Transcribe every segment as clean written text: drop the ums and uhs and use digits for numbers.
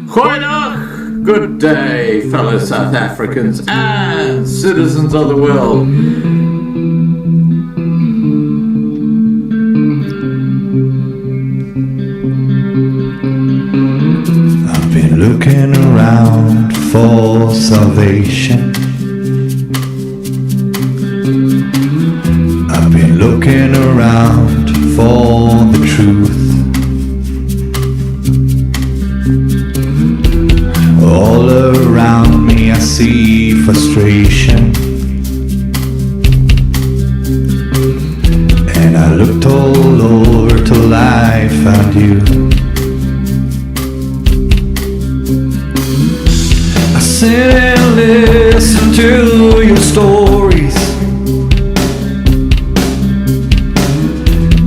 Goeiedag, good day, fellow South Africans and citizens of the world. I've been looking around for salvation. I've been looking around for the truth. All around me I see frustration, and I looked all over till I found you. I sit and listen to your stories,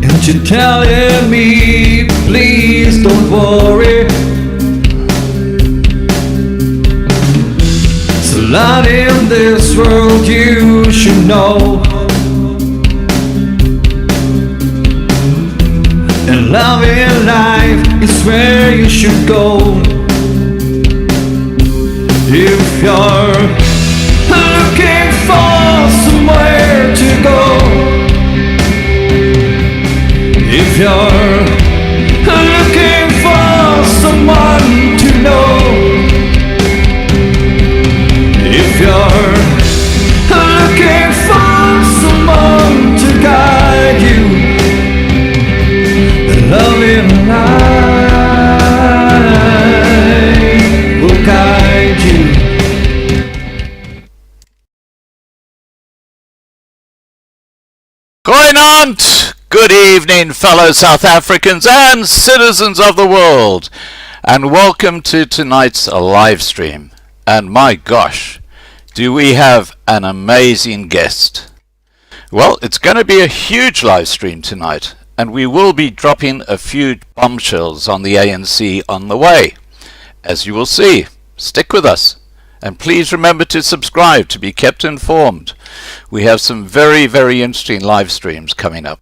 and you're telling me, please don't worry. A lot in this world you should know, and love in life is where you should go. If you're looking for somewhere to go, if you're looking for someone to know, if you're looking for someone to guide you, the love in life will guide you. Goeienaand! Good evening, fellow South Africans and citizens of the world, and welcome to tonight's live stream. And my gosh, do we have an amazing guest. Well, it's going to be a huge live stream tonight, and we will be dropping a few bombshells on the ANC on the way. As you will see, stick with us, and please remember to subscribe to be kept informed. We have some very, very interesting live streams coming up.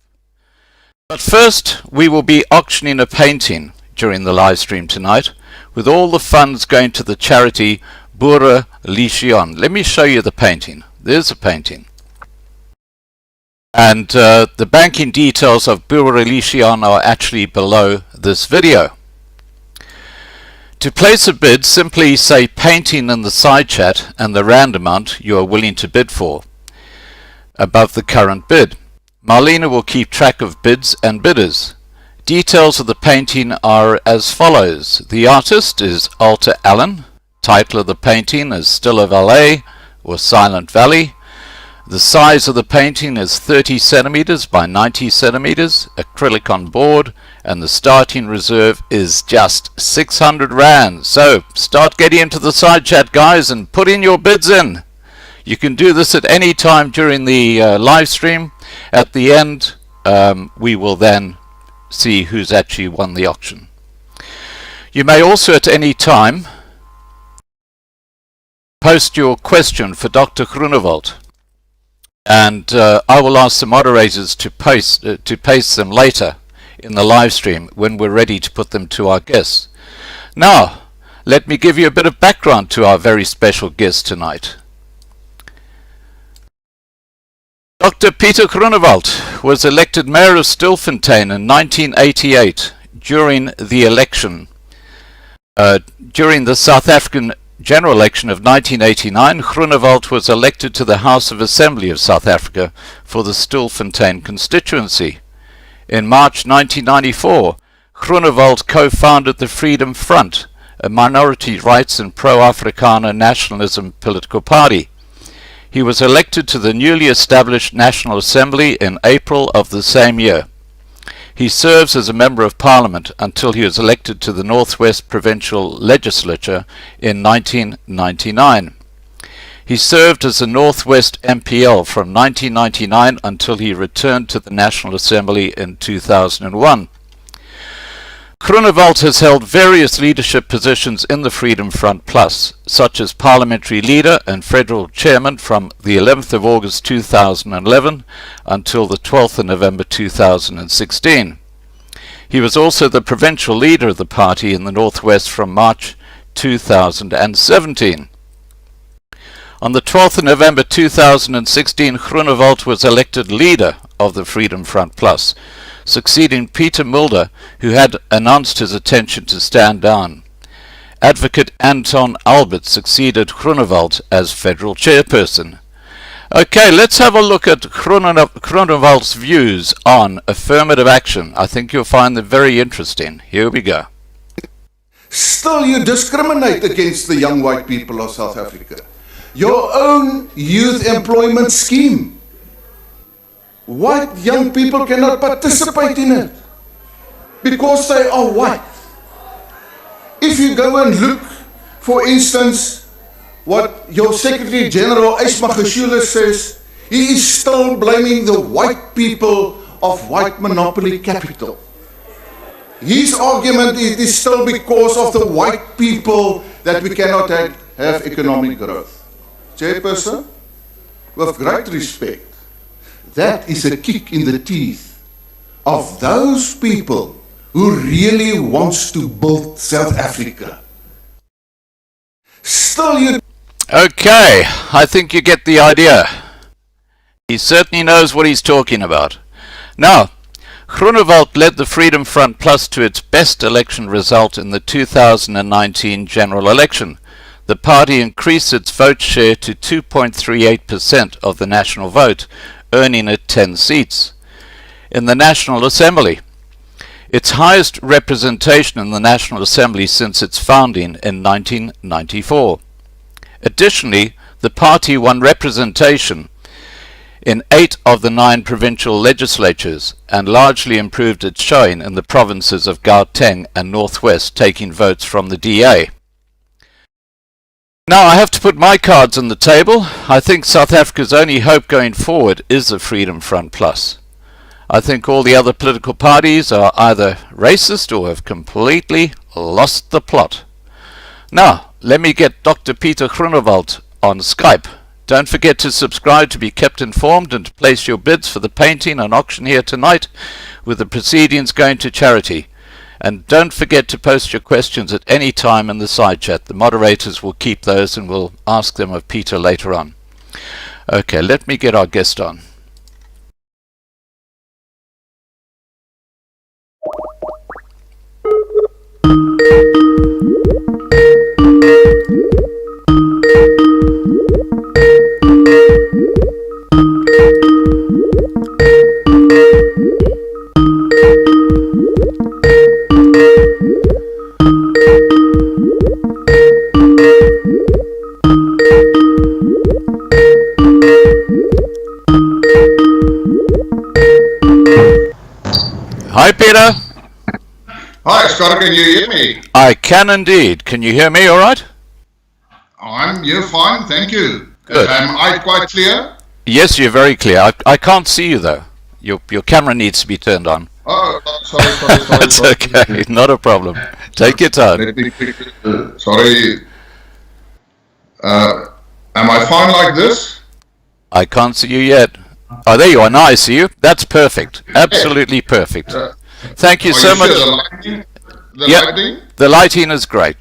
But first, we will be auctioning a painting during the live stream tonight, with all the funds going to the charity BOERE. Let me show you the painting. There's a painting. And the banking details of BOERE are actually below this video. To place a bid, simply say painting in the side chat and the rand amount you are willing to bid for above the current bid. Marlena will keep track of bids and bidders. Details of the painting are as follows. The artist is Alta Allen. Title of the painting is Still a Valley or Silent Valley. The size of the painting is 30 centimeters by 90 centimeters, acrylic on board, and the starting reserve is just 600 rand. So start getting into the side chat, guys, and put in your bids in. You can do this at any time during the live stream. At the end, we will then see who's actually won the auction. You may also at any time post your question for Dr. Groenewald, and I will ask the moderators to paste them later in the live stream when we're ready to put them to our guests. Now, let me give you a bit of background to our very special guest tonight. Dr. Pieter Groenewald was elected Mayor of Stilfontein in 1988 during the election. During the South African general election of 1989, Groenewald was elected to the House of Assembly of South Africa for the Stilfontein constituency. In March 1994, Groenewald co-founded the Freedom Front, a minority rights and pro-Afrikaner nationalism political party. He was elected to the newly established National Assembly in April of the same year. He serves as a Member of Parliament until he was elected to the Northwest Provincial Legislature in 1999. He served as a Northwest MPL from 1999 until he returned to the National Assembly in 2001. Groenewald has held various leadership positions in the Freedom Front Plus, such as Parliamentary Leader and Federal Chairman from the 11th of August 2011 until the 12th of November 2016. He was also the provincial leader of the party in the Northwest from March 2017. On the 12th of November 2016, Groenewald was elected leader of the Freedom Front Plus, succeeding Pieter Mulder, who had announced his intention to stand down. Advocate Anton Albert succeeded Groenewald as federal chairperson. Okay, let's have a look at Groenewald's views on affirmative action. I think you'll find them very interesting. Here we go. Still you discriminate against the young white people of South Africa. Your own youth employment scheme. White young people cannot participate in it because they are white. If you go and look, for instance, what your Secretary General Ishmagashule says, he is still blaming the white people of white monopoly capital. His argument is still because of the white people that we cannot have economic growth. Chairperson, with great respect, that is a kick in the teeth of those people who really wants to build South Africa. Still you... Okay, I think you get the idea. He certainly knows what he's talking about. Now, Groenewald led the Freedom Front Plus to its best election result in the 2019 general election. The party increased its vote share to 2.38% of the national vote, earning it 10 seats. In the National Assembly, its highest representation in the National Assembly since its founding in 1994. Additionally, the party won representation in 8 of the 9 provincial legislatures and largely improved its showing in the provinces of Gauteng and Northwest, taking votes from the DA. Now I have to put my cards on the table. I think South Africa's only hope going forward is the Freedom Front Plus. I think all the other political parties are either racist or have completely lost the plot. Now, let me get Dr. Pieter Groenewald on Skype. Don't forget to subscribe to be kept informed and to place your bids for the painting and auction here tonight, with the proceedings going to charity. And don't forget to post your questions at any time in the side chat. The moderators will keep those and will ask them of Pieter later on. Okay, let me get our guest on. Hi, Pieter. Hi, Scott, can you hear me? I can indeed. Can you hear me all right? You're fine, thank you. Good. Am I quite clear? Yes, you're very clear. I can't see you, though. Your camera needs to be turned on. Oh, sorry. That's okay, not a problem. Take your time. Let me quickly, sorry. Am I fine like this? I can't see you yet. Oh, there you are. Now I see you. That's perfect. Absolutely perfect. Thank you so much. Sure the lighting? The lighting is great.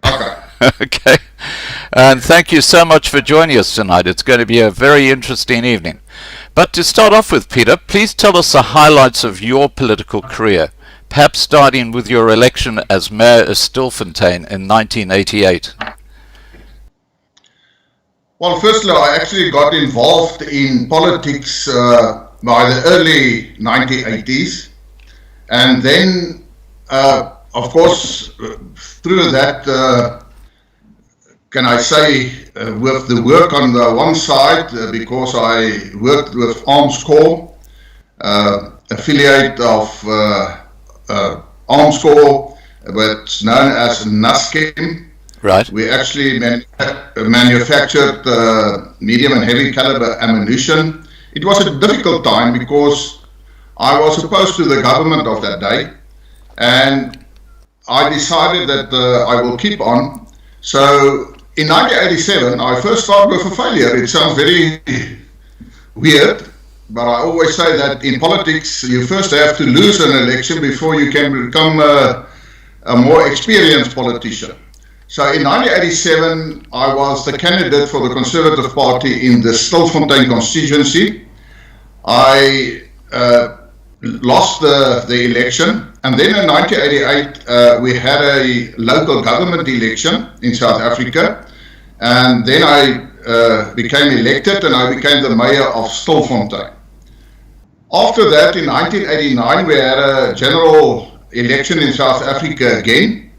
Okay. Okay. And thank you so much for joining us tonight. It's going to be a very interesting evening. But to start off with, Pieter, please tell us the highlights of your political career, perhaps starting with your election as Mayor of Stilfontein in 1988. Well, firstly, I actually got involved in politics by the early 1980s. And then, of course, through that, can I say, with the work on the one side, because I worked with Arms Corps, affiliate of Arms Corps, what's known as NASCEM. Right. We actually manufactured medium and heavy caliber ammunition. It was a difficult time because I was opposed to the government of that day, and I decided that I will keep on. So in 1987, I first started with a failure. It sounds very weird, but I always say that in politics, you first have to lose an election before you can become a more experienced politician. So in 1987, I was the candidate for the Conservative Party in the Stilfontein constituency. I lost the election, and then in 1988 we had a local government election in South Africa, and then I became elected and I became the mayor of Stilfontein. After that, in 1989, we had a general election in South Africa again,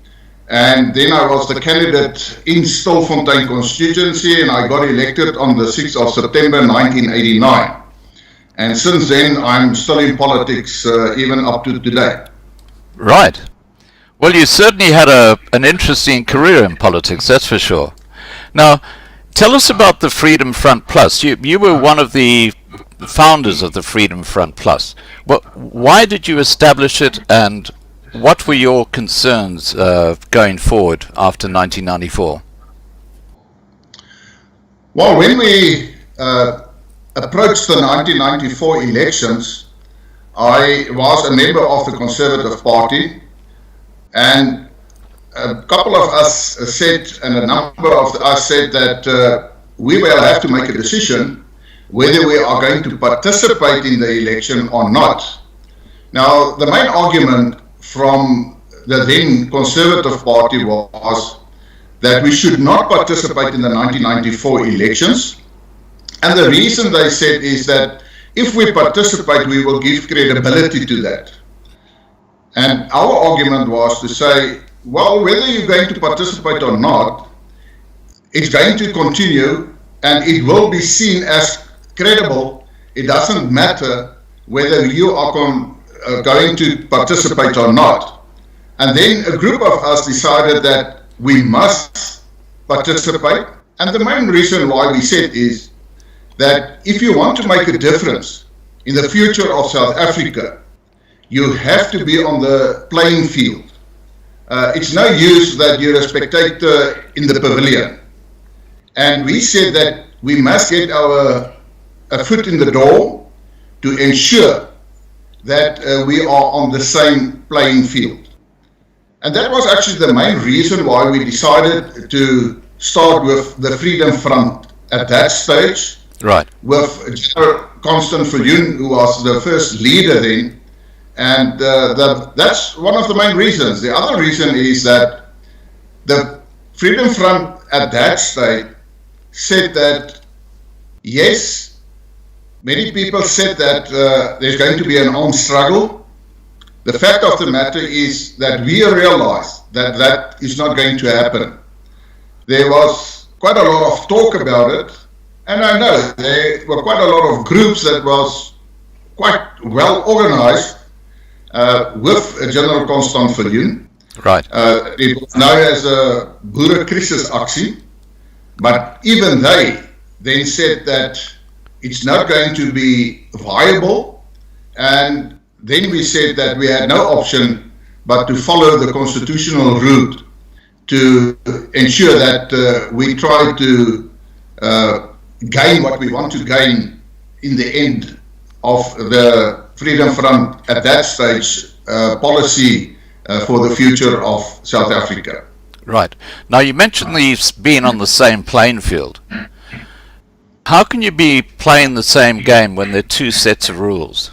and then I was the candidate in Stilfontein constituency, and I got elected on the 6th of September 1989. And since then, I'm still in politics, even up to today. Right. Well, you certainly had an interesting career in politics, that's for sure. Now, tell us about the Freedom Front Plus. You were one of the founders of the Freedom Front Plus. Well, why did you establish it, and what were your concerns going forward after 1994? Well, when we approached the 1994 elections, I was a member of the Conservative Party, and a couple of us said, and a number of us said that we will have to make a decision whether we are going to participate in the election or not. Now, the main argument from the then Conservative Party was that we should not participate in the 1994 elections. And the reason they said is that if we participate, we will give credibility to that. And our argument was to say, well, whether you're going to participate or not, it's going to continue and it will be seen as credible. It doesn't matter whether you are going to participate or not. And then a group of us decided that we must participate. And the main reason why we said is that if you want to make a difference in the future of South Africa, you have to be on the playing field. It's no use that you're a spectator in the pavilion. And we said that we must get a foot in the door to ensure that we are on the same playing field. And that was actually the main reason why we decided to start with the Freedom Front at that stage. Right. With General Constant Viljoen, who was the first leader then. And that's one of the main reasons. The other reason is that the Freedom Front at that stage said that, yes, many people said that there's going to be an armed struggle. The fact of the matter is that we realized that that is not going to happen. There was quite a lot of talk about it, and I know there were quite a lot of groups that was quite well organized with General Constant Viljoen. Right. It was known as a BOERE crisis actie, but even they then said that it's not going to be viable, and then we said that we had no option but to follow the constitutional route to ensure that we try to gain what we want to gain in the end of the Freedom Front at that stage policy for the future of South Africa. Right. Now, you mentioned these being on the same playing field. How can you be playing the same game when there are two sets of rules?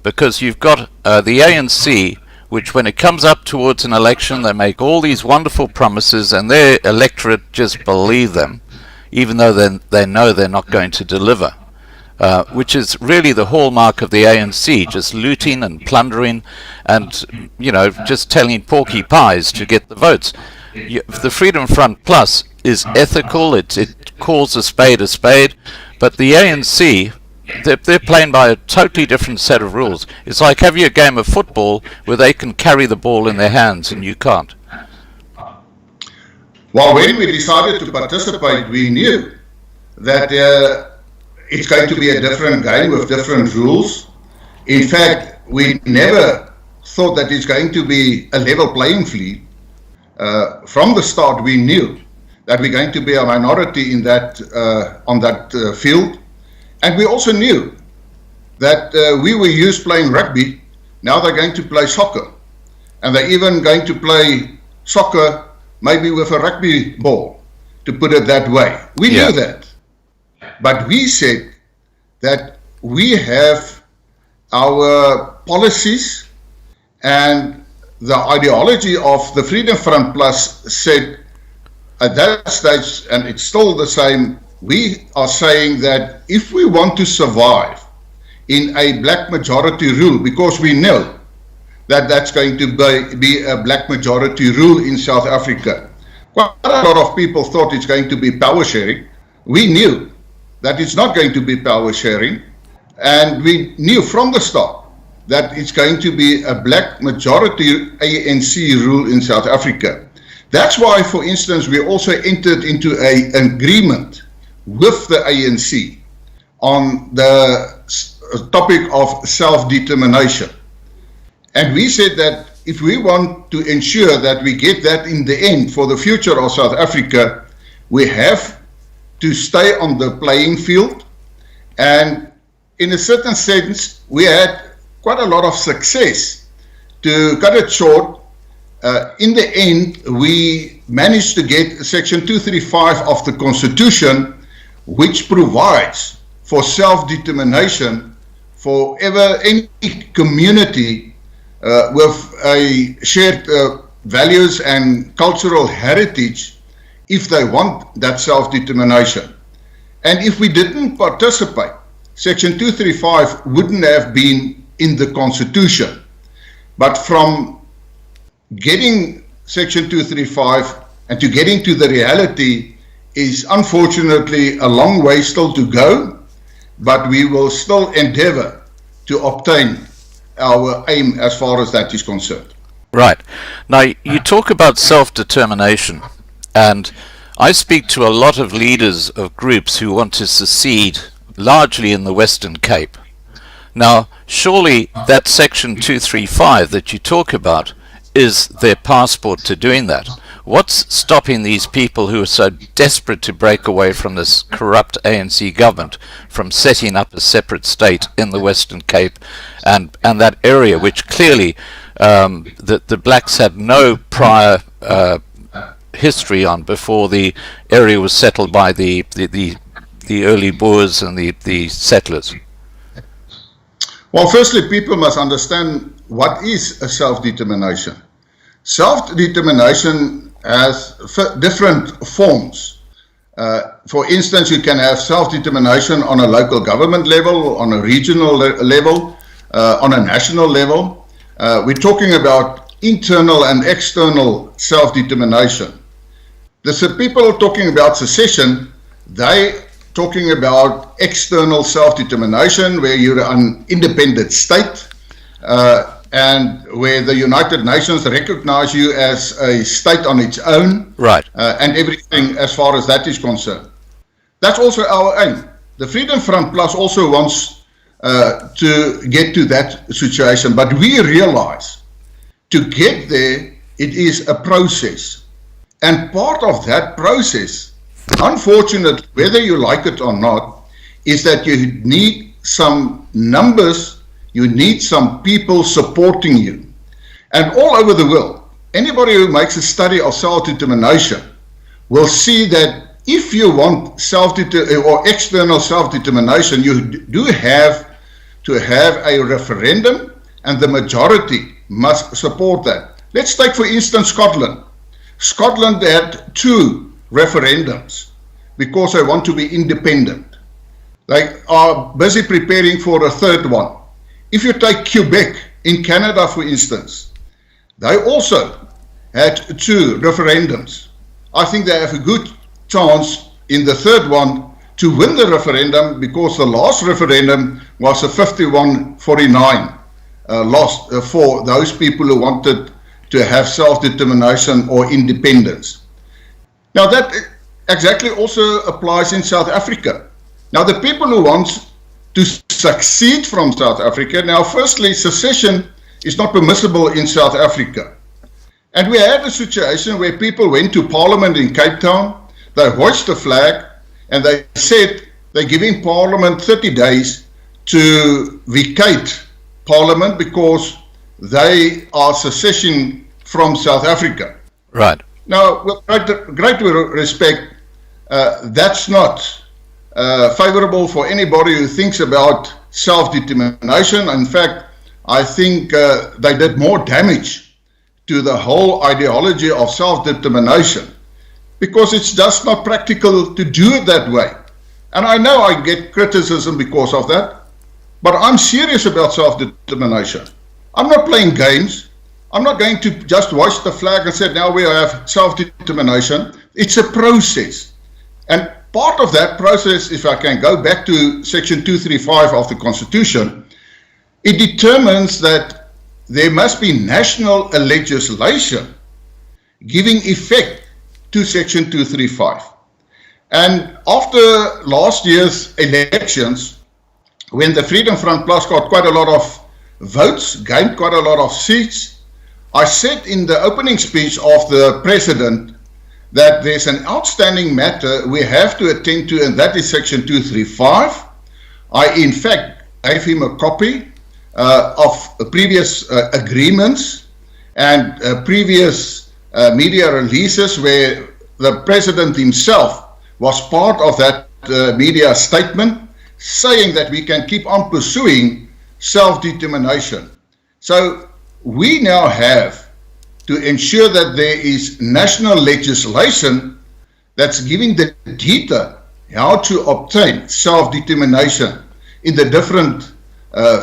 Because you've got the ANC, which when it comes up towards an election, they make all these wonderful promises and their electorate just believe them, even though they know they're not going to deliver. Which is really the hallmark of the ANC, just looting and plundering and, you know, just telling porky pies to get the votes. The Freedom Front Plus is ethical, it calls a spade, but the ANC, they're playing by a totally different set of rules. It's like having a game of football where they can carry the ball in their hands and you can't. Well, when we decided to participate, we knew that it's going to be a different game with different rules. In fact, we never thought that it's going to be a level playing field. From the start, we knew that we're going to be a minority in that on that field, and we also knew that we were used playing rugby, now they're going to play soccer. And they're even going to play soccer maybe with a rugby ball, to put it that way. We knew that. But we said that we have our policies, and the ideology of the Freedom Front Plus said at that stage, and it's still the same, we are saying that if we want to survive in a black majority rule, because we know that that's going to be a black majority rule in South Africa. Quite a lot of people thought it's going to be power sharing. We knew that it's not going to be power sharing, and we knew from the start that it's going to be a black majority ANC rule in South Africa. That's why, for instance, we also entered into an agreement with the ANC on the topic of self-determination. And we said that if we want to ensure that we get that in the end for the future of South Africa, we have to stay on the playing field. And in a certain sense, we had quite a lot of success. To cut it short, in the end, we managed to get Section 235 of the Constitution, which provides for self-determination for any community with a shared values and cultural heritage, if they want that self-determination. And if we didn't participate, Section 235 wouldn't have been in the Constitution. But from getting Section 235 and to getting to the reality is unfortunately a long way still to go, but we will still endeavor to obtain our aim as far as that is concerned. Right. Now, you talk about self-determination, and I speak to a lot of leaders of groups who want to secede, largely in the Western Cape. Now, surely that Section 235 that you talk about is their passport to doing that. What's stopping these people who are so desperate to break away from this corrupt ANC government from setting up a separate state in the Western Cape and that area, which clearly the blacks had no prior history on before the area was settled by the early Boers and the settlers? Well, firstly, people must understand what is a self-determination. Self-determination has different forms. For instance, you can have self-determination on a local government level, on a regional level, on a national level. We're talking about internal and external self-determination. The people talking about secession, they talking about external self-determination, where you're an independent state, and where the United Nations recognize you as a state on its own, right? And everything as far as that is concerned. That's also our aim. The Freedom Front Plus also wants to get to that situation, but we realize to get there, it is a process. And part of that process, unfortunately, whether you like it or not, is that you need some numbers, you need some people supporting you. And all over the world, anybody who makes a study of self-determination will see that if you want or external self-determination, you do have to have a referendum, and the majority must support that. Let's take, for instance, Scotland. Scotland had 2 referendums because they want to be independent. They are busy preparing for a 3rd one. If you take Quebec in Canada, for instance, they also had 2 referendums. I think they have a good chance in the 3rd one to win the referendum, because the last referendum was a 51-49 loss for those people who wanted to have self-determination or independence. Now that exactly also applies in South Africa. Now the people who want to succeed from South Africa, now firstly, secession is not permissible in South Africa. And we had a situation where people went to Parliament in Cape Town, they hoisted the flag, and they said they're giving Parliament 30 days to vacate Parliament because they are secession from South Africa. Right. Now, with great respect, that's not favorable for anybody who thinks about self-determination. In fact, I think they did more damage to the whole ideology of self-determination because it's just not practical to do it that way. And I know I get criticism because of that, but I'm serious about self-determination. I'm not playing games. I'm not going to just hoist the flag and say, now we have self-determination. It's a process. And part of that process, if I can go back to Section 235 of the Constitution, it determines that there must be national legislation giving effect to Section 235. And after last year's elections, when the Freedom Front Plus got quite a lot of votes, gained quite a lot of seats, I said in the opening speech of the President that there's an outstanding matter we have to attend to, and that is Section 235. I, in fact, gave him a copy of previous agreements and previous media releases where the President himself was part of that media statement saying that we can keep on pursuing self-determination. So we now have to ensure that there is national legislation that's giving the data how to obtain self-determination in the different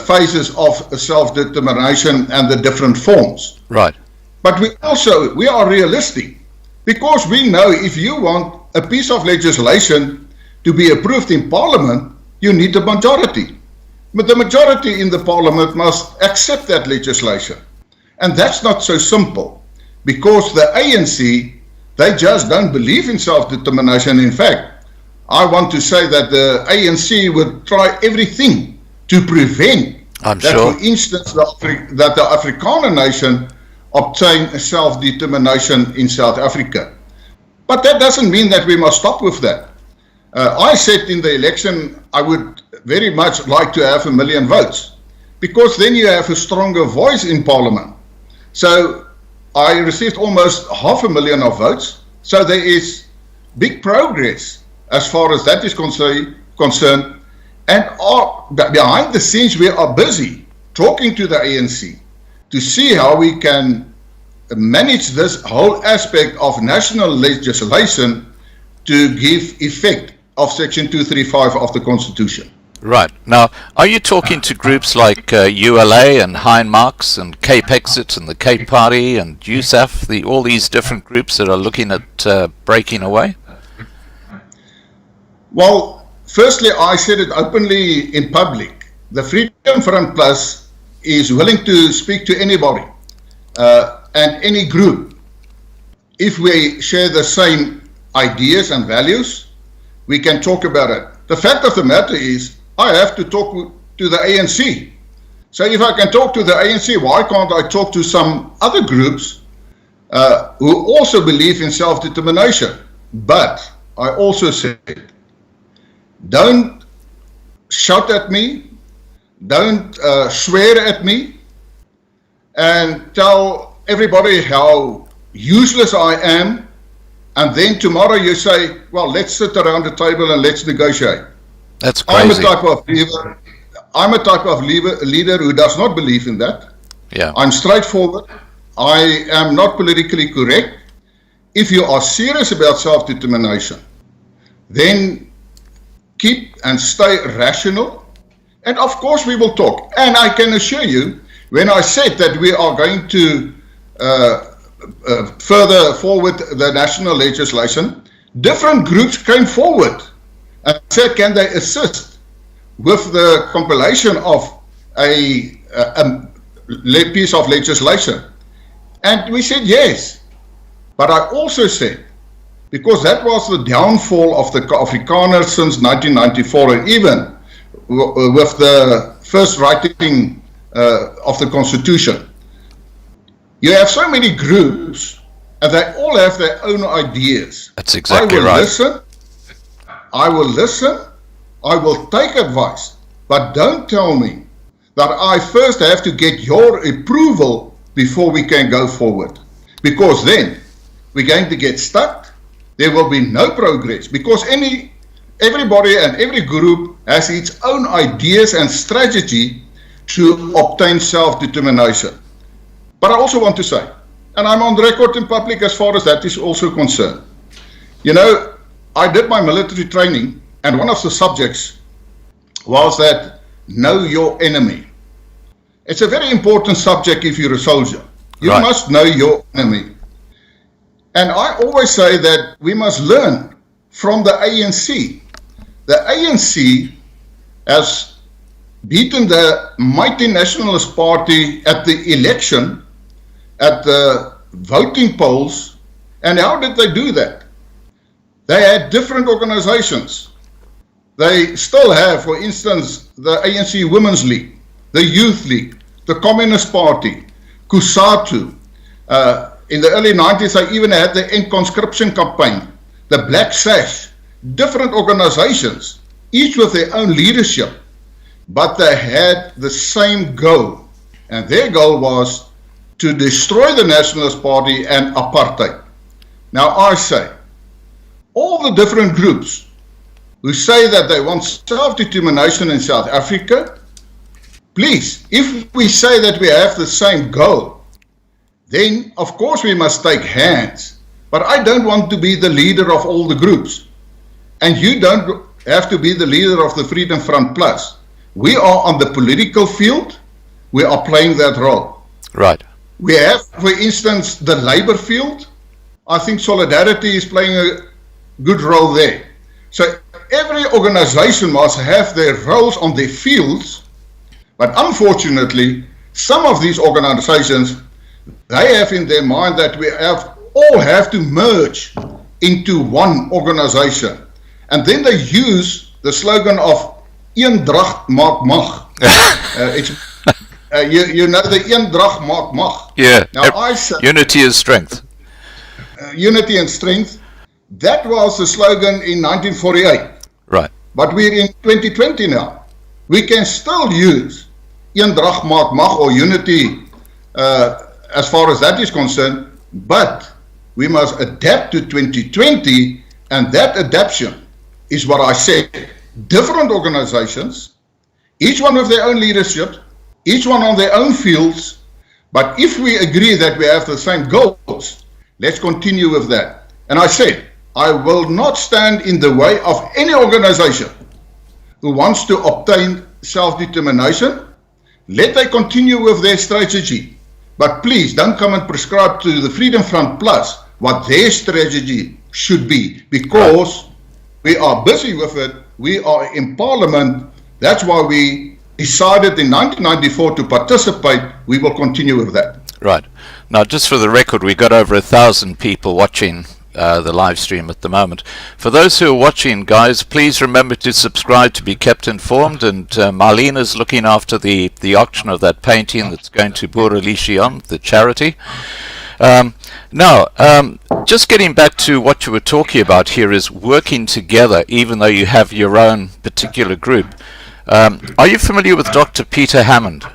phases of self-determination and the different forms. Right. But we are realistic because we know if you want a piece of legislation to be approved in Parliament, you need a majority. But the majority in the Parliament must accept that legislation. And that's not so simple because the ANC, they just don't believe in self-determination. In fact, I want to say that the ANC would try everything to prevent that, sure. for instance, that the Afrikaner nation obtain self-determination in South Africa. But that doesn't mean that we must stop with that. I said in the election, I would very much like to have 1 million votes because then you have a stronger voice in Parliament. So I received almost 500,000 of votes. So there is big progress as far as that is concerned. And behind the scenes, we are busy talking to the ANC to see how we can manage this whole aspect of national legislation to give effect of Section 235 of the Constitution. Right. Now, are you talking to groups like ULA and Heinmarks and Cape Exit and the Cape Party and USAF, all these different groups that are looking at breaking away? Well, firstly, I said it openly in public. The Freedom Front Plus is willing to speak to anybody and any group. If we share the same ideas and values, we can talk about it. The fact of the matter is, I have to talk to the ANC. So if I can talk to the ANC, why can't I talk to some other groups who also believe in self-determination? But I also said, don't shout at me, don't swear at me, and tell everybody how useless I am, and then tomorrow you say, well, let's sit around the table and let's negotiate. That's crazy. I'm a type of leader who does not believe in that. Yeah. I'm straightforward. I am not politically correct. If you are serious about self-determination, then keep and stay rational. And of course we will talk. And I can assure you, when I said that we are going to further forward the national legislation, different groups came forward and said, can they assist with the compilation of a piece of legislation? And we said yes. But I also said, because that was the downfall of the Afrikaners since 1994, and even with the first writing of the Constitution, you have so many groups and they all have their own ideas. That's exactly right. I will listen, I will take advice, But don't tell me that I first have to get your approval before we can go forward. Because then we're going to get stuck. There will be no progress because everybody and every group has its own ideas and strategy to obtain self-determination. But I also want to say, and I'm on record in public as far as that is also concerned. You know, I did my military training, and one of the subjects was that know your enemy. It's a very important subject if you're a soldier. You Right. must know your enemy. And I always say that we must learn from the ANC. The ANC has beaten the mighty Nationalist Party at the election, at the voting polls. And how did they do that? They had different organizations. They still have, for instance, the ANC Women's League, the Youth League, the Communist Party, COSATU. In the early 90s, they even had the End Conscription campaign, the Black Sash, different organizations, each with their own leadership, but they had the same goal. And their goal was to destroy the Nationalist Party and apartheid. Now I say, all the different groups who say that they want self-determination in South Africa, please, if we say that we have the same goal, then of course we must take hands. But I don't want to be the leader of all the groups. And you don't have to be the leader of the Freedom Front Plus. We are on the political field, we are playing that role. Right. We have, for instance, the labor field. I think Solidarity is playing a good role there. So every organization must have their roles on their fields, but unfortunately, some of these organizations, they have in their mind that we all have to merge into one organization. And then they use the slogan of Eendracht maak mag. You know the Eendracht maak mag. Yeah. Now I say, Unity is strength. unity and strength. That was the slogan in 1948. Right. But we're in 2020 now. We can still use Eendracht maak mag or unity as far as that is concerned, but we must adapt to 2020, and that adaptation is what I said. Different organizations, each one with their own leadership, each one on their own fields, but if we agree that we have the same goals, let's continue with that. And I said, I will not stand in the way of any organization who wants to obtain self-determination. Let they continue with their strategy. But please don't come and prescribe to the Freedom Front Plus what their strategy should be, because we are busy with it. We are in Parliament. That's why we decided in 1994 to participate. We will continue with that. Right. Now, just for the record, we got over 1,000 people watching the live stream at the moment. For those who are watching, guys, please remember to subscribe to be kept informed. And Marlene is looking after the auction of that painting that's going to BOERE, the charity. Now, just getting back to what you were talking about here is working together, even though you have your own particular group. Are you familiar with Dr. Pieter Hammond?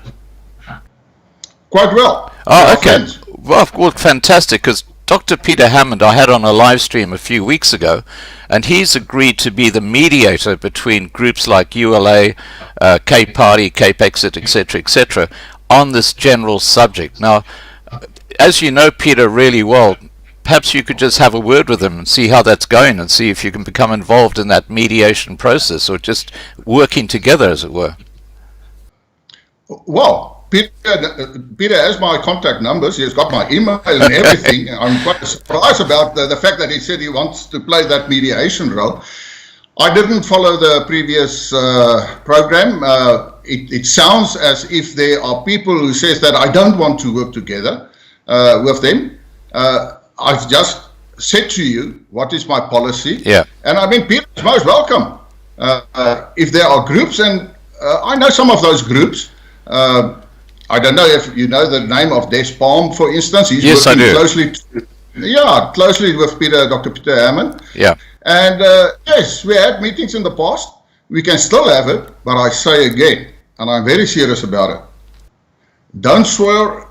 Quite well. Oh, okay. Well, fantastic, because Dr. Pieter Hammond I had on a live stream a few weeks ago, and he's agreed to be the mediator between groups like ULA, Cape Party, Cape Exit, etc., on this general subject. Now, as you know Peter really well, perhaps you could just have a word with him and see how that's going and see if you can become involved in that mediation process, or just working together, as it were. Well, Peter has my contact numbers. He's got my email and everything. I'm quite surprised about the fact that he said he wants to play that mediation role. I didn't follow the previous program. It sounds as if there are people who says that I don't want to work together with them. I've just said to you what is my policy. Yeah. And I mean, Peter is most welcome. If there are groups, and I know some of those groups. I don't know if you know the name of Des Palm, for instance. He's yes, working I do. closely with Dr. Pieter Hammond. Yeah. And yes, we had meetings in the past. we can still have it, but I say again, and I'm very serious about it, don't swear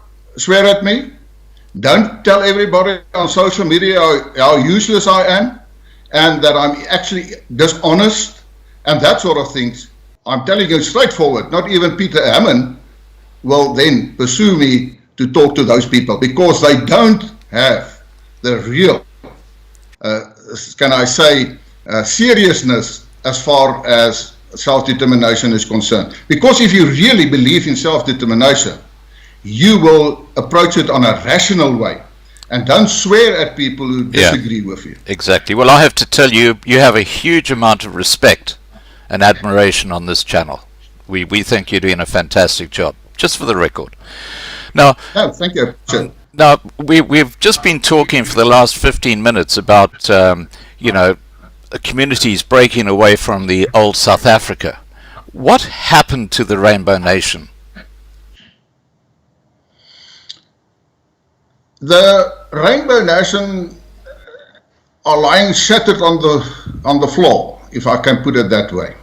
at me, don't tell everybody on social media how useless I am, and that I'm actually dishonest, and that sort of things. I'm telling you straightforward, not even Pieter Hammond will then pursue me to talk to those people, because they don't have the real, can I say, seriousness as far as self-determination is concerned. Because if you really believe in self-determination, you will approach it on a rational way, and don't swear at people who disagree with you. Exactly. Well, I have to tell you, you have a huge amount of respect and admiration on this channel. We think you're doing a fantastic job, just for the record. Now, Oh, thank you. Sure. now we've just been talking for the last 15 minutes about, you know, communities breaking away from the old South Africa. What happened to the Rainbow Nation? The Rainbow Nation are lying shattered on the floor, if I can put it that way.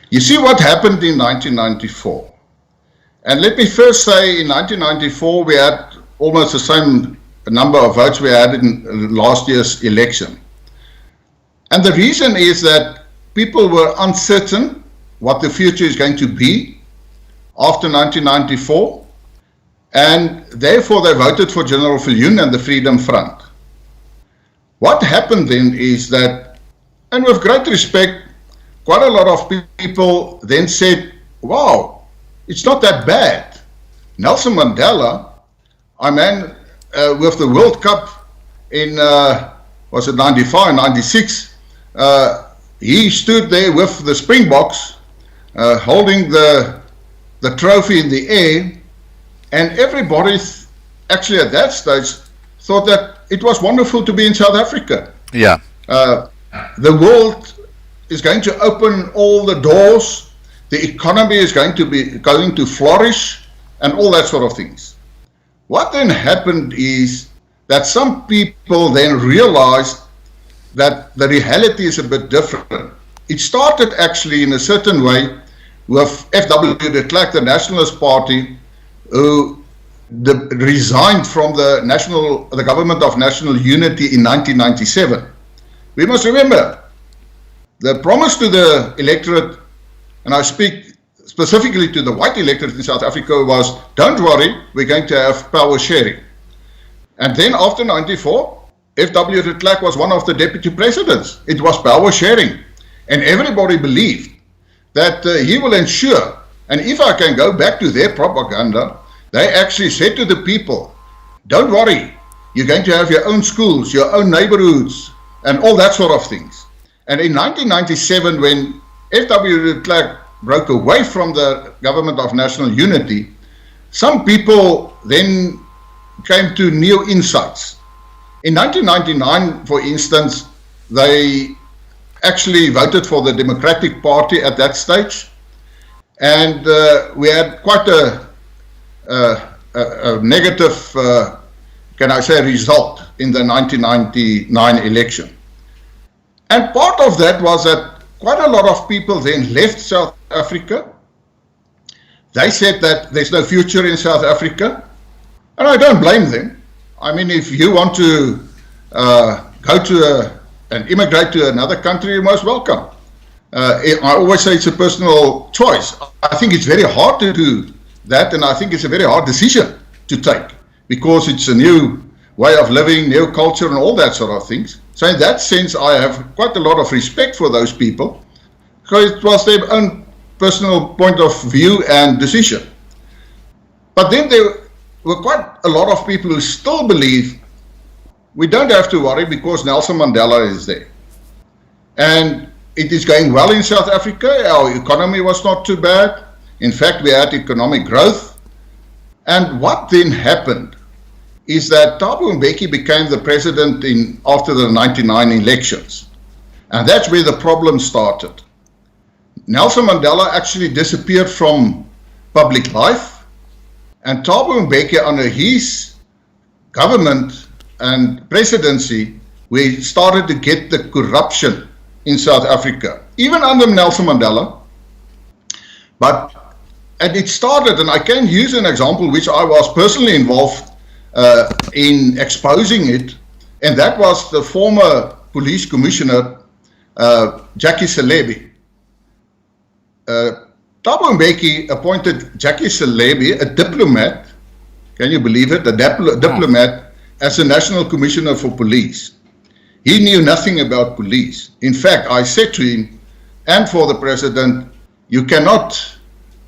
You see what happened in 1994. And let me first say, in 1994 we had almost the same number of votes we had in last year's election. And the reason is that people were uncertain what the future is going to be after 1994, and therefore they voted for General Viljoen and the Freedom Front. What happened then is that, and with great respect, quite a lot of people then said, wow, it's not that bad. Nelson Mandela, I mean, with the World Cup in, was it 95, 96, he stood there with the Springboks, holding the trophy in the air, and everybody actually at that stage thought that it was wonderful to be in South Africa. Yeah. The world is going to open all the doors, the economy is going to flourish, and all that sort of things. What then happened is that some people then realized that the reality is a bit different. It started actually in a certain way with F.W. de Klerk, the Nationalist Party, who resigned from the Government of National Unity in 1997. We must remember, the promise to the electorate, and I speak specifically to the white electorate in South Africa, was, don't worry, we're going to have power sharing. And then after 94, F.W. de Klerk was one of the deputy presidents. It was power sharing. And everybody believed that he will ensure, and if I can go back to their propaganda, they actually said to the people, don't worry, you're going to have your own schools, your own neighborhoods, and all that sort of things. And in 1997, when F.W. de Klerk broke away from the Government of National Unity, some people then came to new insights. In 1999, for instance, they actually voted for the Democratic Party at that stage, and we had quite a negative, can I say, result in the 1999 election. And part of that was that quite a lot of people then left South Africa. They said that there's no future in South Africa, and I don't blame them. I mean, if you want to go to and immigrate to another country, you're most welcome. I always say it's a personal choice. I think it's very hard to do that, and I think it's a very hard decision to take, because it's a new way of living, new culture, and all that sort of things. So in that sense, I have quite a lot of respect for those people, because it was their own personal point of view and decision. But then there were quite a lot of people who still believe we don't have to worry because Nelson Mandela is there. And it is going well in South Africa. Our economy was not too bad. In fact, we had economic growth. And what then happened is that Thabo Mbeki became the president after the 1999 elections. And that's where the problem started. Nelson Mandela actually disappeared from public life, and Thabo Mbeki, under his government and presidency, we started to get the corruption in South Africa, even under Nelson Mandela. And it started, and I can use an example which I was personally involved in exposing it, and that was the former police commissioner, Jackie Selebi. Thabo Mbeki appointed Jackie Selebi, a diplomat, can you believe it, a diplomat, as the National Commissioner for Police. He knew nothing about police. In fact, I said to him, and for the President, you cannot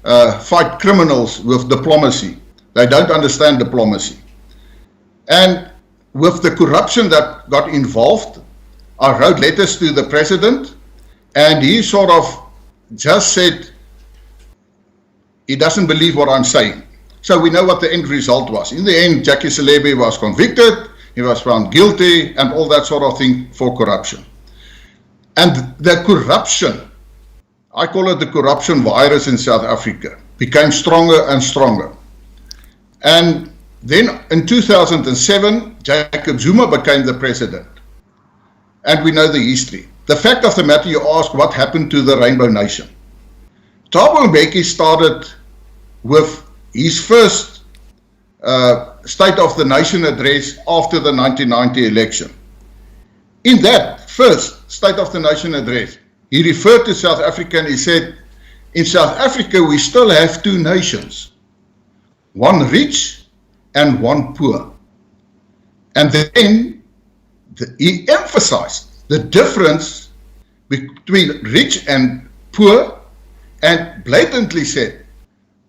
fight criminals with diplomacy. They don't understand diplomacy. And with the corruption that got involved, I wrote letters to the President, and he sort of just said he doesn't believe what I'm saying. So we know what the end result was. In the end, Jackie Selebi was convicted, he was found guilty, and all that sort of thing for corruption. And the corruption, I call it the corruption virus in South Africa, became stronger and stronger. And then in 2007, Jacob Zuma became the president. And we know the history. The fact of the matter, you ask what happened to the Rainbow Nation. Thabo Mbeki started with his first State of the Nation address after the 1990 election. In that first State of the Nation address, he referred to South Africa and he said, in South Africa we still have two nations, one rich and one poor. And then he emphasized the difference between rich and poor, and blatantly said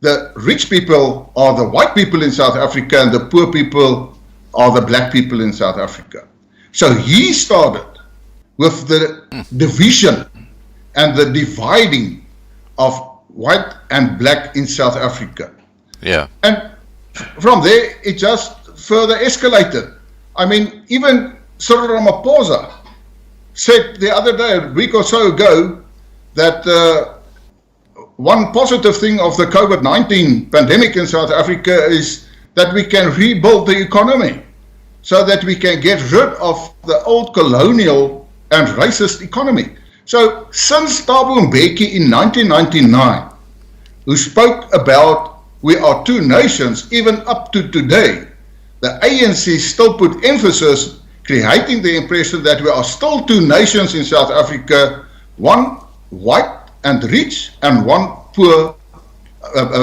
the rich people are the white people in South Africa and the poor people are the black people in South Africa. So he started with the division and the dividing of white and black in South Africa. Yeah. And from there, it just further escalated. I mean, even Cyril Ramaphosa said the other day, a week or so ago, that one positive thing of the COVID-19 pandemic in South Africa is that we can rebuild the economy so that we can get rid of the old colonial and racist economy. So since Thabo Mbeki in 1999, who spoke about we are two nations, even up to today, the ANC still put emphasis creating the impression that we are still two nations in South Africa, one white and rich and one poor,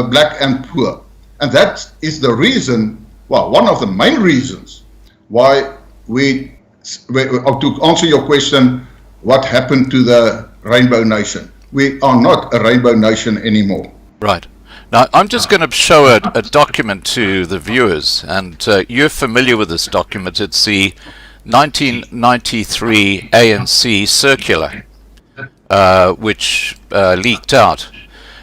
black and poor. And that is the reason, well, one of the main reasons why to answer your question, what happened to the Rainbow Nation? We are not a Rainbow Nation anymore. Right. Now, I'm just going to show a document to the viewers, and you're familiar with this document. It's the 1993 ANC circular, which leaked out,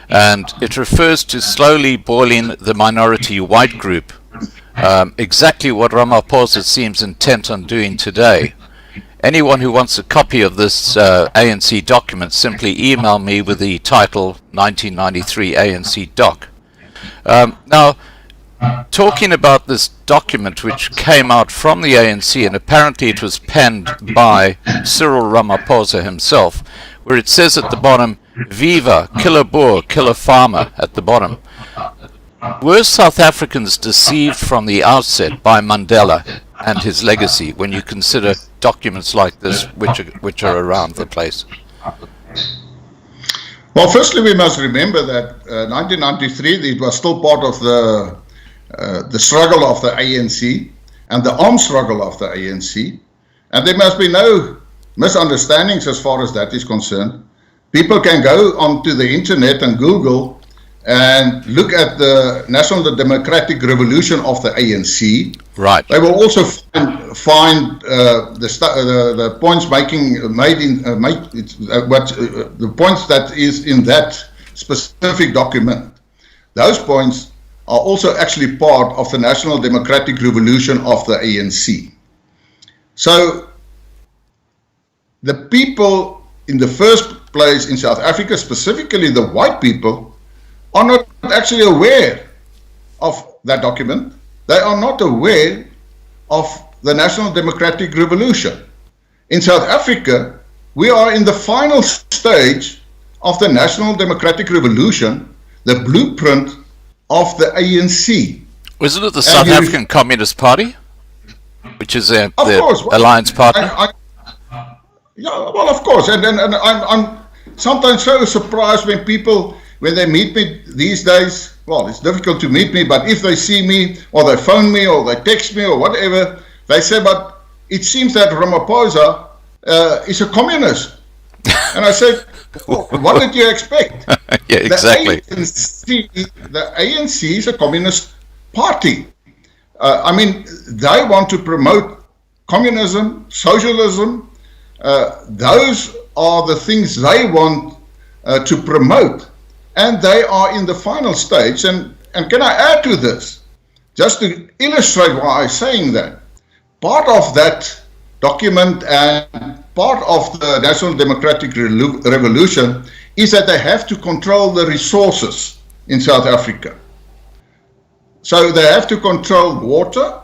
and it refers to slowly boiling the minority white group, exactly what Ramaphosa seems intent on doing today. Anyone who wants a copy of this ANC document, simply email me with the title 1993 ANC doc. Now, talking about this document which came out from the ANC, and apparently it was penned by Cyril Ramaphosa himself, where it says at the bottom, Viva, kill a Boer, kill a farmer, at the bottom. Were South Africans deceived from the outset by Mandela and his legacy when you consider documents like this which are around the place? Well, firstly, we must remember that 1993, it was still part of the struggle of the ANC and the armed struggle of the ANC. And there must be no misunderstandings as far as that is concerned. People can go onto the internet and Google and look at the National Democratic Revolution of the ANC. Right. They will also find the points made in the points that is in that specific document. Those points are also actually part of the National Democratic Revolution of the ANC. So the people in the first place in South Africa, specifically the white people, are not actually aware of that document. They are not aware of the National Democratic Revolution. In South Africa, we are in the final stage of the National Democratic Revolution, the blueprint of the ANC. Isn't it the South African Communist Party, which is their course, alliance partner? Yeah, well, of course, and I'm sometimes so surprised when they meet me these days. Well, it's difficult to meet me, but if they see me, or they phone me, or they text me, or whatever, they say, but it seems that Ramaphosa is a communist. And I said, well, what did you expect? Yeah, exactly. The ANC is a communist party. I mean, they want to promote communism, socialism. Those are the things they want to promote. And they are in the final stage. And can I add to this, just to illustrate why I'm saying that? Part of that document and part of the National Democratic Revolution is that they have to control the resources in South Africa. So they have to control water,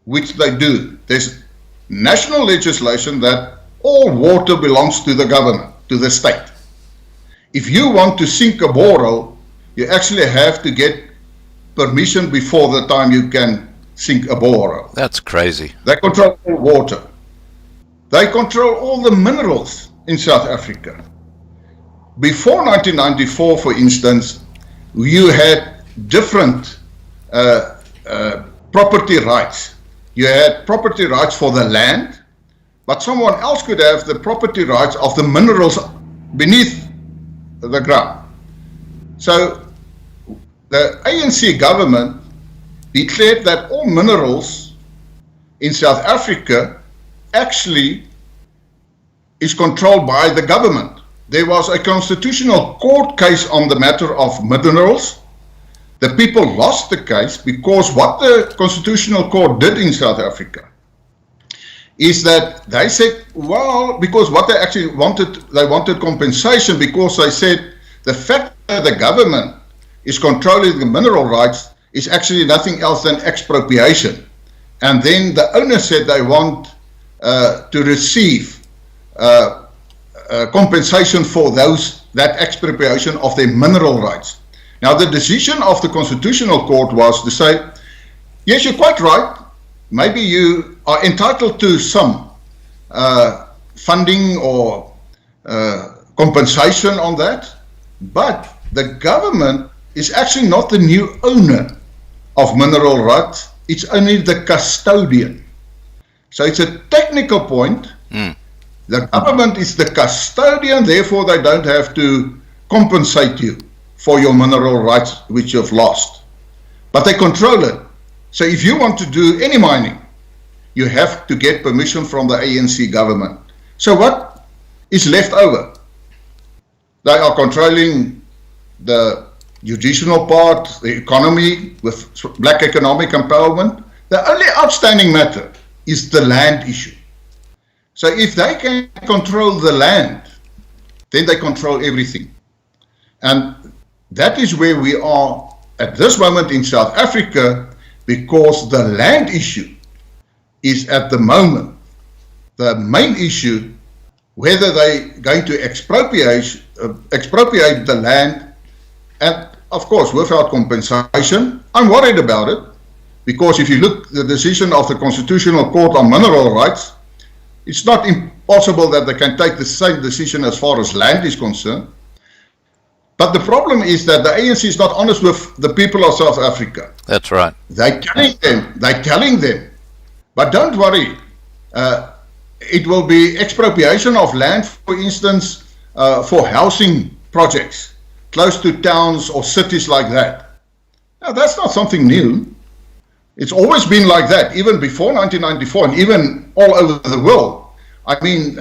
which they do. There's national legislation that all water belongs to the government, to the state. If you want to sink a borehole, you actually have to get permission before the time you can sink a borehole. That's crazy. They control all water. They control all the minerals in South Africa. Before 1994, for instance, you had different property rights. You had property rights for the land, but someone else could have the property rights of the minerals beneath the ground. So the ANC government declared that all minerals in South Africa actually is controlled by the government. There was a constitutional court case on the matter of minerals. The people lost the case because what the constitutional court did in South Africa is that they said, well, because what they actually wanted, they wanted compensation, because they said the fact that the government is controlling the mineral rights is actually nothing else than expropriation. And then the owner said they want to receive compensation for that expropriation of their mineral rights. Now the decision of the Constitutional Court was to say, yes, you're quite right, maybe you are entitled to some funding or compensation on that, but the government is actually not the new owner of mineral rights, it's only the custodian. So it's a technical point. The government is the custodian, therefore they don't have to compensate you for your mineral rights which you've lost. But they control it. So if you want to do any mining, you have to get permission from the ANC government. So what is left over? They are controlling the judicial part, the economy with black economic empowerment. The only outstanding matter is the land issue. So if they can control the land, then they control everything. And that is where we are at this moment in South Africa, because the land issue is at the moment the main issue, whether they're going to expropriate the land, and of course without compensation. I'm worried about it, because if you look at the decision of the Constitutional Court on mineral rights, it's not impossible that they can take the same decision as far as land is concerned. But the problem is that the ANC is not honest with the people of South Africa. That's right. They're telling them, but don't worry, it will be expropriation of land, for instance, for housing projects, close to towns or cities like that. Now, that's not something new. It's always been like that, even before 1994, and even all over the world. I mean,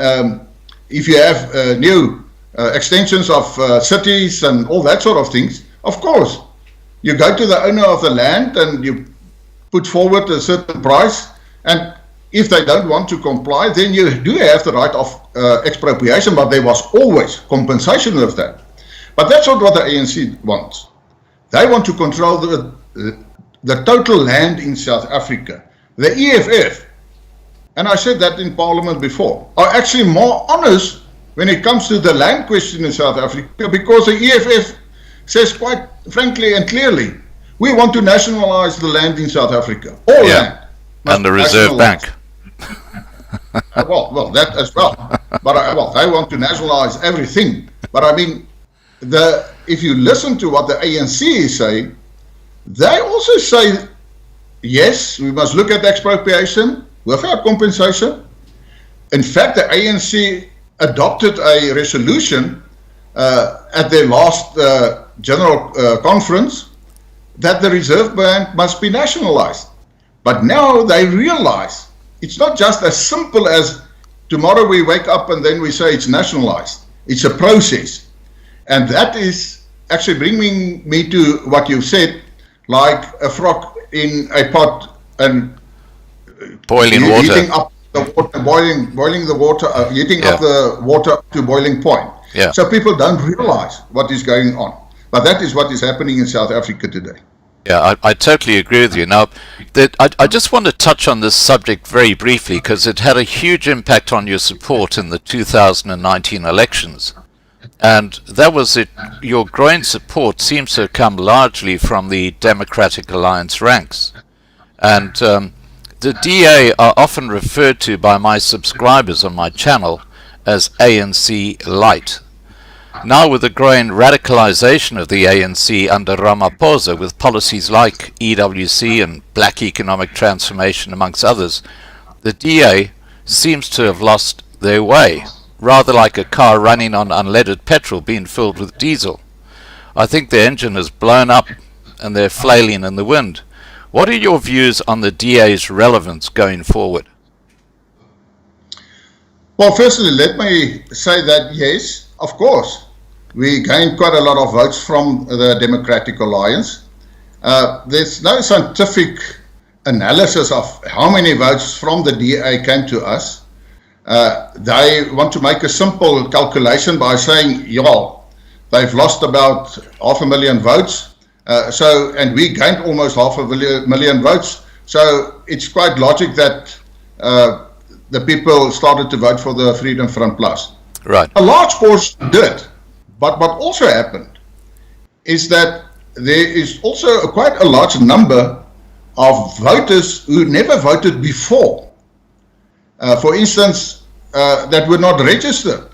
if you have new extensions of cities and all that sort of things, of course, you go to the owner of the land and you put forward a certain price, and if they don't want to comply, then you do have the right of expropriation, but there was always compensation with that. But that's not what the ANC wants. They want to control the total land in South Africa. The EFF, and I said that in Parliament before, are actually more honest when it comes to the land question in South Africa, because the EFF says quite frankly and clearly, we want to nationalize the land in South Africa. All land. And the Reserve Bank. Well, that as well. But they want to nationalize everything. But I mean, if you listen to what the ANC is saying, they also say, yes, we must look at expropriation without compensation. In fact, the ANC adopted a resolution at their last general conference that the Reserve Bank must be nationalized. But now they realize it's not just as simple as tomorrow we wake up and then we say it's nationalized. It's a process. And that is actually bringing me to what you said, like a frog in a pot and boiling water. Heating up the water, boiling the water, heating up the water to boiling point. Yeah. So people don't realize what is going on. But that is what is happening in South Africa today. Yeah, I totally agree with you. Now, I just want to touch on this subject very briefly because it had a huge impact on your support in the 2019 elections. And that was it. Your growing support seems to have come largely from the Democratic Alliance ranks. And the DA are often referred to by my subscribers on my channel as ANC Light. Now, with the growing radicalization of the ANC under Ramaphosa, with policies like EWC and black economic transformation amongst others, the DA seems to have lost their way, rather like a car running on unleaded petrol being filled with diesel. I think the engine has blown up and they're flailing in the wind. What are your views on the DA's relevance going forward? Well, firstly, let me say that yes, of course, we gained quite a lot of votes from the Democratic Alliance. There's no scientific analysis of how many votes from the DA came to us. They want to make a simple calculation by saying, yeah, they've lost about 500,000 votes. And we gained almost 500,000 votes. So it's quite logic that the people started to vote for the Freedom Front Plus. Right. A large portion did. But what also happened is that there is also quite a large number of voters who never voted before. For instance, that were not registered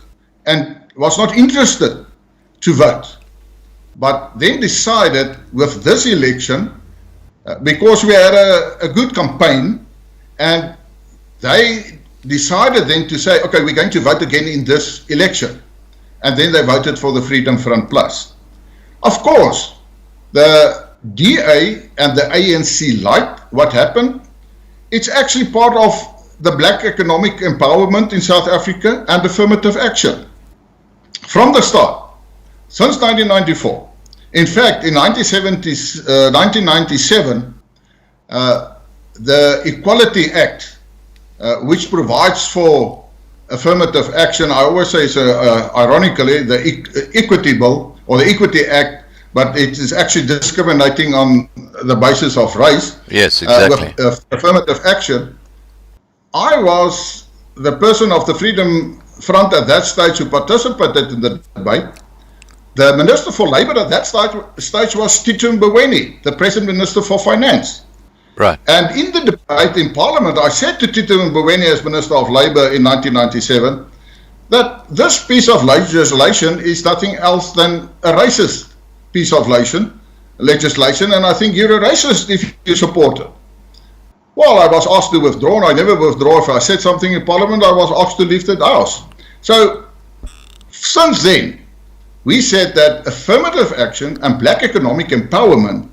and was not interested to vote. But then decided with this election, because we had a good campaign, and they decided then to say, okay, we're going to vote again in this election. And then they voted for the Freedom Front Plus. Of course, the DA and the ANC Light, what happened? It's actually part of the black economic empowerment in South Africa and affirmative action. From the start, since 1994. In fact, in 1997, the Equality Act, which provides for affirmative action, I always say, ironically, the Equity Bill or the Equity Act, but it is actually discriminating on the basis of race. Yes, exactly. With affirmative action. I was the person of the Freedom Front at that stage who participated in the debate. The Minister for Labour at that stage was Pieter, the Present Minister for Finance. Right. And in the debate in Parliament, I said to Pieter as Minister of Labour in 1997 that this piece of legislation is nothing else than a racist piece of legislation, and I think you're a racist if you support it. Well, I was asked to withdraw, and I never withdraw. If I said something in Parliament, I was asked to leave the house. So, since then, we said that affirmative action and black economic empowerment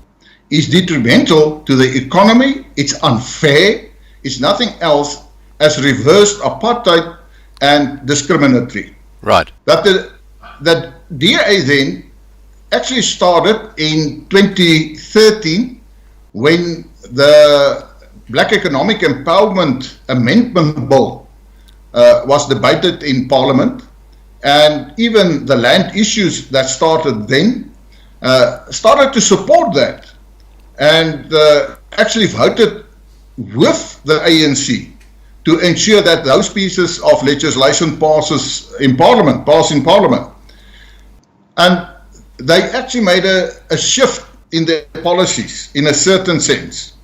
is detrimental to the economy, it's unfair, it's nothing else as reversed apartheid and discriminatory. Right. That the DA then actually started in 2013 when the Black Economic Empowerment Amendment Bill was debated in Parliament, and even the land issues that started then started to support that, and actually voted with the ANC to ensure that those pieces of legislation pass in Parliament. And they actually made a shift in their policies in a certain sense.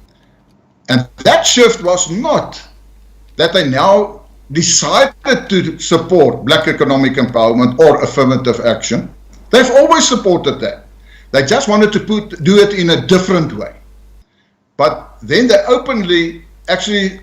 And that shift was not that they now decided to support black economic empowerment or affirmative action. They've always supported that. They just wanted to do it in a different way. But then they openly actually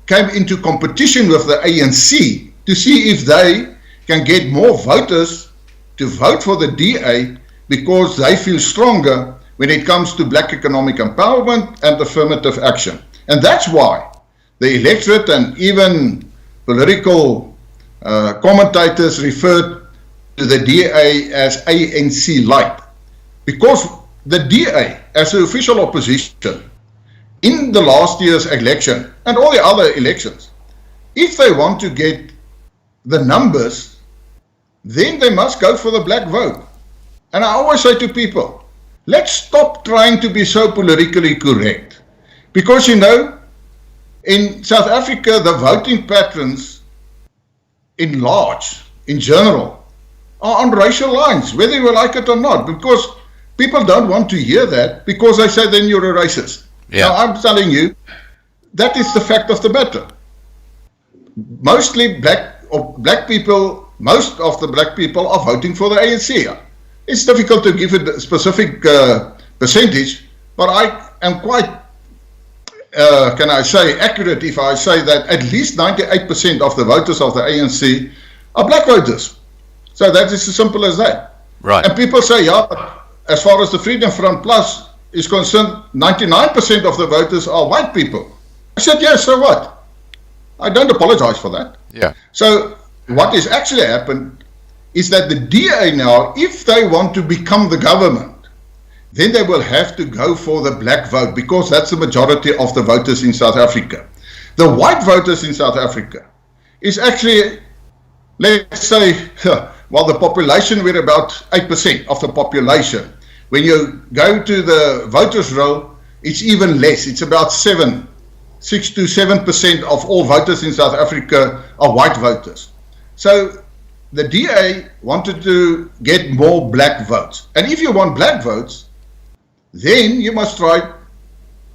came into competition with the ANC to see if they can get more voters to vote for the DA because they feel stronger when it comes to black economic empowerment and affirmative action. And that's why the electorate and even political commentators referred to the DA as ANC light. Because the DA, as the official opposition, in the last year's election and all the other elections, if they want to get the numbers, then they must go for the black vote. And I always say to people, let's stop trying to be so politically correct. Because, you know, in South Africa, the voting patterns in large, in general, are on racial lines, whether you like it or not, because people don't want to hear that because they say then you're a racist. Yeah. Now, I'm telling you, that is the fact of the matter. Mostly black people, most of the black people are voting for the ANC. It's difficult to give a specific percentage, but I am quite, can I say, accurate if I say that at least 98% of the voters of the ANC are black voters. So that is as simple as that. Right. And people say, yeah, but as far as the Freedom Front Plus is concerned, 99% of the voters are white people. I said, yes, so what? I don't apologize for that. Yeah. So what has actually happened is that the DA now, if they want to become the government, then they will have to go for the black vote because that's the majority of the voters in South Africa. The white voters in South Africa is actually, let's say, well, the population, we're about 8% of the population. When you go to the voters roll, it's even less. It's about 6 to 7% of all voters in South Africa are white voters. So the DA wanted to get more black votes. And if you want black votes, then you must try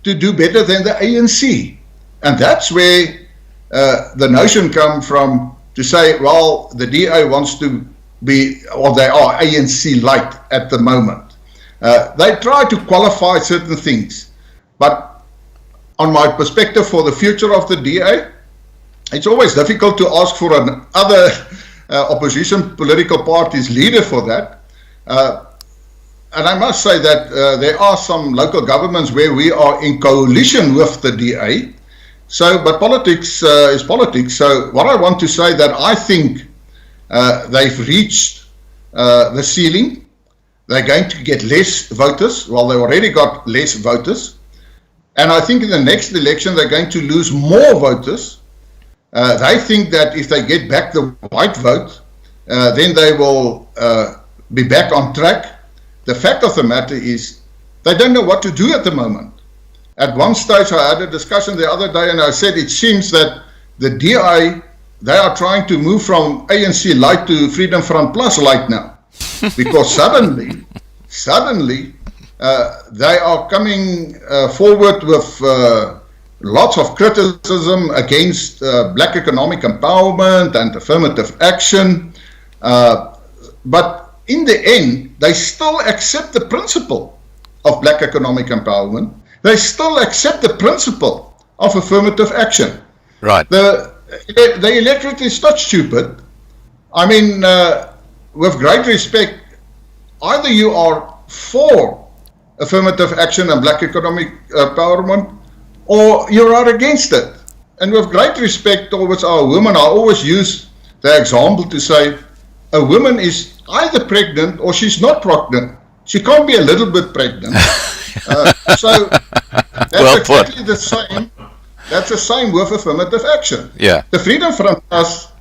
to do better than the ANC. And that's where the notion comes from to say, well, the DA wants to be, or they are ANC light at the moment. They try to qualify certain things, but on my perspective for the future of the DA, it's always difficult to ask for another opposition political party's leader for that. And I must say that there are some local governments where we are in coalition with the DA. So, but politics is politics. So what I want to say that I think they've reached the ceiling. They're going to get less voters. Well, they already got less voters. And I think in the next election, they're going to lose more voters. They think that if they get back the white vote, then they will be back on track. The fact of the matter is they don't know what to do at the moment. At one stage, I had a discussion the other day, and I said it seems that the DI, they are trying to move from ANC light to Freedom Front Plus light now. Because suddenly, they are coming forward with lots of criticism against black economic empowerment and affirmative action. But in the end, they still accept the principle of black economic empowerment. They still accept the principle of affirmative action. Right. The electorate is not stupid. I mean, with great respect, either you are for affirmative action and black economic empowerment, or you are against it. And with great respect towards our women, I always use the example to say, a woman is either pregnant or she's not pregnant. She can't be a little bit pregnant. So that's well exactly the same. That's the same with affirmative action. Yeah. The Freedom Front Plus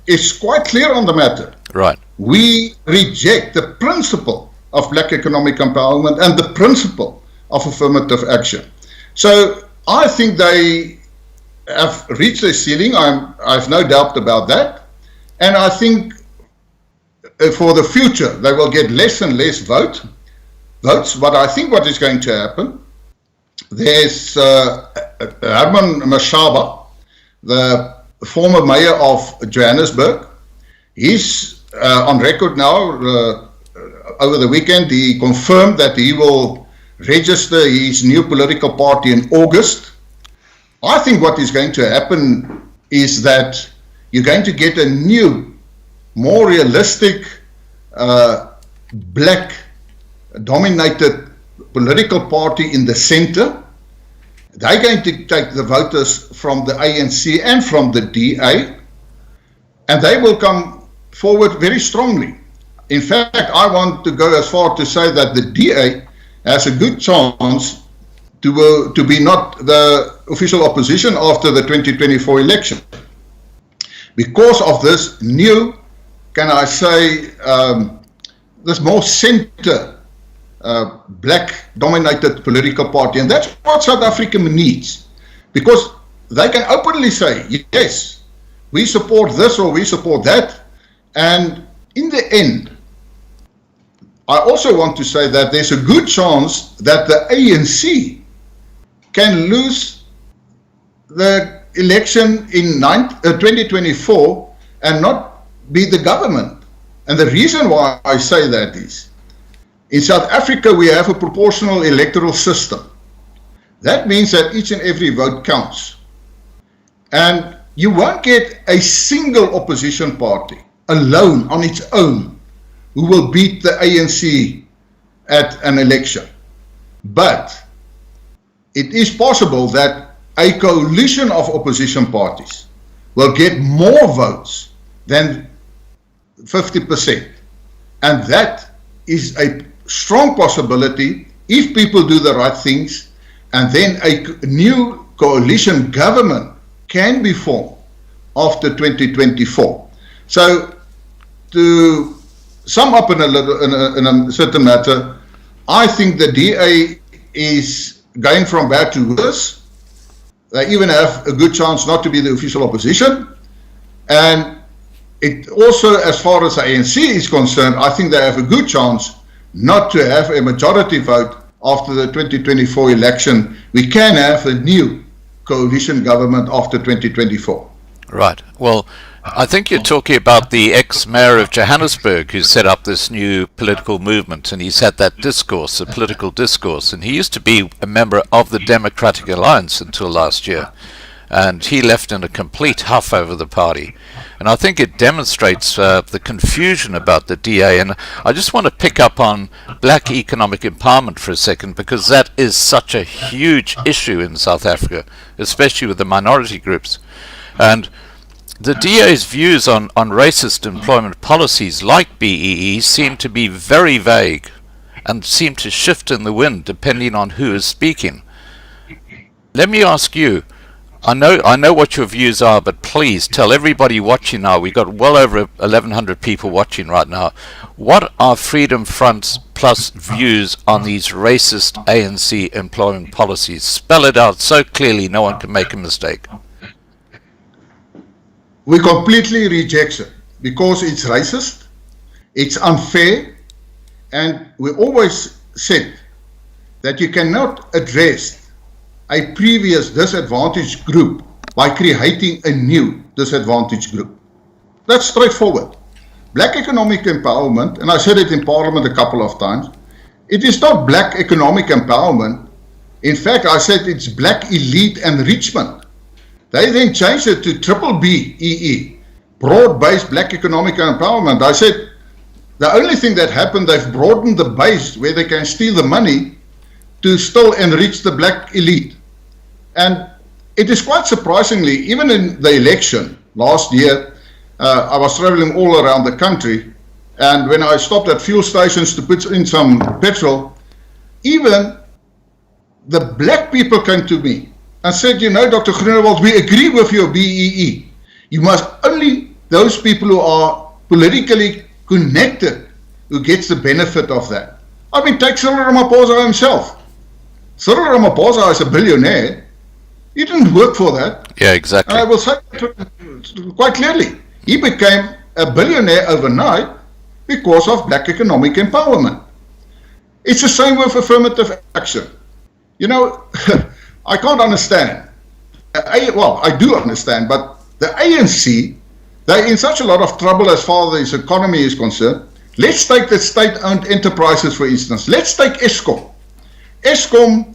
is quite clear on the matter. Right. We reject the principle of black economic empowerment and the principle of affirmative action. So I think they have reached a ceiling. I've no doubt about that. And I think for the future, they will get less and less votes. But I think what is going to happen, there's Herman Mashaba, the former mayor of Johannesburg. He's on record now. Over the weekend, he confirmed that he will register his new political party in August. I think what is going to happen is that you're going to get a new, more realistic, black-dominated political party in the center. They're going to take the voters from the ANC and from the DA, and they will come forward very strongly. In fact, I want to go as far to say that the DA has a good chance to be not the official opposition after the 2024 election. Because of this new, can I say, this more center, black-dominated political party. And that's what South Africa needs. Because they can openly say, yes, we support this or we support that. And in the end, I also want to say that there's a good chance that the ANC can lose the election in 2024 and not be the government. And the reason why I say that is, in South Africa we have a proportional electoral system. That means that each and every vote counts. And you won't get a single opposition party alone on its own who will beat the ANC at an election. But it is possible that a coalition of opposition parties will get more votes than 50%. And that is a strong possibility if people do the right things, and then a new coalition government can be formed after 2024. So to sum up in a certain matter, I think the DA is going from bad to worse. They even have a good chance not to be the official opposition. And it also, as far as the ANC is concerned, I think they have a good chance not to have a majority vote after the 2024 election. We can have a new coalition government after 2024. Right. Well, I think you're talking about the ex-mayor of Johannesburg who set up this new political movement, and he's had that discourse, a political discourse, and he used to be a member of the Democratic Alliance until last year, and he left in a complete huff over the party. And I think it demonstrates the confusion about the DA, and I just want to pick up on black economic empowerment for a second, because that is such a huge issue in South Africa, especially with the minority groups. And the DA's views on racist employment policies like BEE seem to be very vague and seem to shift in the wind depending on who is speaking. Let me ask you, I know what your views are, but please tell everybody watching now, we've got well over 1,100 people watching right now, what are Freedom Front Plus views on these racist ANC employment policies? Spell it out so clearly no one can make a mistake. We completely reject it because it's racist, it's unfair, and we always said that you cannot address a previous disadvantaged group by creating a new disadvantaged group. That's straightforward. Black economic empowerment, and I said it in Parliament a couple of times, it is not black economic empowerment. In fact, I said it's black elite enrichment. They then changed it to BBEE, broad-based black economic empowerment. I said, the only thing that happened, they've broadened the base where they can steal the money to still enrich the black elite. And it is quite surprisingly, even in the election last year, I was traveling all around the country, and when I stopped at fuel stations to put in some petrol, even the black people came to me and said, you know, Dr. Groenewald, we agree with your BEE. You must only, those people who are politically connected, who gets the benefit of that. I mean, take Cyril Ramaphosa himself. Cyril Ramaphosa is a billionaire, He didn't work for that. Yeah, exactly. And I will say it quite clearly, he became a billionaire overnight because of black economic empowerment. It's the same with affirmative action. You know, I can't understand. Well, I do understand, but the ANC, they're in such a lot of trouble as far as the economy is concerned. Let's take the state-owned enterprises, for instance. Let's take Eskom. Eskom,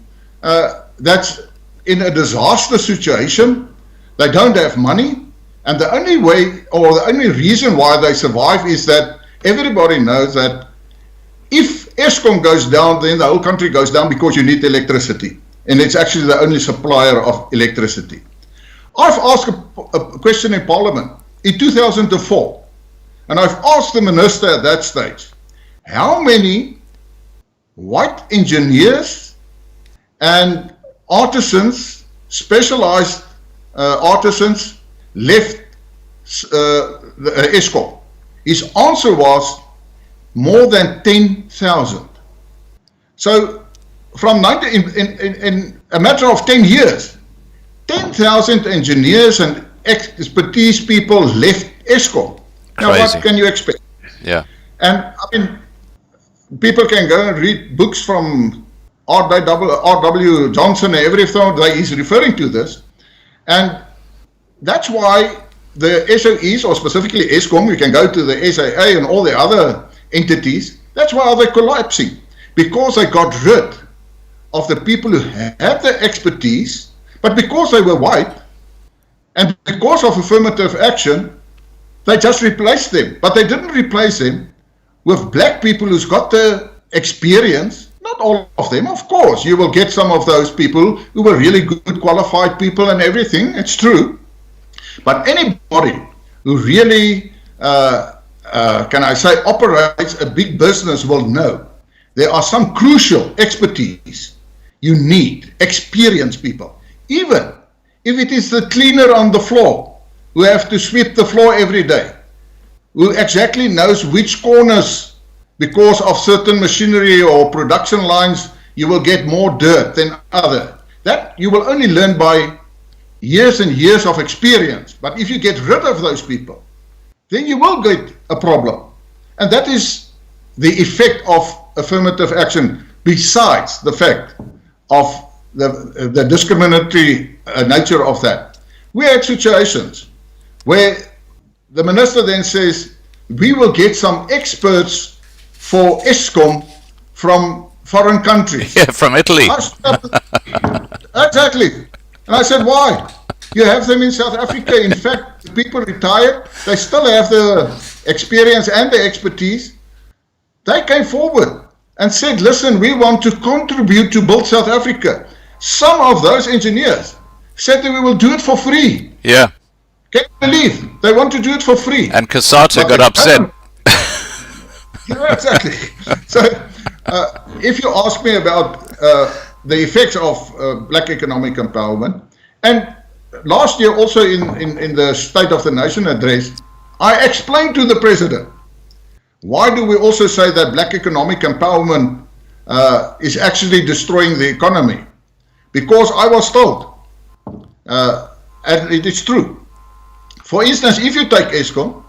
that's in a disaster situation. They don't have money. And the only way, or the only reason why they survive is that everybody knows that if Eskom goes down, then the whole country goes down because you need electricity. And it's actually the only supplier of electricity. I've asked a question in Parliament in 2004, and I've asked the minister at that stage, how many white engineers and artisans, specialized artisans, left Eskom? His answer was more than 10,000. So from in a matter of 10 years, 10,000 engineers and expertise people left Eskom. Now what can you expect? Yeah. And I mean, people can go and read books from R.W. Johnson and everything that he's referring to this. And that's why the SOEs, or specifically Eskom, you can go to the SAA and all the other entities, that's why they're collapsing. Because they got rid of the people who had the expertise, but because they were white, and because of affirmative action, they just replaced them. But they didn't replace them with black people who's got the experience. Not all of them, of course. You will get some of those people who were really good, qualified people and everything. It's true. But anybody who really, can I say, operates a big business will know there are some crucial expertise you need, experienced people. Even if it is the cleaner on the floor who have to sweep the floor every day, who exactly knows which corners, because of certain machinery or production lines, you will get more dirt than other. That you will only learn by years and years of experience. But if you get rid of those people, then you will get a problem. And that is the effect of affirmative action, besides the fact of the discriminatory nature of that. We had situations where the minister then says, we will get some experts for Eskom from foreign countries. Yeah, from Italy. Exactly. And I said, why? You have them in South Africa. In fact, the people retired, they still have the experience and the expertise. They came forward and said, listen, we want to contribute to build South Africa. Some of those engineers said that we will do it for free. Yeah. Can you believe? They want to do it for free. And Casata got upset. Yeah, exactly. So, if you ask me about the effects of black economic empowerment, and last year also in the State of the Nation address, I explained to the President, why do we also say that black economic empowerment is actually destroying the economy? Because I was told, and it is true. For instance, if you take Eskom,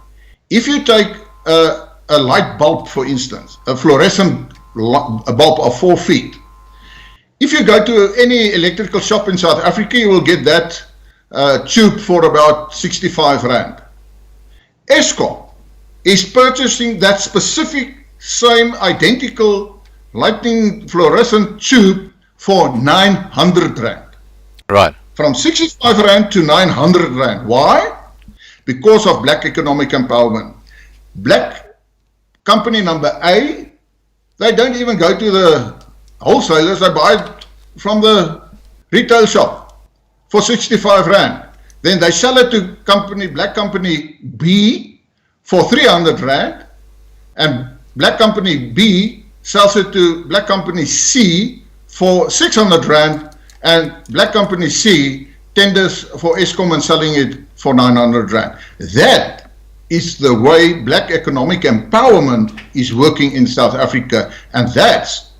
if you take a light bulb, for instance, a fluorescent bulb of 4 feet, if you go to any electrical shop in South Africa, you will get that tube for about 65 Rand. Eskom is purchasing that specific same identical lightning fluorescent tube for 900 Rand. Right. From 65 Rand to 900 Rand. Why? Because of black economic empowerment. Black company number A, they don't even go to the wholesalers, they buy it from the retail shop for 65 Rand. Then they sell it to black company B for 300 Rand, and black company B sells it to black company C for 600 Rand, and black company C tenders for Eskom and selling it for 900 Rand. That is the way black economic empowerment is working in South Africa, and that's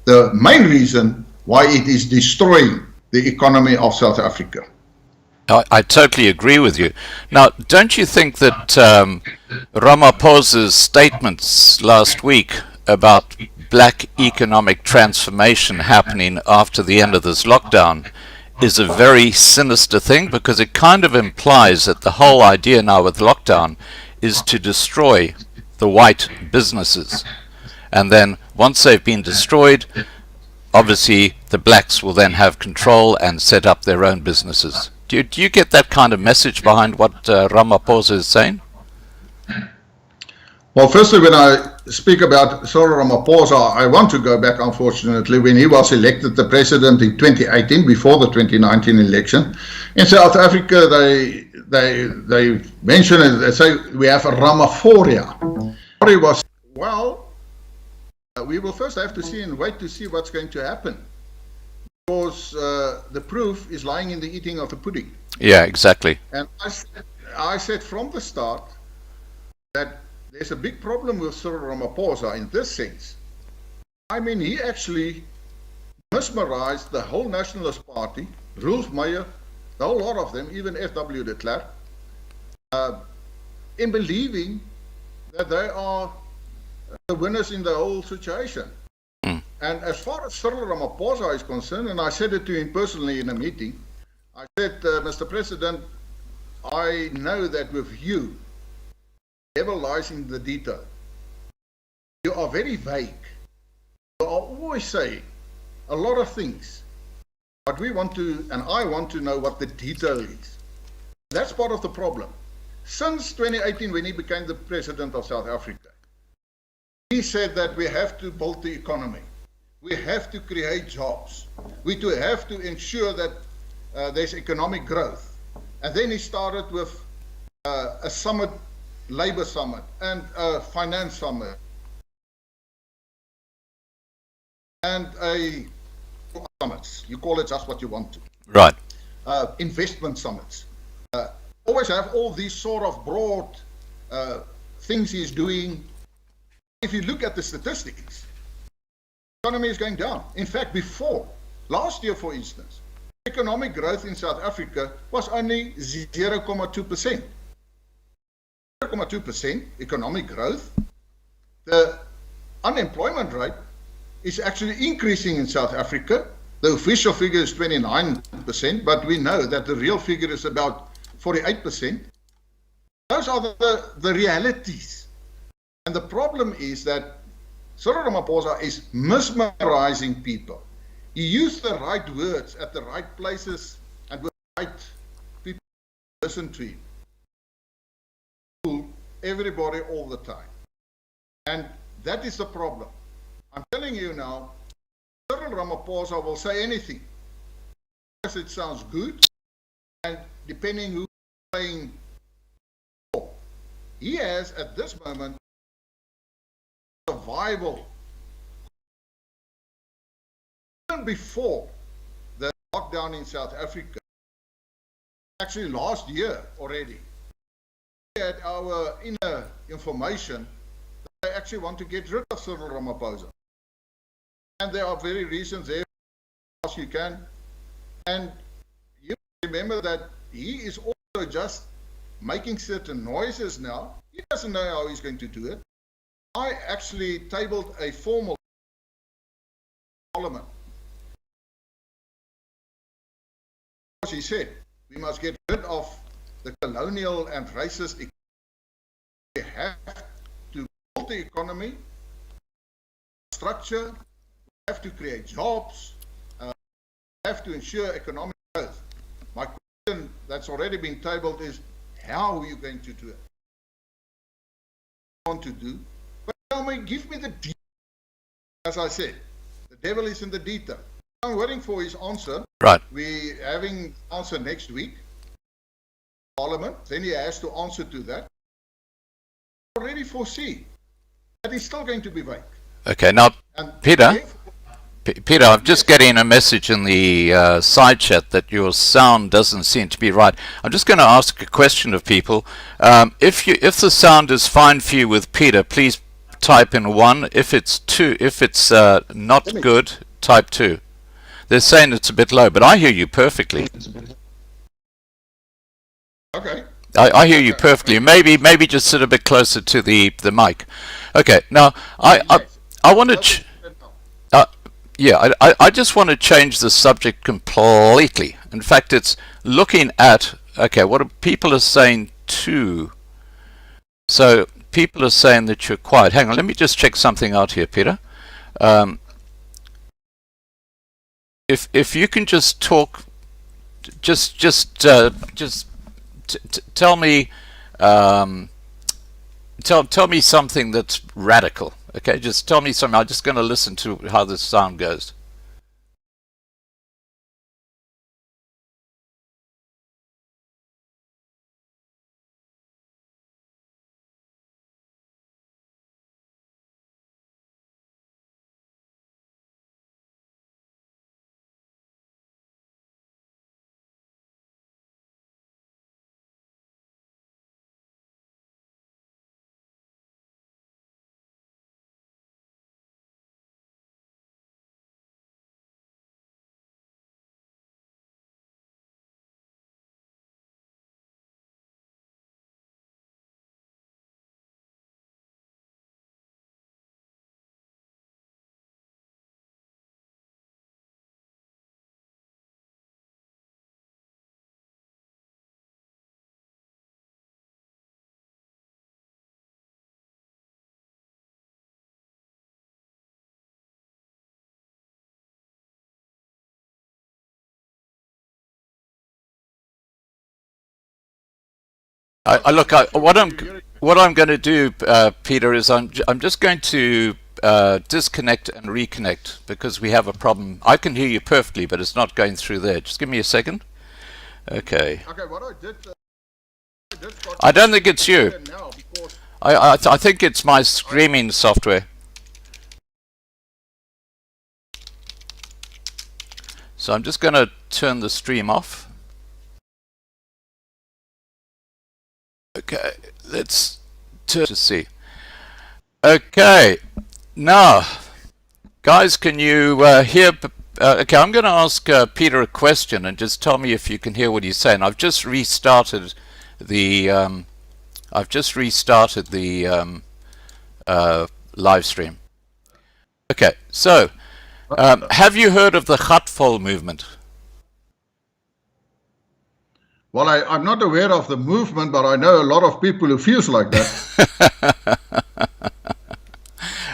the main reason why it is destroying the economy of South Africa. I totally agree with you. Now, don't you think that Ramaphosa's statements last week about black economic transformation happening after the end of this lockdown is a very sinister thing, because it kind of implies that the whole idea now with lockdown is to destroy the white businesses. And then once they've been destroyed, obviously the blacks will then have control and set up their own businesses. Do you get that kind of message behind what Ramaphosa is saying? Well, firstly, when I speak about Cyril Ramaphosa, I want to go back, unfortunately, when he was elected the president in 2018, before the 2019 election. In South Africa, they mention it, they say we have a Ramaphoria. He was, well, we will first have to see and wait to see what's going to happen. Because the proof is lying in the eating of the pudding. Yeah, exactly. And I said from the start that there's a big problem with Cyril Ramaphosa in this sense. I mean, he actually mesmerized the whole Nationalist Party, Rolf Meyer, the whole lot of them, even F.W. de Klerk, in believing that they are the winners in the whole situation. And as far as Cyril Ramaphosa is concerned, and I said it to him personally in a meeting, I said, Mr. President, I know that with you, the devil lies in the detail. You are very vague. You are always saying a lot of things. But we want to, and I want to know what the detail is. That's part of the problem. Since 2018, when he became the president of South Africa, he said that we have to build the economy. We have to create jobs. We have to ensure that there's economic growth. And then he started with a summit, labor summit, and a finance summit, and a summits. You call it just what you want to. Right. Investment summits. Always have all these sort of broad things he's doing. If you look at the statistics, the economy is going down. In fact, before, last year for instance, economic growth in South Africa was only 0.2%. 0.2% economic growth. The unemployment rate is actually increasing in South Africa. The official figure is 29%, but we know that the real figure is about 48%. Those are the realities. And the problem is that Cyril Ramaphosa is mesmerizing people. He used the right words at the right places and with the right people to listen to him. Fool everybody all the time. And that is the problem. I'm telling you now, Cyril Ramaphosa will say anything. Because it sounds good, and depending who's playing for. He has, at this moment, survival. Even before the lockdown in South Africa, actually last year already, we had our inner information that they actually want to get rid of Cyril Ramaphosa. And there are very reasons there, as you can. And you remember that he is also just making certain noises now. He doesn't know how he's going to do it. I actually tabled a formal parliament. As he said, we must get rid of the colonial and racist economy. We have to build the economy, structure, we have to create jobs, we have to ensure economic growth. My question that's already been tabled is, how are you going to do it? What do you want to do? But tell me, give me the detail. As I said, the devil is in the detail. I'm waiting for his answer. Right. We're having answer next week. Parliament. Then he has to answer to that. I already foresee that he's still going to be vague. Okay, now, And Pieter, Pieter, I'm just getting a message in the side chat that your sound doesn't seem to be right. I'm just going to ask a question of people. If the sound is fine for you with Pieter, please type in 1. If it's 2, if it's not good, type 2. They're saying it's a bit low, but I hear you perfectly. Okay. I hear you perfectly. Maybe just sit a bit closer to the mic. Okay. Now I want to. I just want to change the subject completely. In fact, it's looking at what people are saying too. So people are saying that you're quiet. Hang on, let me just check something out here, Pieter. If you can just talk, tell me, tell me something that's radical. Okay, just tell me something. I'm just going to listen to how this sound goes. What I'm going to do, Pieter, is I'm just going to disconnect and reconnect because we have a problem. I can hear you perfectly, but it's not going through there. Just give me a second. Okay. Okay, what I did. I don't think it's you. I think it's my screaming software. So I'm just going to turn the stream off. Okay, let's turn to see. Okay, now, guys, can you hear? Okay, I'm going to ask Pieter a question and just tell me if you can hear what he's saying. I've just restarted the live stream. Okay, so have you heard of the Gatval movement? Well, I'm not aware of the movement, but I know a lot of people who feels like that.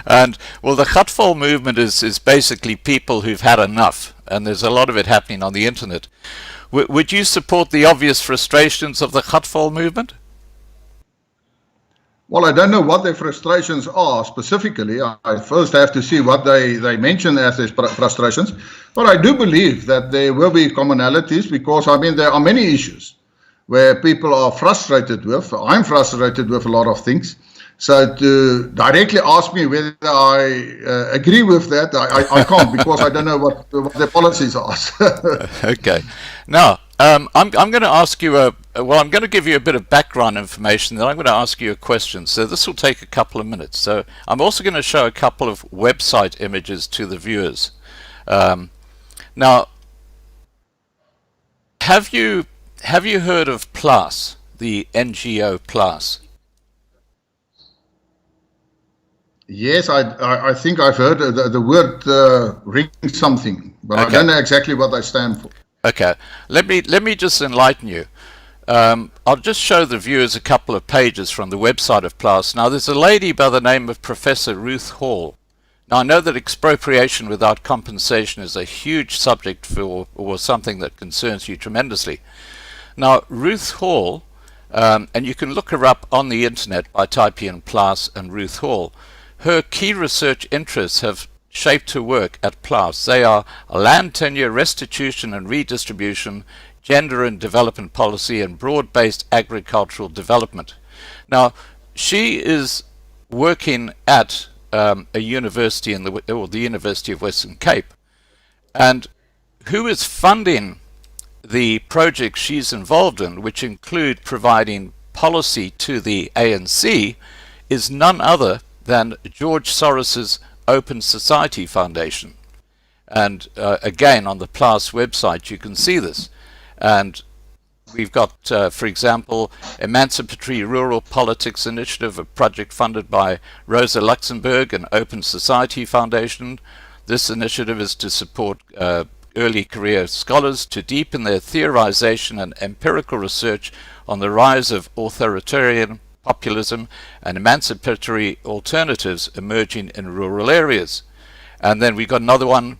And, well, the Gatval movement is basically people who've had enough, and there's a lot of it happening on the internet. Would you support the obvious frustrations of the Gatval movement? Well, I don't know what their frustrations are specifically. I first have to see what they mention as their frustrations. But I do believe that there will be commonalities because, I mean, there are many issues where people are frustrated with. I'm frustrated with a lot of things. So to directly ask me whether I agree with that, I can't because I don't know what their policies are. Okay. Now, I'm going to ask you I'm going to give you a bit of background information, then I'm going to ask you a question. So this will take a couple of minutes. So I'm also going to show a couple of website images to the viewers. Now, have you heard of PLAS, the NGO PLAS? Yes, I think I've heard the word ring something, but okay. I don't know exactly what they stand for. Okay, let me just enlighten you. I'll just show the viewers a couple of pages from the website of PLAS. Now, there's a lady by the name of Professor Ruth Hall. Now, I know that expropriation without compensation is a huge subject for, or something that concerns you tremendously. Now, Ruth Hall, and you can look her up on the internet by typing in PLAS and Ruth Hall. Her key research interests have shaped her work at PLAS. They are land tenure, restitution and redistribution, gender and development policy, and broad-based agricultural development. Now, she is working at a university in the University of Western Cape. And who is funding the projects she's involved in, which include providing policy to the ANC, is none other than George Soros's Open Society Foundation. And again, on the PLAS website, you can see this. And we've got, for example, Emancipatory Rural Politics Initiative, a project funded by Rosa Luxemburg and Open Society Foundation. This initiative is to support early career scholars to deepen their theorization and empirical research on the rise of authoritarian populism and emancipatory alternatives emerging in rural areas. And then we got another one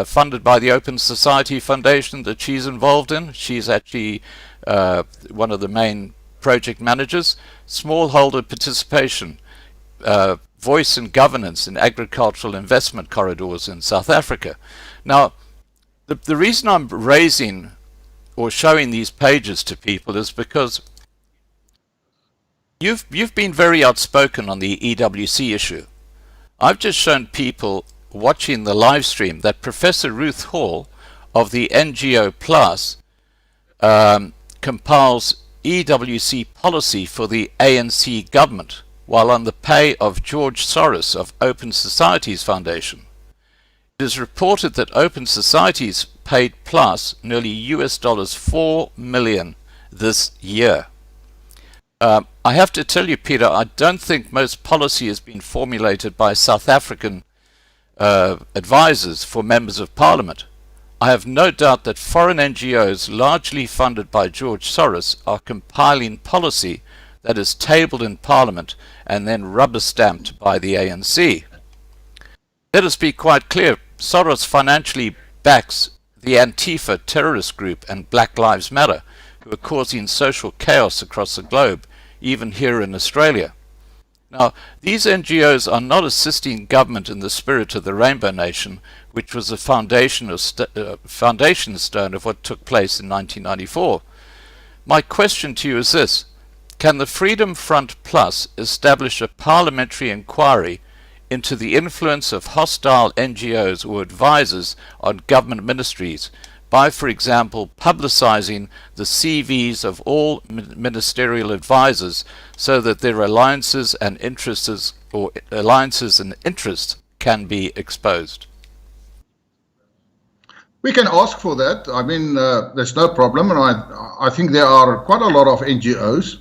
funded by the Open Society Foundation that she's involved in. She's actually one of the main project managers. Smallholder participation, voice and governance in agricultural investment corridors in South Africa. Now, the reason I'm raising or showing these pages to people is because you've been very outspoken on the EWC issue. I've just shown people watching the live stream that Professor Ruth Hall of the NGO Plus compiles EWC policy for the ANC government while on the pay of George Soros of Open Societies Foundation. It is reported that Open Societies paid Plus nearly $4 million this year. I have to tell you, Pieter, I don't think most policy has been formulated by South African advisors for members of parliament. I have no doubt that foreign NGOs, largely funded by George Soros, are compiling policy that is tabled in parliament and then rubber stamped by the ANC. Let us be quite clear, Soros financially backs the Antifa terrorist group and Black Lives Matter, who are causing social chaos across the globe, even here in Australia. Now, these NGOs are not assisting government in the spirit of the Rainbow Nation, which was the foundation stone of what took place in 1994. My question to you is this: can the Freedom Front Plus establish a parliamentary inquiry into the influence of hostile NGOs or advisors on government ministries by, for example, publicizing the CVs of all ministerial advisors so that their alliances and interests can be exposed? We can ask for that. I mean, there's no problem, and I think there are quite a lot of NGOs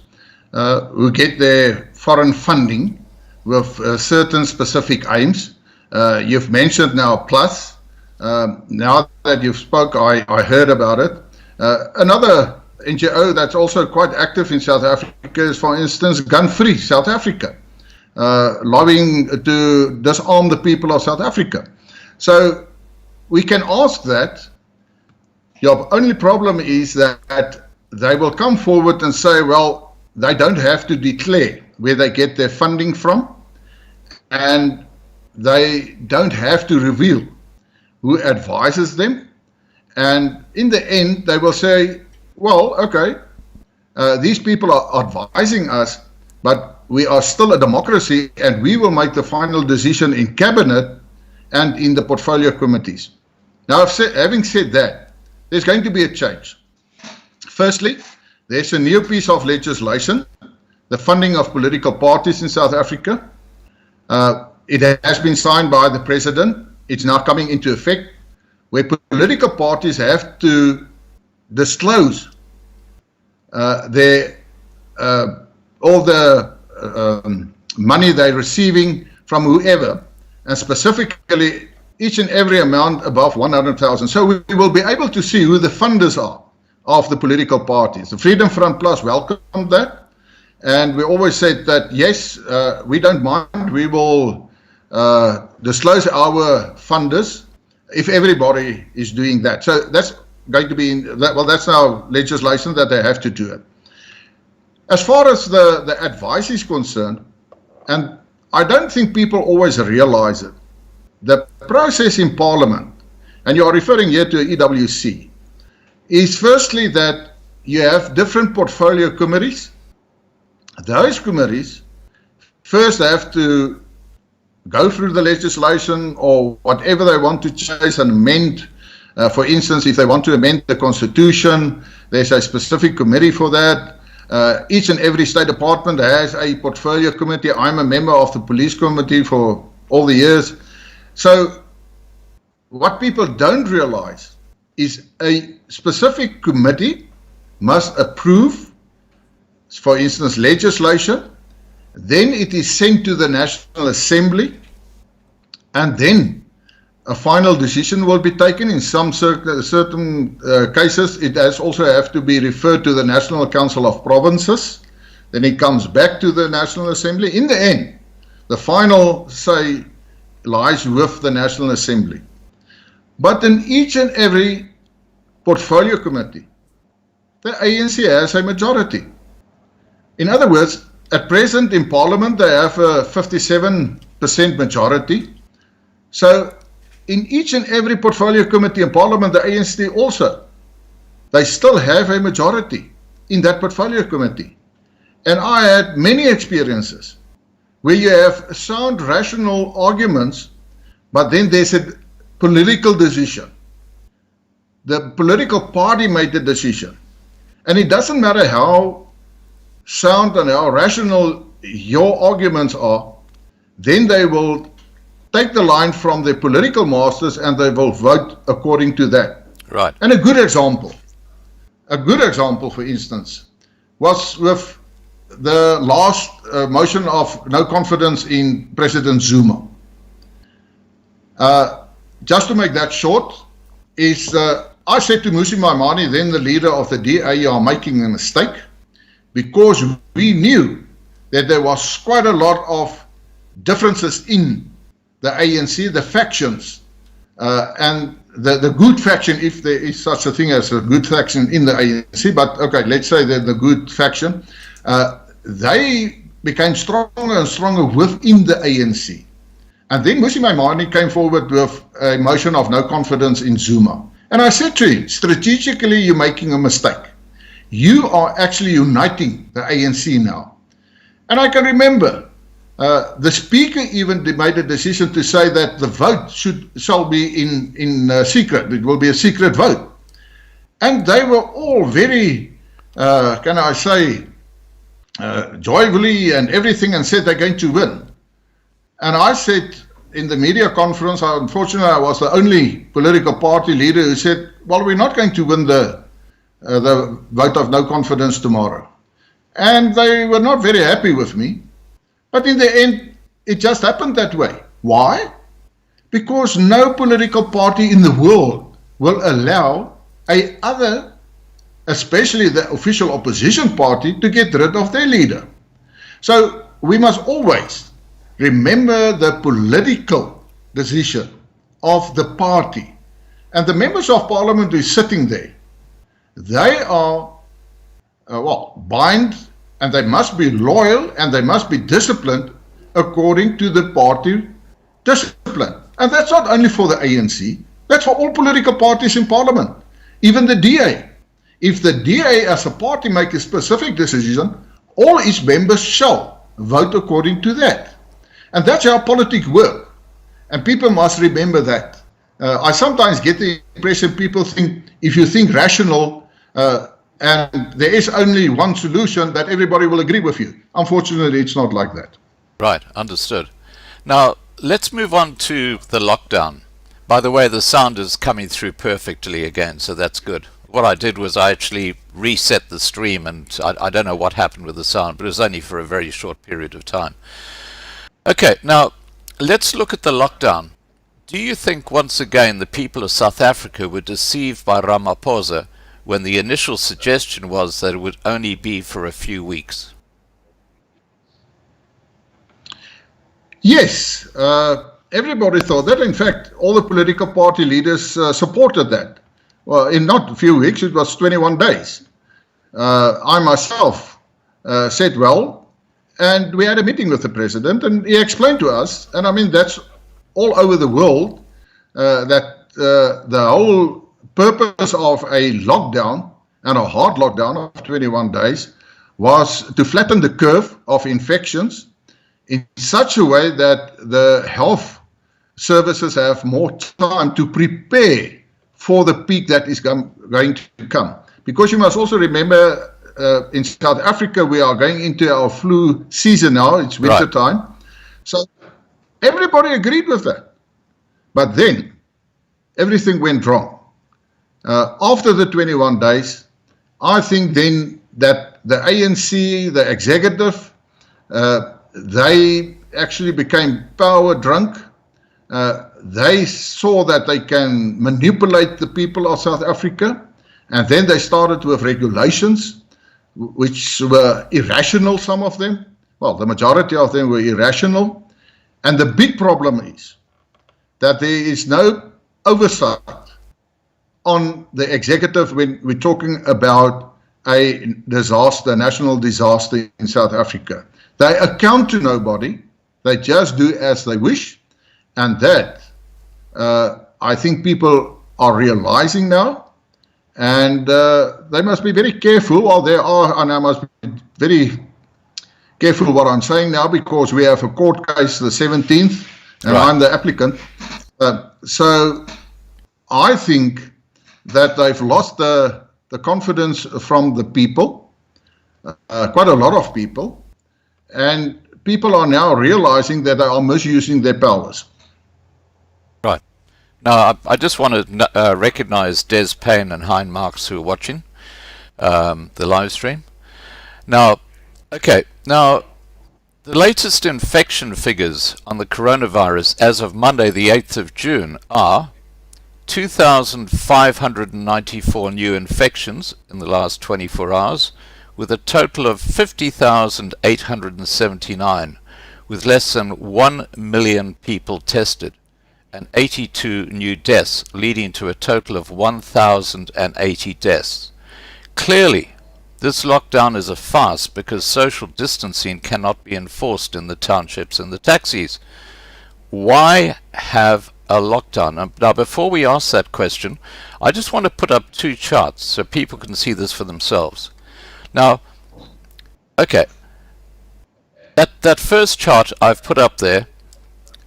who get their foreign funding with certain specific aims. You've mentioned now Plus. Now that you've spoke, I heard about it. Another NGO that's also quite active in South Africa is, for instance, Gun Free South Africa, lobbying to disarm the people of South Africa. So we can ask that. Your only problem is that they will come forward and say, well, they don't have to declare where they get their funding from, and they don't have to reveal who advises them. And in the end, they will say, well, okay, these people are advising us, but we are still a democracy, and we will make the final decision in cabinet and in the portfolio committees. Now, having said that, there's going to be a change. Firstly, there's a new piece of legislation, the funding of political parties in South Africa. It has been signed by the president. It's now coming into effect, where political parties have to disclose all the money they're receiving from whoever, and specifically each and every amount above 100,000. So we will be able to see who the funders are of the political parties. The Freedom Front Plus welcomed that, and we always said that, yes, we don't mind, we will disclose our funders if everybody is doing that. So that's going to be, that's now legislation that they have to do it. As far as the advice is concerned, and I don't think people always realize it, the process in Parliament, and you are referring here to EWC, is firstly that you have different portfolio committees. Those committees first have to go through the legislation or whatever they want to change and amend. For instance, if they want to amend the Constitution, there's a specific committee for that. Each and every state department has a portfolio committee. I'm a member of the police committee for all the years. So what people don't realize is a specific committee must approve, for instance, legislation, then it is sent to the National Assembly, and then a final decision will be taken. In some certain cases, it has also have to be referred to the National Council of Provinces. Then it comes back to the National Assembly. In the end, the final say lies with the National Assembly. But in each and every portfolio committee, the ANC has a majority. In other words, at present in Parliament, they have a 57% majority. So in each and every portfolio committee in Parliament, the ANC also, they still have a majority in that portfolio committee. And I had many experiences where you have sound, rational arguments, but then there's a political decision. The political party made the decision. And it doesn't matter how sound and how rational your arguments are, then they will take the line from the political masters and they will vote according to that. Right. And a good example, for instance, was with the last motion of no confidence in President Zuma. Just to make that short, is I said to Mmusi Maimane, then the leader of the DA, you are making a mistake, because we knew that there was quite a lot of differences in the ANC, the factions, and the good faction, if there is such a thing as a good faction in the ANC, but okay, let's say that the good faction, they became stronger and stronger within the ANC. And then Mmusi Maimane came forward with a motion of no confidence in Zuma. And I said to him, strategically, you're making a mistake. You are actually uniting the ANC now. And I can remember the speaker even made a decision to say that the vote shall be in secret. It will be a secret vote. And they were all very, can I say, joyfully and everything, and said they're going to win. And I said in the media conference, unfortunately I was the only political party leader who said, well, we're not going to win the vote of no confidence tomorrow. And they were not very happy with me. But in the end, it just happened that way. Why? Because no political party in the world will allow especially the official opposition party, to get rid of their leader. So we must always remember the political decision of the party. And the members of parliament who are sitting there, they are, bind, and they must be loyal, and they must be disciplined according to the party discipline. And that's not only for the ANC, that's for all political parties in parliament, even the DA. If the DA as a party make a specific decision, all its members shall vote according to that. And that's how politics work. And people must remember that. I sometimes get the impression people think, if you think rational, and there is only one solution, that everybody will agree with you. Unfortunately, it's not like that. Right, understood. Now, let's move on to the lockdown. By the way, the sound is coming through perfectly again, so that's good. What I did was I actually reset the stream, and I don't know what happened with the sound, but it was only for a very short period of time. Okay, now let's look at the lockdown. Do you think once again the people of South Africa were deceived by Ramaphosa when the initial suggestion was that it would only be for a few weeks? Yes, everybody thought that. In fact, all the political party leaders supported that. Well, in not a few weeks, it was 21 days. I myself said, well, and we had a meeting with the president, and he explained to us, and I mean, that's all over the world, that the whole purpose of a lockdown, and a hard lockdown of 21 days, was to flatten the curve of infections in such a way that the health services have more time to prepare for the peak that is going to come. Because you must also remember, in South Africa, we are going into our flu season now. It's winter time. So everybody agreed with that. But then everything went wrong. After the 21 days, I think then that the ANC, the executive, they actually became power drunk. They saw that they can manipulate the people of South Africa, and then they started with regulations which were irrational, some of them. Well, the majority of them were irrational. And the big problem is that there is no oversight on the executive when we're talking about a disaster, national disaster in South Africa. They account to nobody. They just do as they wish. And that, I think people are realizing now. And they must be very careful. Well, they are, and I must be very careful what I'm saying now, because we have a court case the 17th, and right. I'm the applicant. So I think that they've lost the confidence from the people, quite a lot of people, and people are now realizing that they are misusing their powers. Right. Now, I just want to recognize Des Payne and Hein Marks who are watching the live stream. Now, okay, now the latest infection figures on the coronavirus as of Monday the 8th of June are 2,594 new infections in the last 24 hours, with a total of 50,879, with less than 1 million people tested, and 82 new deaths, leading to a total of 1,080 deaths. Clearly, this lockdown is a farce because social distancing cannot be enforced in the townships and the taxis. Why have a lockdown? Now, before we ask that question, I just want to put up two charts so people can see this for themselves. Now, okay, that first chart I've put up there,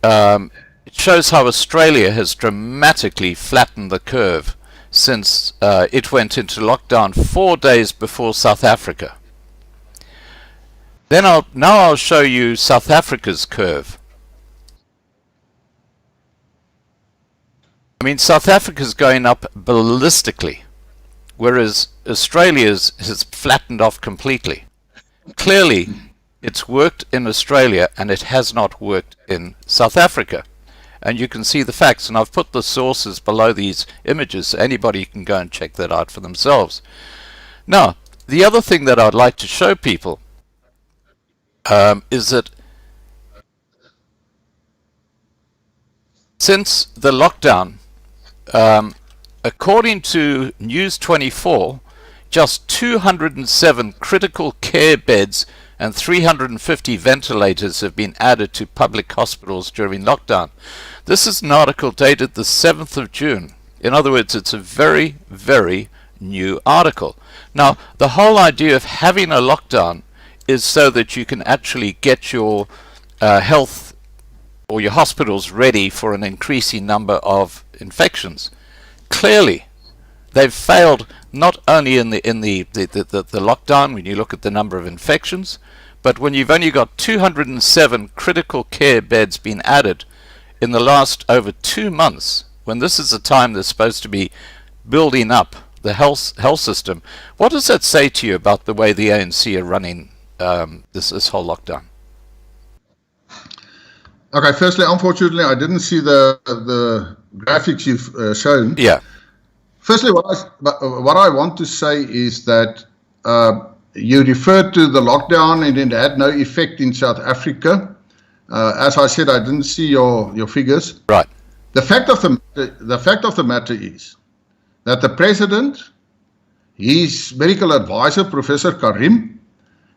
it shows how Australia has dramatically flattened the curve since it went into lockdown 4 days before South Africa. Then I'll show you South Africa's curve. I mean, South Africa's going up ballistically, whereas Australia's has flattened off completely. Clearly, it's worked in Australia and it has not worked in South Africa. And you can see the facts, and I've put the sources below these images so anybody can go and check that out for themselves. Now, the other thing that I'd like to show people is that since the lockdown, according to News 24, just 207 critical care beds and 350 ventilators have been added to public hospitals during lockdown. This is an article dated the 7th of June. In other words, it's a very, very new article. Now, the whole idea of having a lockdown is so that you can actually get your health or your hospitals ready for an increasing number of infections. Clearly, they've failed not only in the lockdown when you look at the number of infections, but when you've only got 207 critical care beds being added in the last over 2 months, when this is the time they're supposed to be building up the health system. What does that say to you about the way the ANC are running this whole lockdown? Okay, firstly, unfortunately, I didn't see the graphics you've shown. Yeah. Firstly, what I want to say is that you referred to the lockdown and it had no effect in South Africa. As I said, I didn't see your figures. Right. The fact of the matter is that the president, his medical advisor, Professor Karim,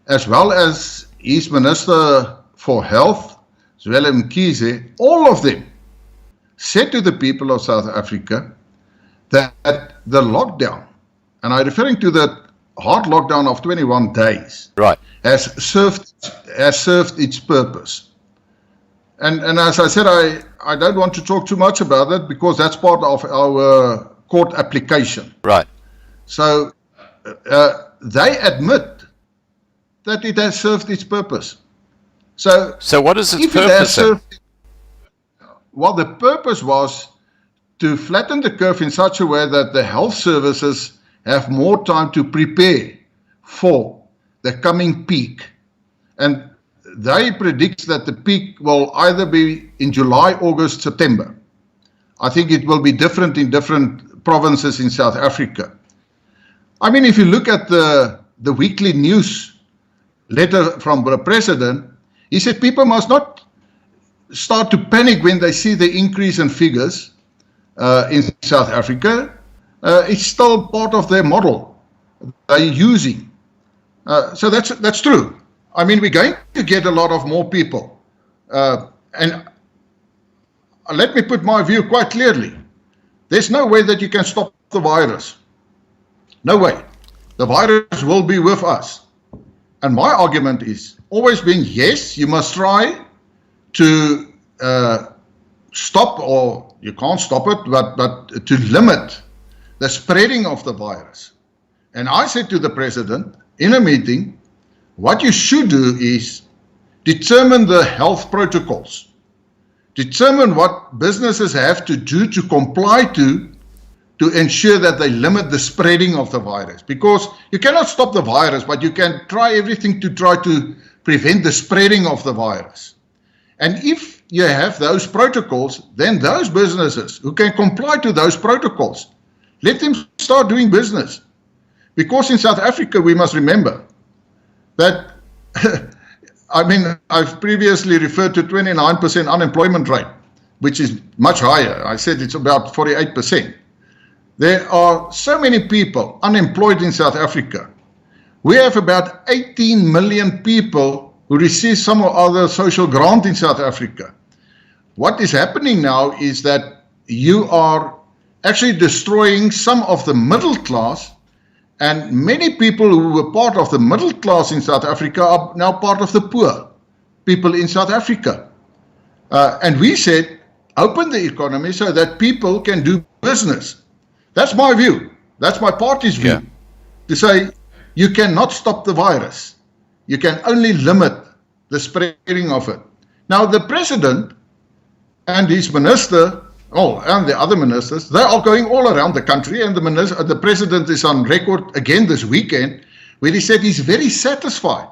as well as his Minister for Health, Zwelin Mkhize, all of them said to the people of South Africa that the lockdown, and I'm referring to the hard lockdown of 21 days, right, has served its purpose. And as I said, I don't want to talk too much about that because that's part of our court application. Right. So they admit that it has served its purpose. So what is its purpose? Well, the purpose was to flatten the curve in such a way that the health services have more time to prepare for the coming peak. And they predict that the peak will either be in July, August, September. I think it will be different in different provinces in South Africa. I mean, if you look at the weekly news letter from the president, he said people must not start to panic when they see the increase in figures in South Africa. It's still part of their model they're using. So that's true. I mean, we're going to get a lot of more people. And let me put my view quite clearly. There's no way that you can stop the virus. No way. The virus will be with us. And my argument is always been, yes, you must try to stop, or you can't stop it, but to limit the spreading of the virus. And I said to the president in a meeting, what you should do is determine the health protocols, determine what businesses have to do to comply to ensure that they limit the spreading of the virus. Because you cannot stop the virus, but you can try everything to try to prevent the spreading of the virus. And if you have those protocols, then those businesses who can comply to those protocols, let them start doing business. Because in South Africa, we must remember that, I mean, I've previously referred to 29% unemployment rate, which is much higher. I said it's about 48%. There are so many people unemployed in South Africa. We have about 18 million people who receive some or other social grant in South Africa. What is happening now is that you are actually destroying some of the middle class, and many people who were part of the middle class in South Africa are now part of the poor people in South Africa. And we said, open the economy so that people can do business. That's my view. That's my party's view. Yeah. To say you cannot stop the virus. You can only limit the spreading of it. Now, the president and his minister, and the other ministers, they are going all around the country, and the president is on record again this weekend, where he said he's very satisfied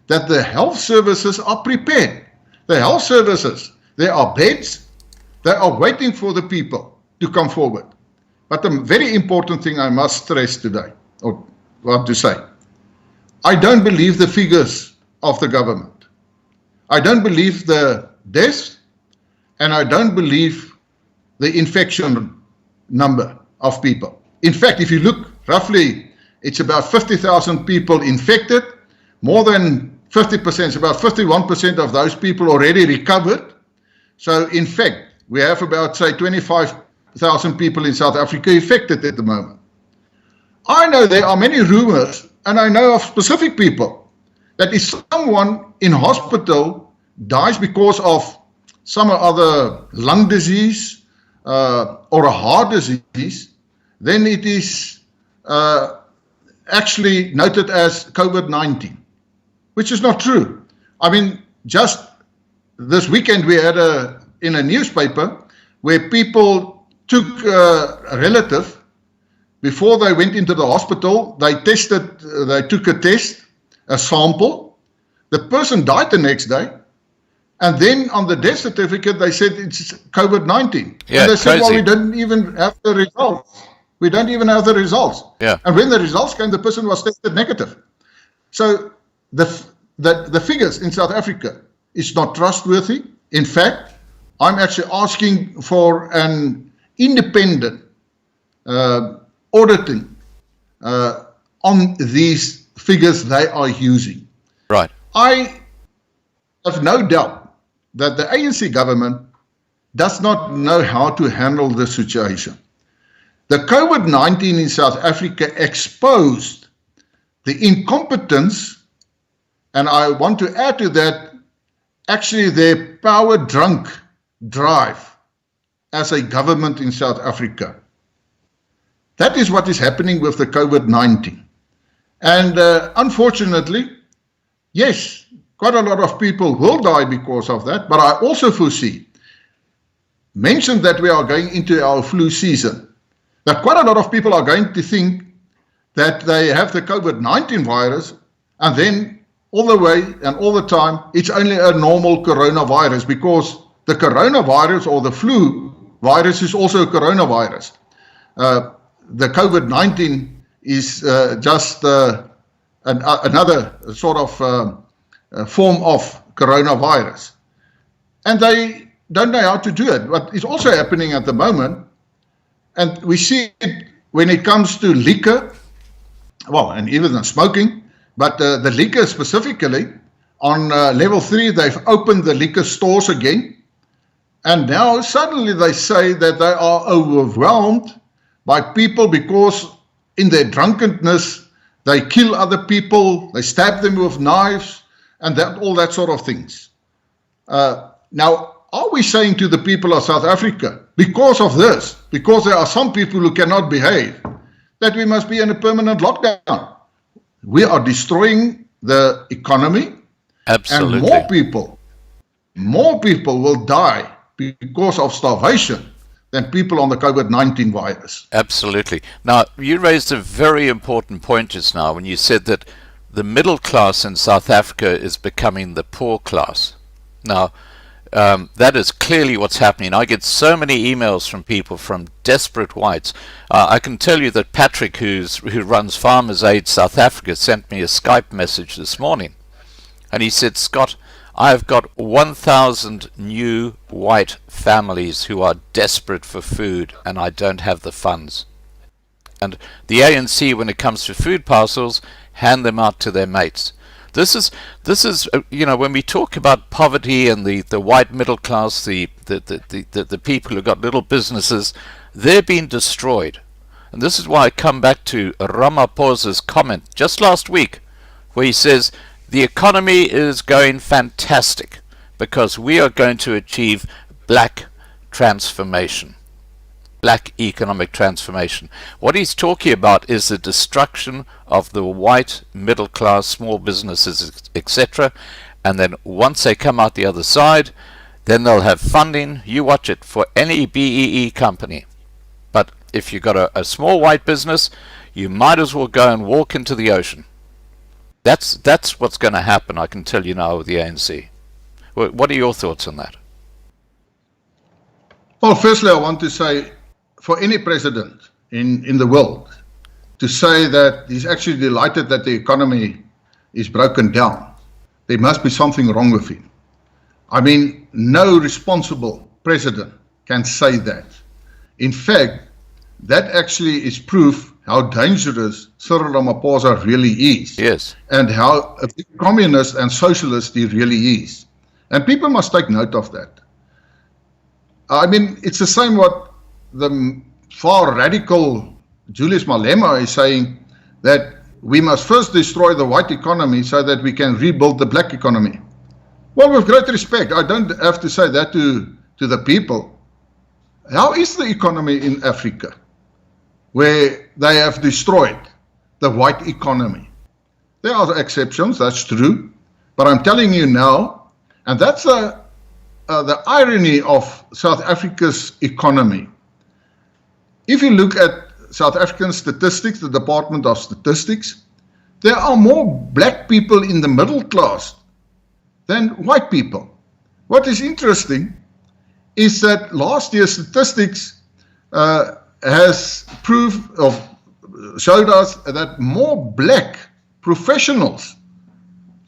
that the health services are prepared. The health services, there are beds, they are waiting for the people to come forward. But the very important thing I must stress today, or want to say, I don't believe the figures of the government. I don't believe the deaths, and I don't believe the infection number of people. In fact, if you look roughly, it's about 50,000 people infected, more than 50%, it's about 51% of those people already recovered. So in fact, we have about, say, 25,000 people in South Africa infected at the moment. I know there are many rumors, and I know of specific people, that if someone in hospital dies because of some other lung disease or a heart disease, then it is actually noted as COVID-19, which is not true. I mean, just this weekend we had in a newspaper where people took a relative, before they went into the hospital, they took a test, a sample. The person died the next day, and then on the death certificate they said it's COVID-19. Yeah, and they said, crazy. well, we don't even have the results. We don't even have the results. Yeah. And when the results came, the person was tested negative. So the figures in South Africa is not trustworthy. In fact, I'm actually asking for an independent auditing on these figures they are using. Right. I have no doubt that the ANC government does not know how to handle the situation. The COVID-19 in South Africa exposed the incompetence, and I want to add to that, actually their power-drunk drive as a government in South Africa. That is what is happening with the COVID-19. And unfortunately, yes, quite a lot of people will die because of that, but I also foresee mentioned that we are going into our flu season, that quite a lot of people are going to think that they have the COVID-19 virus, and then all the way and all the time, it's only a normal coronavirus, because the coronavirus or the flu virus is also a coronavirus. The COVID-19 is just another sort of form of coronavirus. And they don't know how to do it. What is also happening at the moment, and we see it when it comes to liquor, well, and even the smoking, but the liquor specifically, on level 3, they've opened the liquor stores again. And now suddenly they say that they are overwhelmed by people because in their drunkenness, they kill other people, they stab them with knives, and all that sort of things. Now, are we saying to the people of South Africa, because of this, because there are some people who cannot behave, that we must be in a permanent lockdown? We are destroying the economy. Absolutely. And more people will die because of starvation than people on the COVID-19 virus. Absolutely. Now, you raised a very important point just now when you said that the middle class in South Africa is becoming the poor class. Now, that is clearly what's happening. I get so many emails from people, from desperate whites. I can tell you that Patrick, who runs Farmers Aid South Africa, sent me a Skype message this morning. And he said, Scott, I've got 1,000 new white families who are desperate for food, and I don't have the funds. And the ANC, when it comes to food parcels, hand them out to their mates. This is when we talk about poverty and the white middle class, the people who got little businesses, they're being destroyed. And this is why I come back to Ramaphosa's comment just last week, where he says the economy is going fantastic because we are going to achieve black transformation. Black economic transformation. What he's talking about is the destruction of the white middle class, small businesses, etc. And then once they come out the other side, then they'll have funding, you watch it, for any BEE company. But if you've got a small white business, you might as well go and walk into the ocean. That's what's going to happen, I can tell you now, with the ANC. What are your thoughts on that? Well, firstly, I want to say, for any president in the world to say that he's actually delighted that the economy is broken down, there must be something wrong with him. I mean, no responsible president can say that. In fact, that actually is proof how dangerous Cyril Ramaphosa really is. Yes. And how a big communist and socialist he really is. And people must take note of that. I mean, it's the same what the far radical Julius Malema is saying, that we must first destroy the white economy so that we can rebuild the black economy. Well, with great respect, I don't have to say that to the people. How is the economy in Africa, where they have destroyed the white economy? There are exceptions, that's true, but I'm telling you now, and that's the irony of South Africa's economy. If you look at South African statistics, the Department of Statistics, there are more black people in the middle class than white people. What is interesting is that last year's statistics has showed us that more black professionals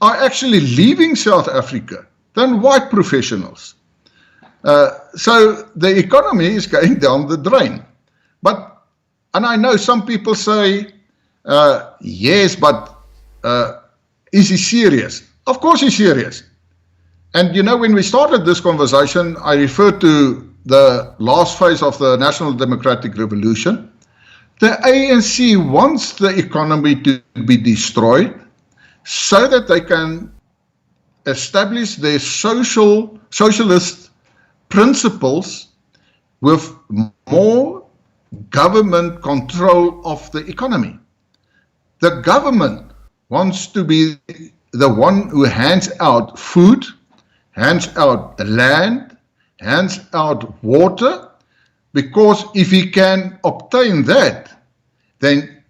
are actually leaving South Africa than white professionals. So the economy is going down the drain. And I know some people say, yes, but is he serious? Of course he's serious. And you know, when we started this conversation, I referred to the last phase of the National Democratic Revolution. The ANC wants the economy to be destroyed so that they can establish their socialist principles with more government control of the economy. The government wants to be the one who hands out food, hands out land, hands out water, because if he can obtain that, then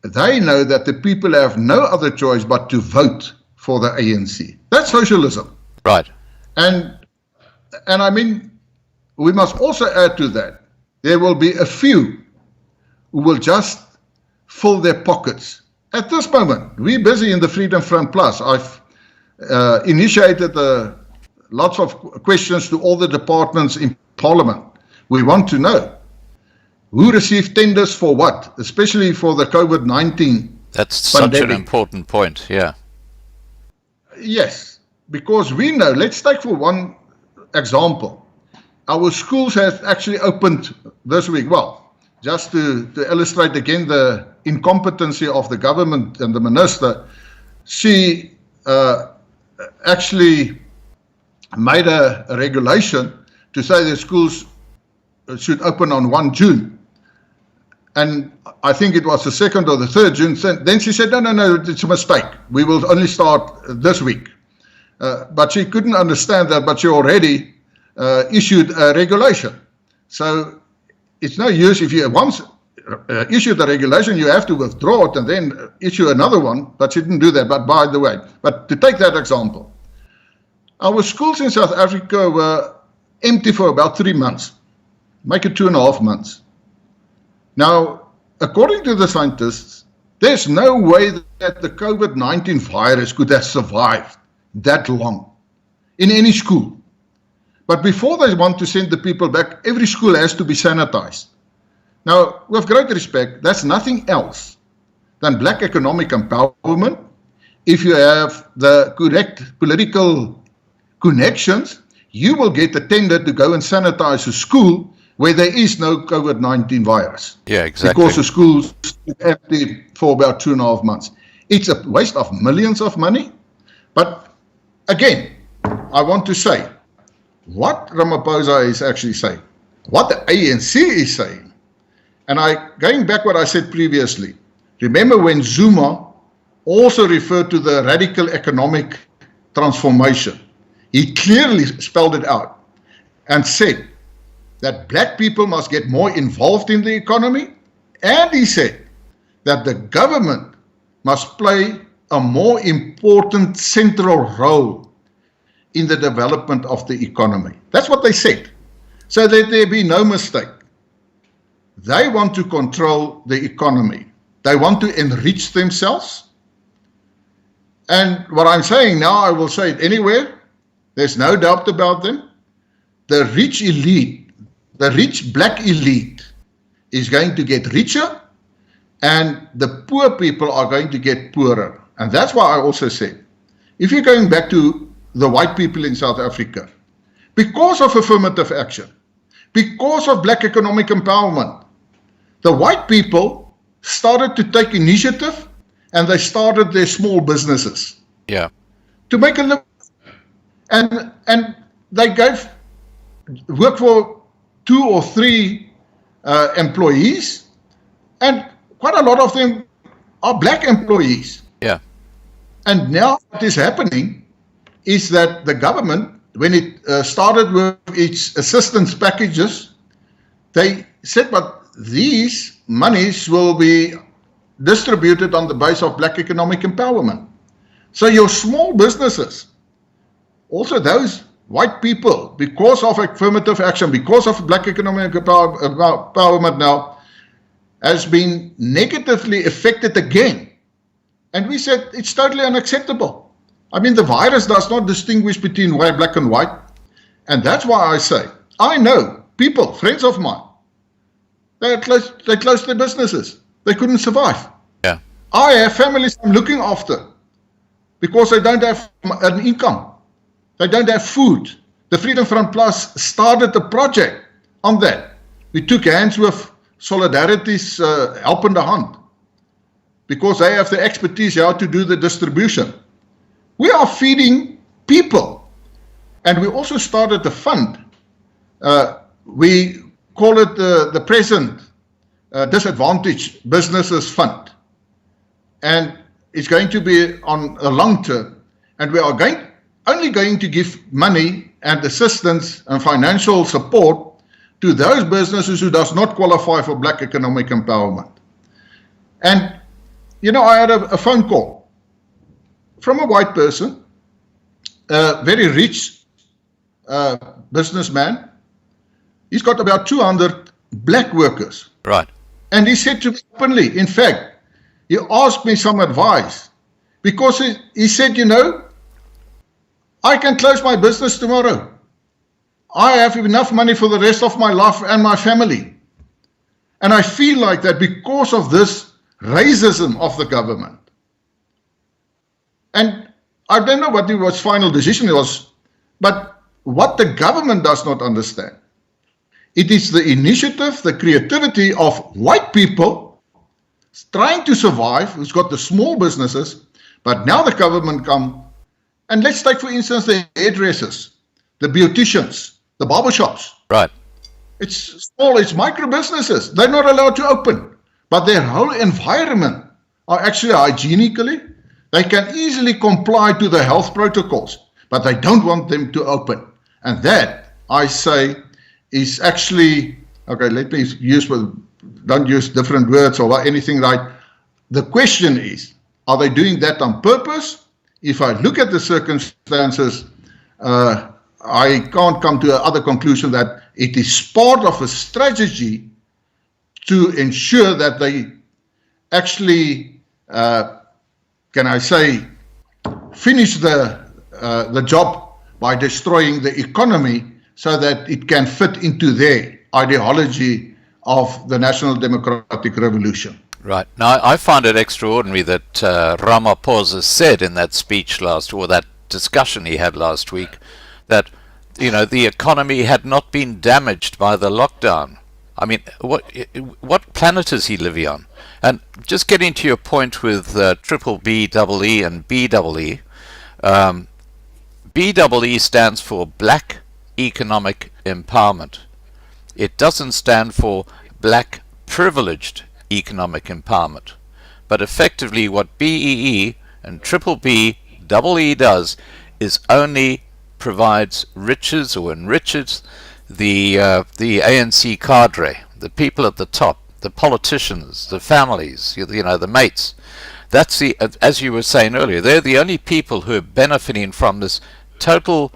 they know that the people have no other choice but to vote for the ANC. That's socialism. Right. And I mean, we must also add to that, there will be a few who will just fill their pockets. At this moment, we're busy in the Freedom Front Plus. I've initiated lots of questions to all the departments in Parliament. We want to know who received tenders for what, especially for the COVID-19 That's such pandemic. an important point, yeah. Yes, because we know, let's take for one example. Our schools have actually opened this week. Well, just to illustrate again the incompetency of the government and the minister, she actually made a regulation to say the schools should open on 1 June. And I think it was the 2nd or the 3rd June. Then she said, no, it's a mistake. We will only start this week. But she couldn't understand that, but she already issued a regulation. So it's no use if you once issue the regulation, you have to withdraw it and then issue another one. But she didn't do that. But by the way, but to take that example, our schools in South Africa were empty for about 3 months, make it 2.5 months. Now, according to the scientists, there's no way that the COVID-19 virus could have survived that long in any school. But before they want to send the people back, every school has to be sanitized. Now, with great respect, that's nothing else than black economic empowerment. If you have the correct political connections, you will get a tender to go and sanitize a school where there is no COVID-19 virus. Yeah, exactly. Because the schools are empty for about 2.5 months. It's a waste of millions of money. But again, I want to say, what Ramaphosa is actually saying, what the ANC is saying, and going back what I said previously, remember when Zuma also referred to the radical economic transformation, he clearly spelled it out and said that black people must get more involved in the economy, and he said that the government must play a more important central role in the development of the economy. That's what they said. So that there be no mistake. They want to control the economy. They want to enrich themselves. And what I'm saying now, I will say it anywhere. There's no doubt about them. The rich elite, the rich black elite is going to get richer, and the poor people are going to get poorer. And that's why I also said, if you're going back to the white people in South Africa, because of affirmative action, because of black economic empowerment, the white people started to take initiative, and they started their small businesses. Yeah. To make a living. And they gave work for 2 or 3 employees, and quite a lot of them are black employees. Yeah. And now what is happening is that the government, when it started with its assistance packages, they said, but these monies will be distributed on the basis of black economic empowerment. So your small businesses, also those white people, because of affirmative action, because of black economic empowerment now, has been negatively affected again. And we said it's totally unacceptable. I mean, the virus does not distinguish between white, black and white. And that's why I say, I know people, friends of mine, they closed their businesses. They couldn't survive. Yeah. I have families I'm looking after because they don't have an income. They don't have food. The Freedom Front Plus started a project on that. We took hands with Solidarity's Help in the Hand because they have the expertise how to do the distribution. We are feeding people. And we also started a fund. We call it the Present Disadvantaged Businesses Fund. And it's going to be on a long term. And we are only going to give money and assistance and financial support to those businesses who does not qualify for black economic empowerment. And, I had a phone call from a white person, a very rich businessman. He's got about 200 black workers. Right. And he said to me openly, in fact, he asked me some advice because he said, I can close my business tomorrow. I have enough money for the rest of my life and my family. And I feel like that because of this racism of the government. And I don't know what his final decision was, but what the government does not understand, it is the initiative, the creativity of white people trying to survive, who's got the small businesses, but now the government come, and let's take for instance the hairdressers, the beauticians, the barbershops. Right. It's small, it's micro businesses. They're not allowed to open, but their whole environment are actually hygienically. They can easily comply to the health protocols, but they don't want them to open. And that, I say, is actually, okay, let me don't use different words or anything like. The question is, are they doing that on purpose? If I look at the circumstances, I can't come to another conclusion that it is part of a strategy to ensure that they actually, can I say, finish the job by destroying the economy so that it can fit into their ideology of the National Democratic Revolution. Right. Now, I find it extraordinary that Ramaphosa said in that speech or that discussion he had last week, that, the economy had not been damaged by the lockdown. I mean, what planet is he living on? And just getting to your point with triple B, double E, and BEE, BEE stands for Black Economic Empowerment. It doesn't stand for Black Privileged Economic Empowerment. But effectively what BEE and triple B, double E does is only provides riches or enriches the ANC cadre, the people at the top, the politicians, the families, the mates. That's as you were saying earlier, they're the only people who are benefiting from this total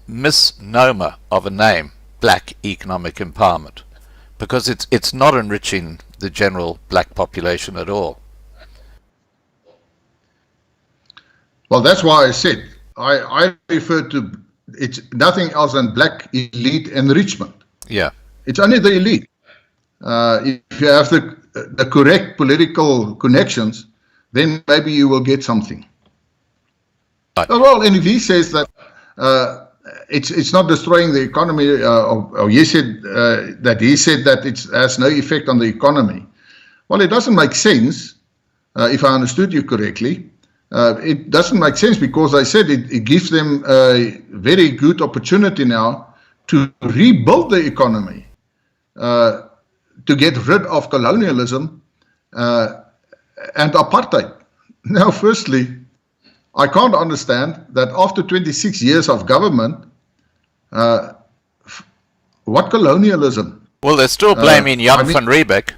misnomer of a name, Black Economic Empowerment, because it's not enriching the general black population at all. Well, that's why I said I refer to it's nothing else than black elite enrichment. Yeah, it's only the elite. If you have the correct political connections, then maybe you will get something. Right. Well, and if he says that it's not destroying the economy, or he said that it has no effect on the economy. Well, it doesn't make sense. If I understood you correctly, it doesn't make sense because I said it gives them a very good opportunity now to rebuild the economy, to get rid of colonialism and apartheid. Now, firstly, I can't understand that after 26 years of government, what colonialism? Well, they're still blaming Jan van Riebeck.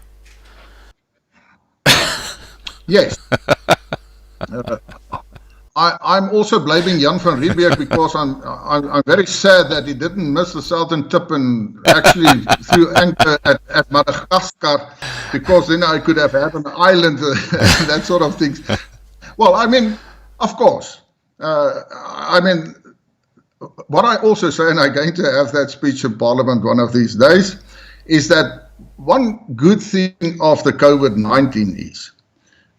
Yes. I'm also blaming Jan van Riebeck because I'm very sad that he didn't miss the southern tip and actually threw anchor at Madagascar, because then I could have had an island and that sort of things. Well, I mean, of course. I mean, what I also say, and I'm going to have that speech in Parliament one of these days, is that one good thing of the COVID-19 is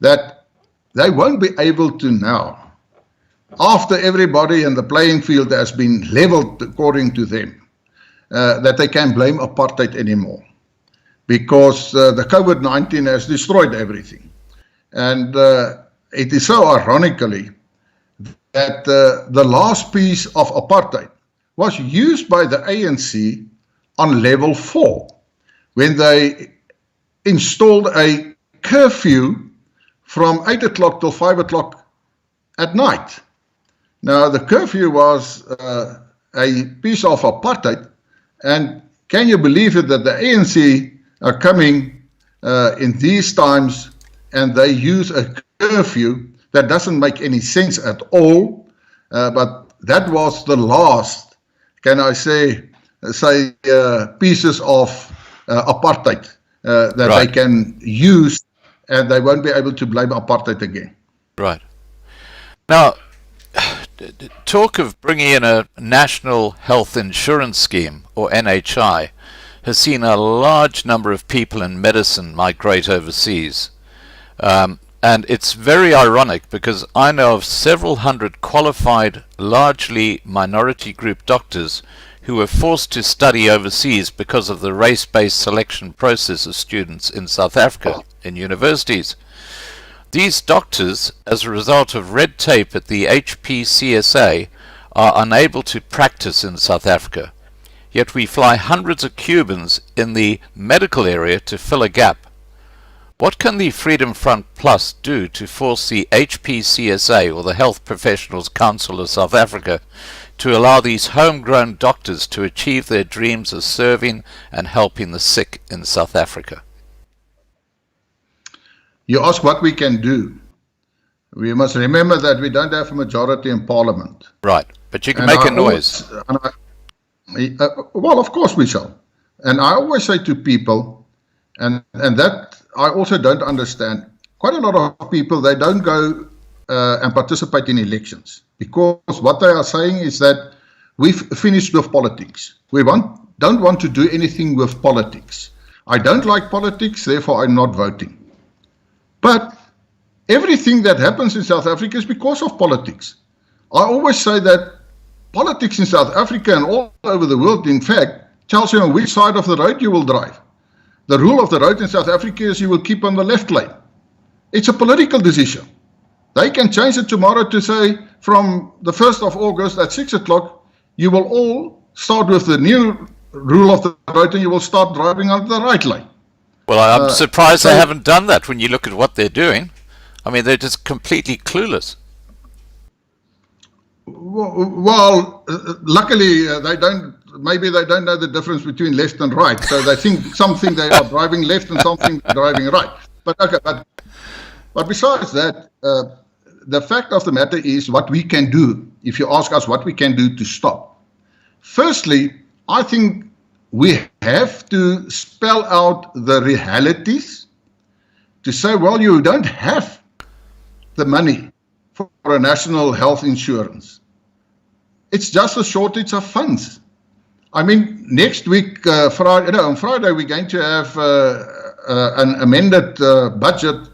that they won't be able to now, after everybody in the playing field has been leveled according to them, that they can't blame apartheid anymore, because the COVID-19 has destroyed everything. And it is so ironically that the last piece of apartheid was used by the ANC on level 4, when they installed a curfew from 8 o'clock till 5 o'clock at night. Now, the curfew was a piece of apartheid. And can you believe it that the ANC are coming in these times and they use a curfew that doesn't make any sense at all, but that was the last, can I say pieces of apartheid that Right. they can use, and they won't be able to blame apartheid again. Right. Now, talk of bringing in a national health insurance scheme, or NHI, has seen a large number of people in medicine migrate overseas. And it's very ironic because I know of several hundred qualified, largely minority group doctors who were forced to study overseas because of the race-based selection process of students in South Africa in universities. These doctors, as a result of red tape at the HPCSA, are unable to practice in South Africa. Yet we fly hundreds of Cubans in the medical area to fill a gap. What can the Freedom Front Plus do to force the HPCSA, or the Health Professionals Council of South Africa, to allow these homegrown doctors to achieve their dreams of serving and helping the sick in South Africa? You ask what we can do. We must remember that we don't have a majority in Parliament. Right, but you can And make a I noise. Well, of course we shall. And I always say to people, and that I also don't understand, quite a lot of people, they don't go and participate in elections, because what they are saying is that we've finished with politics. We don't want to do anything with politics. I don't like politics, therefore I'm not voting. But everything that happens in South Africa is because of politics. I always say that politics in South Africa and all over the world, in fact, tells you on which side of the road you will drive. The rule of the road in South Africa is you will keep on the left lane. It's a political decision. They can change it tomorrow to say from the 1st of August at 6 o'clock, you will all start with the new rule of the road and you will start driving on the right lane. Well, I'm surprised they haven't done that when you look at what they're doing. I mean, they're just completely clueless. Well, luckily they don't. Maybe they don't know the difference between left and right. So they think something they are driving left and something driving right. But okay, but besides that, the fact of the matter is what we can do. If you ask us what we can do to stop, firstly, I think we have to spell out the realities. To say, well, you don't have the money for a national health insurance. It's just a shortage of funds. I mean, next week, on Friday, we're going to have an amended budget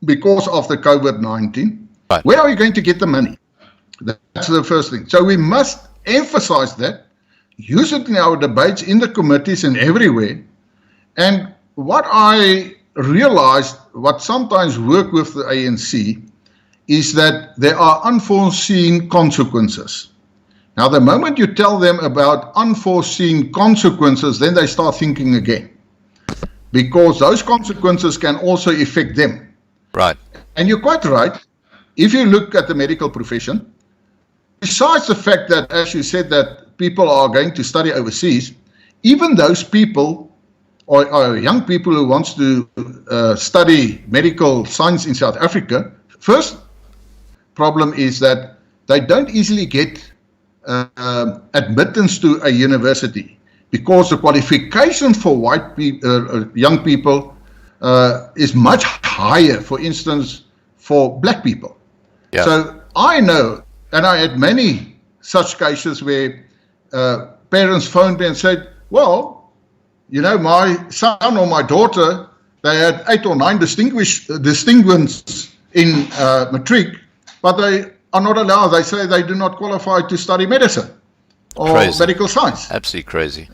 because of the COVID-19. Right. Where are you going to get the money? That's the first thing. So we must emphasize that, use it in our debates, in the committees and everywhere. And what I realized, what sometimes work with the ANC, is that there are unforeseen consequences. Now, the moment you tell them about unforeseen consequences, then they start thinking again, because those consequences can also affect them. Right. And you're quite right. If you look at the medical profession, besides the fact that, as you said, that people are going to study overseas, even those people or young people who wants to study medical science in South Africa, first problem is that they don't easily get admittance to a university, because the qualification for young people is much higher, for instance, for black people. Yeah. So I know, and I had many such cases where parents phoned me and said, well, you know, my son or my daughter, they had 8 or 9 distinctions in matric, but they are not allowed. They say they do not qualify to study medicine or medical science. Absolutely crazy.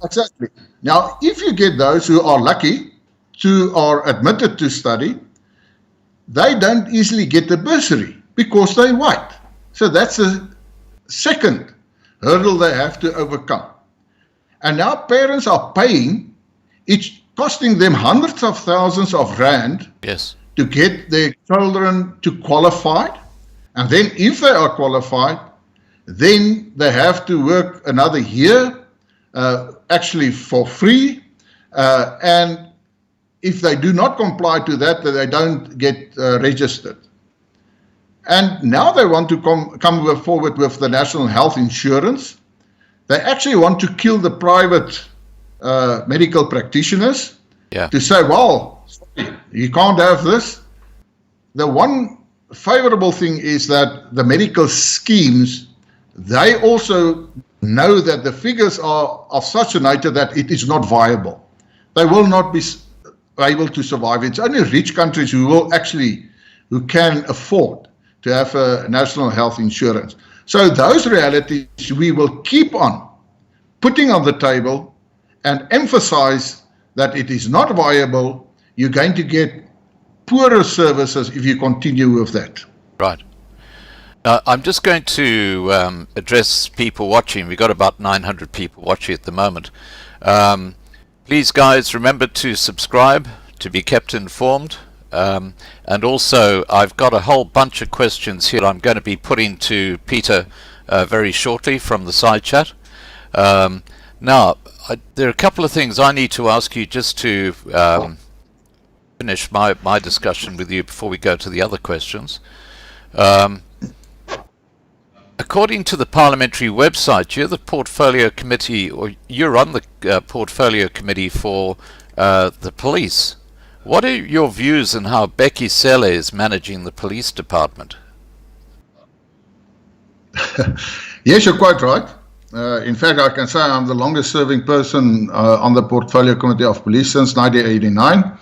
Exactly. Now, if you get those who are lucky to are admitted to study, they don't easily get the bursary because they're white. So that's a second hurdle they have to overcome. And now parents are paying, it's costing them hundreds of thousands of rand Yes. to get their children to qualify. And then if they are qualified, then they have to work another year, actually for free, and if they do not comply to that, then they don't get registered. And now they want to come forward with the national health insurance. They actually want to kill the private medical practitioners, to say, well, sorry, you can't have this. The one favorable thing is that the medical schemes, they also know that the figures are of such a nature that it is not viable. They will not be able to survive. It's only rich countries who can afford to have a national health insurance. So those realities we will keep on putting on the table and emphasize that it is not viable. You're going to get poorer services if you continue with that. Right. Now, I'm just going to address people watching. We've got about 900 people watching at the moment. Please, guys, remember to subscribe to be kept informed. And also, I've got a whole bunch of questions here I'm going to be putting to Pieter very shortly from the side chat. Now, there are a couple of things I need to ask you just to finish my discussion with you before we go to the other questions. According to the parliamentary website, you're the portfolio committee, or you're on the portfolio committee for the police. What are your views on how Becky Cele is managing the police department? Yes, you're quite right. In fact, I can say I'm the longest serving person on the Portfolio Committee of Police since 1989.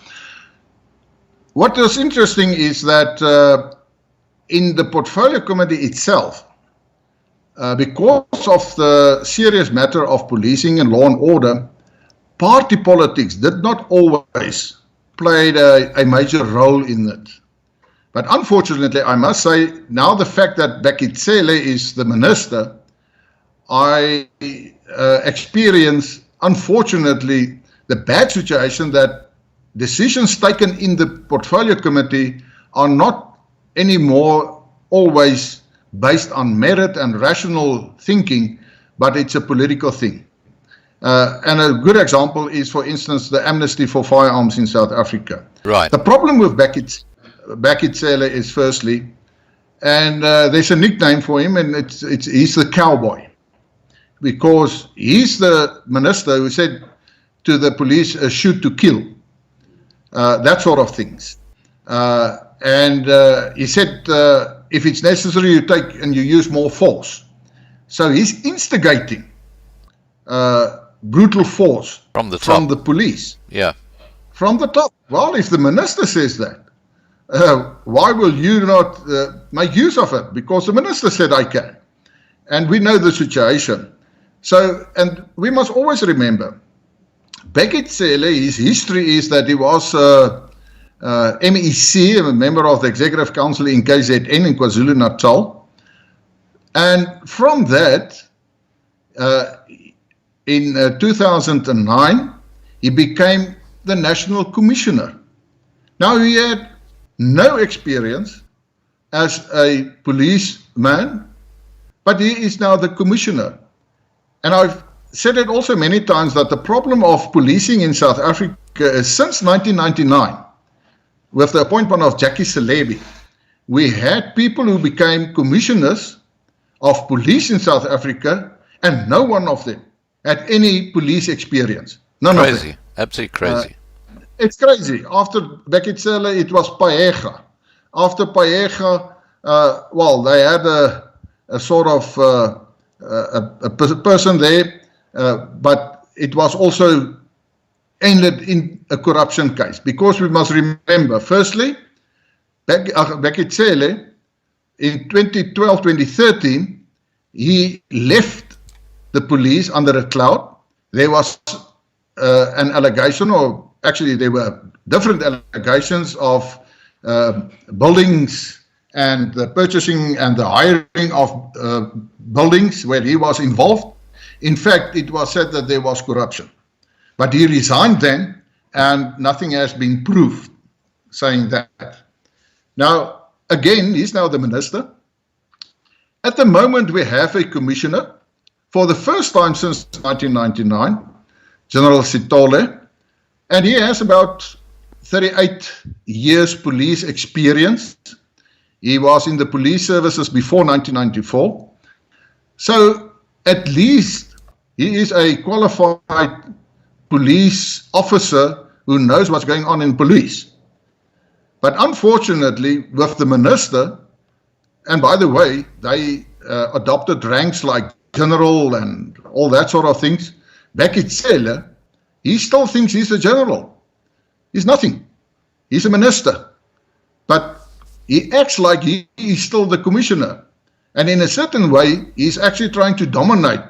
What is interesting is that in the Portfolio Committee itself, because of the serious matter of policing and law and order, party politics did not always play a major role in it. But unfortunately, I must say, now the fact that Becky Cele is the minister, I experience, unfortunately, the bad situation that decisions taken in the Portfolio Committee are not anymore always based on merit and rational thinking, but it's a political thing. And a good example is, for instance, the amnesty for firearms in South Africa. Right. The problem with Becky Cele is, firstly, and there's a nickname for him, and he's the cowboy, because he's the minister who said to the police, shoot to kill, that sort of things. And he said, if it's necessary, you take and you use more force. So he's instigating brutal force from the police. Yeah. From the top. Well, if the minister says that, why will you not make use of it? Because the minister said I can. And we know the situation. So, and we must always remember, Becky Cele, his history is that he was MEC, a member of the Executive Council in KZN in KwaZulu-Natal. And from that, in 2009, he became the National Commissioner. Now, he had no experience as a policeman, but he is now the Commissioner. And I've said it also many times that the problem of policing in South Africa is since 1999, with the appointment of Jackie Selebi, we had people who became commissioners of police in South Africa, and no one of them had any police experience. None of them. Crazy. Absolutely crazy. It's crazy. After Becky Cele, it was Paega. After Paega, well, they had a sort of a person there, but it was also ended in a corruption case. Because we must remember, firstly, Becky Cele, in 2012, 2013, he left the police under a cloud. There was an allegation, or actually there were different allegations of buildings and the purchasing and the hiring of buildings where he was involved. In fact, it was said that there was corruption. But he resigned then, and nothing has been proved saying that. Now, again, he's now the minister. At the moment, we have a commissioner for the first time since 1999, General Sitole, and he has about 38 years police experience. He was in the police services before 1994. So at least he is a qualified police officer who knows what's going on in police. But unfortunately, with the minister, and by the way, they adopted ranks like general and all that sort of things. Bekitsele, he still thinks he's a general. He's nothing. He's a minister. But he acts like he is still the commissioner. And in a certain way, he's actually trying to dominate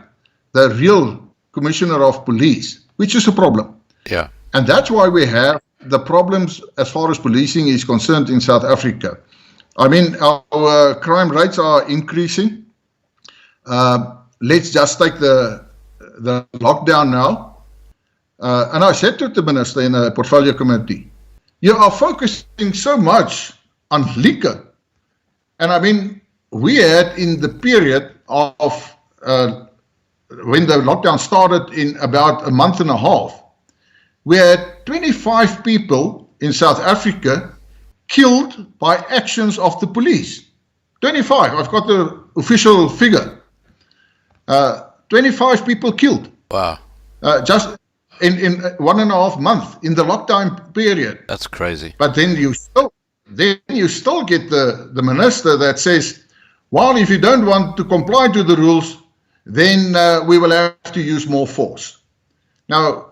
the real commissioner of police, which is a problem. Yeah. And that's why we have the problems as far as policing is concerned in South Africa. I mean, our crime rates are increasing. Let's just take the lockdown now. And I said to the minister in a portfolio committee, you are focusing so much on liquor. And I mean, we had in the period of when the lockdown started in about a month and a half, we had 25 people in South Africa killed by actions of the police. 25, I've got the official figure. 25 people killed. Wow. Just in 1.5 months in the lockdown period. That's crazy. But then you still get the minister that says, well, if you don't want to comply to the rules, then we will have to use more force. Now,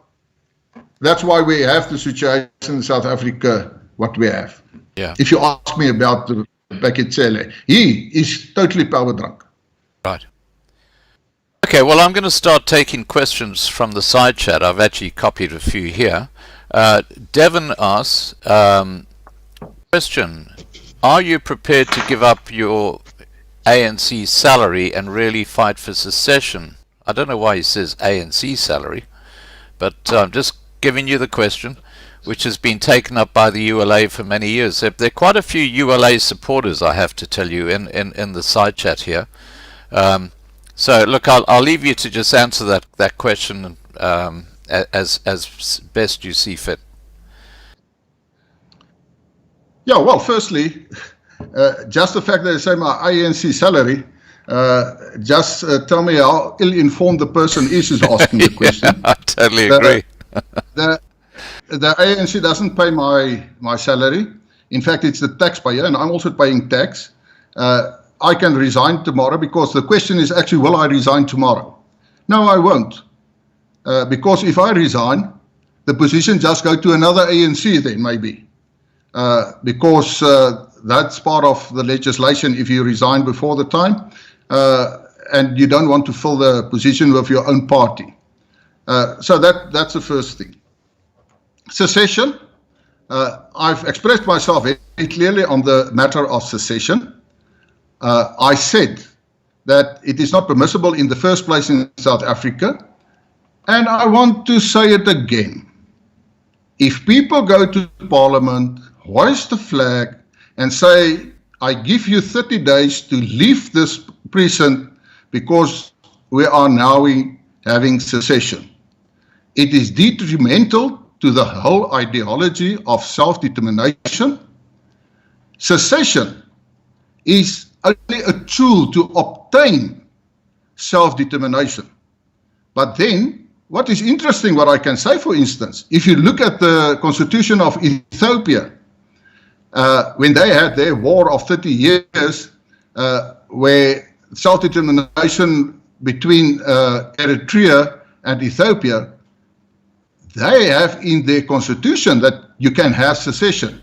that's why we have the situation in South Africa, what we have. Yeah. If you ask me about the Bekitsele, he is totally power drunk. Right. Okay, well, I'm going to start taking questions from the side chat. I've actually copied a few here. Devon asks, question, are you prepared to give up your ANC salary and really fight for secession? I don't know why he says ANC salary, but I'm just giving you the question, which has been taken up by the ULA for many years. There are quite a few ULA supporters, I have to tell you, in the side chat here. So look, I'll leave you to just answer that question as best you see fit. Yeah, well, firstly, just the fact that they say my ANC salary, just tell me how ill-informed the person is who's asking the question. I totally agree. The ANC doesn't pay my salary. In fact, it's the taxpayer, and I'm also paying tax. I can resign tomorrow because the question is actually, will I resign tomorrow? No, I won't. Because if I resign, the position just go to another ANC then maybe. Because that's part of the legislation if you resign before the time and you don't want to fill the position with your own party. So that's the first thing. Secession, I've expressed myself very clearly on the matter of secession. I said that it is not permissible in the first place in South Africa, and I want to say it again. If people go to Parliament, hoist the flag, and say, I give you 30 days to leave this precinct because we are now having secession, it is detrimental to the whole ideology of self-determination. Secession is only a tool to obtain self-determination. But then, what is interesting, what I can say, for instance, if you look at the constitution of Ethiopia, when they had their war of 30 years, where self-determination between Eritrea and Ethiopia, they have in their constitution that you can have secession.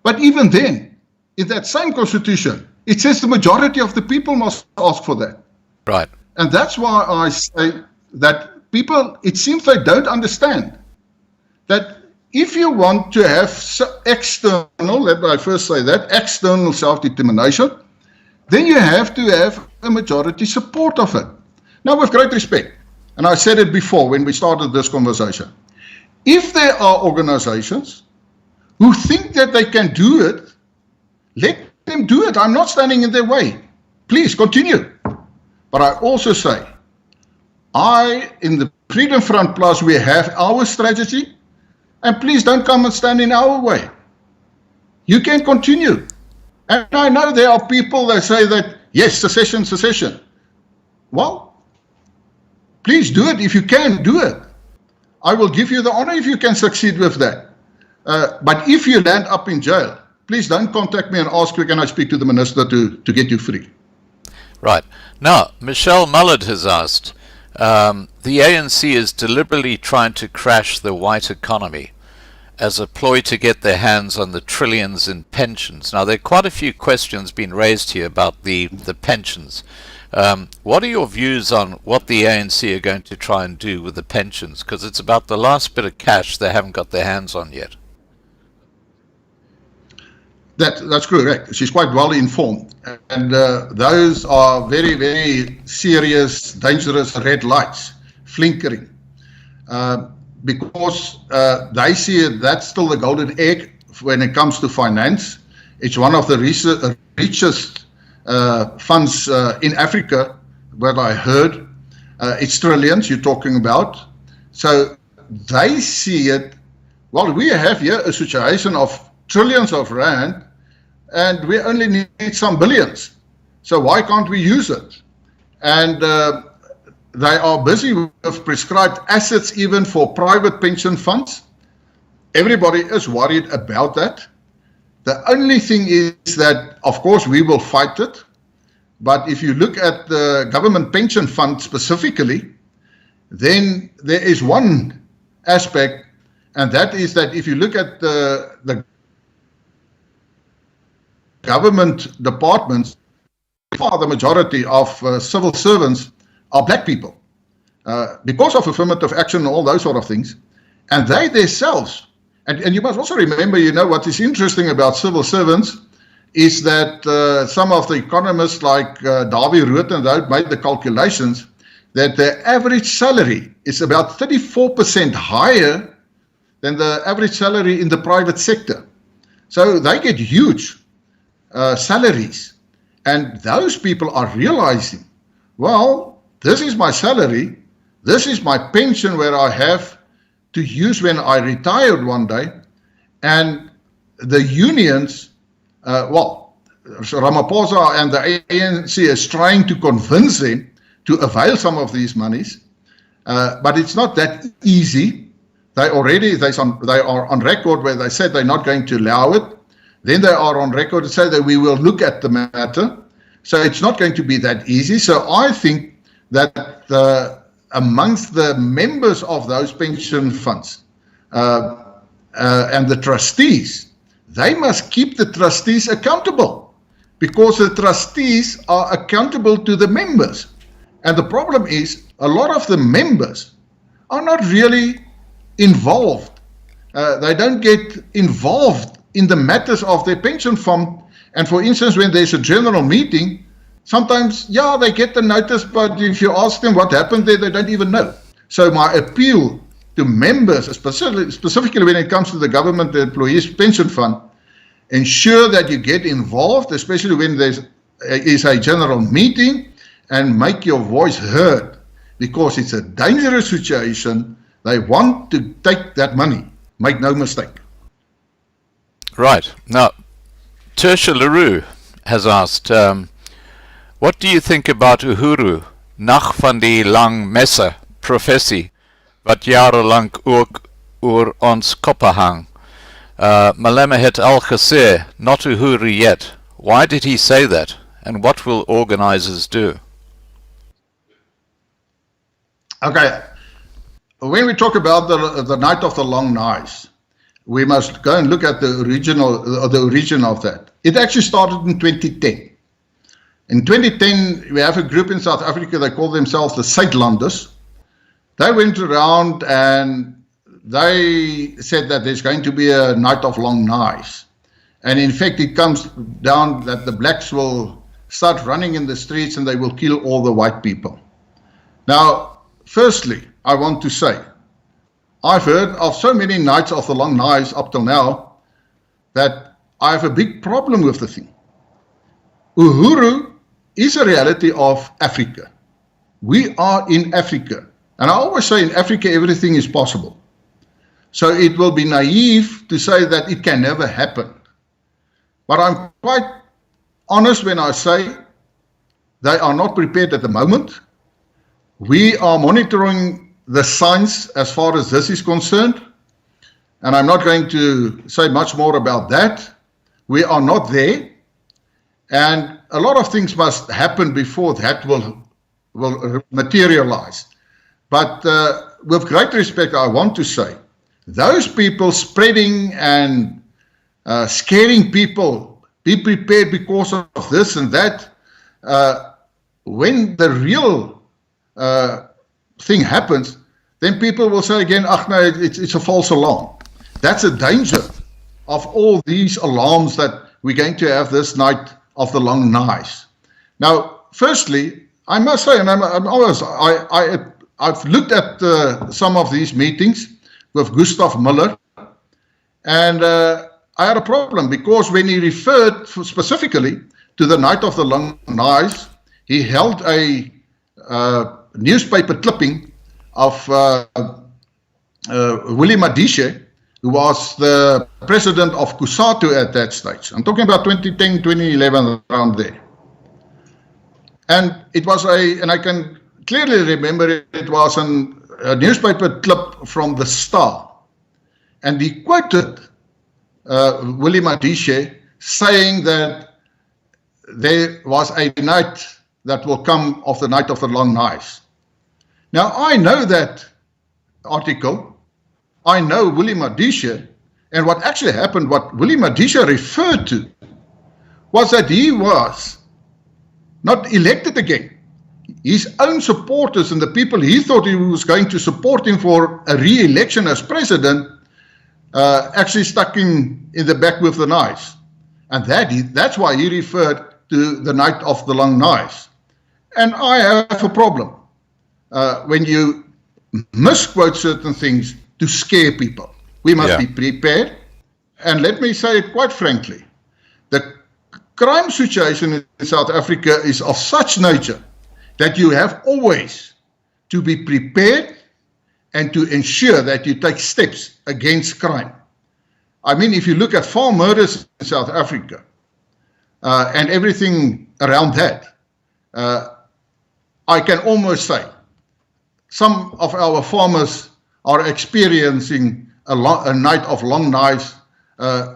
But even then, in that same constitution, it says the majority of the people must ask for that. Right. And that's why I say that people, it seems they don't understand that if you want to have external, let me first say that, external self-determination, then you have to have a majority support of it. Now, with great respect, and I said it before when we started this conversation, if there are organizations who think that they can do it, let them do it. I'm not standing in their way. please continue. But I also say, in the Freedom Front Plus, we have our strategy, and please don't come and stand in our way. You can continue. And I know there are people that say that, yes, secession, secession. Well, please do it. If you can, do it. I will give you the honor if you can succeed with that. But if you land up in jail, please don't contact me and ask, can I speak to the minister to get you free? Right. Now, Michelle Mullard has asked, the ANC is deliberately trying to crash the white economy as a ploy to get their hands on the trillions in pensions. Now, there are quite a few questions being raised here about the pensions. What are your views on what the ANC are going to try and do with the pensions? Because it's about the last bit of cash they haven't got their hands on yet. That's correct. She's quite well informed. And those are very, very serious, dangerous red lights, flinkering. Because they see it, that's still the golden egg when it comes to finance. It's one of the richest funds in Africa, what I heard. It's trillions you're talking about. So they see it. Well, we have here a situation of trillions of rand, and we only need some billions. So why can't we use it? And they are busy with prescribed assets even for private pension funds. Everybody is worried about that. The only thing is that, of course, we will fight it. But if you look at the government pension fund specifically, then there is one aspect, and that is that if you look at the government departments, far the majority of civil servants are black people because of affirmative action and all those sort of things. And they themselves, and you must also remember, what is interesting about civil servants is that some of the economists like Davy Rotenhout made the calculations that the average salary is about 34% higher than the average salary in the private sector. So they get huge salaries. And those people are realizing, well, this is my salary, this is my pension where I have to use when I retired one day, and the unions, Ramaphosa and the ANC is trying to convince them to avail some of these monies, but it's not that easy. They are on record where they said they're not going to allow it. Then they are on record to say that we will look at the matter. So it's not going to be that easy. So I think that amongst the members of those pension funds and the trustees, they must keep the trustees accountable, because the trustees are accountable to the members. And the problem is a lot of the members are not really involved. They don't get involved in the matters of their pension fund. And for instance, when there's a general meeting, sometimes, they get the notice, but if you ask them what happened there, they don't even know. So my appeal to members, specifically when it comes to the government employees pension fund, ensure that you get involved, especially when there is a general meeting, and make your voice heard, because it's a dangerous situation. They want to take that money. Make no mistake. Right. Now, Tertia LaRue has asked, what do you think about Uhuru, nag van die lang messe professie, wat jarenlang ook oor ons koppe hang? Malema het al gesê, not Uhuru yet. Why did he say that? And what will organizers do? Okay. When we talk about the night of the long knives, we must go and look at the origin of that. It actually started in 2010. In 2010, we have a group in South Africa, they call themselves the Suidlanders. They went around and they said that there's going to be a night of long knives. And in fact, it comes down that the blacks will start running in the streets and they will kill all the white people. Now, firstly, I want to say, I've heard of so many nights of the long knives up till now that I have a big problem with the thing. Uhuru is a reality of Africa. We are in Africa. And I always say in Africa, everything is possible. So it will be naive to say that it can never happen. But I'm quite honest when I say they are not prepared at the moment. We are monitoring the signs as far as this is concerned. And I'm not going to say much more about that. We are not there. And a lot of things must happen before that will materialize. But with great respect, I want to say, those people spreading and scaring people, be prepared because of this and that, when the real thing happens, then people will say again, ach no, it's a false alarm. That's a danger of all these alarms that we're going to have this night of the long knives. Now, firstly, I must say, and I've looked at some of these meetings with Gustav Miller, and I had a problem because when he referred specifically to the night of the long knives, he held a newspaper clipping of Willie Madishe, who was the president of COSATU at that stage. I'm talking about 2010, 2011, around there. And it was and I can clearly remember it was a newspaper clip from the Star. And he quoted Willie Madishe saying that there was a night that will come of the night of the long knives. Now, I know that article. I know Willie Madishe, and what actually happened, what Willie Madishe referred to, was that he was not elected again. His own supporters and the people he thought he was going to support him for a re-election as president actually stuck him in the back with the knives. And that's why he referred to the night of the long knives. And I have a problem when you misquote certain things to scare people. We must be prepared. And let me say it quite frankly, the crime situation in South Africa is of such nature that you have always to be prepared and to ensure that you take steps against crime. I mean, if you look at farm murders in South Africa and everything around that, I can almost say some of our farmers are experiencing a night of long knives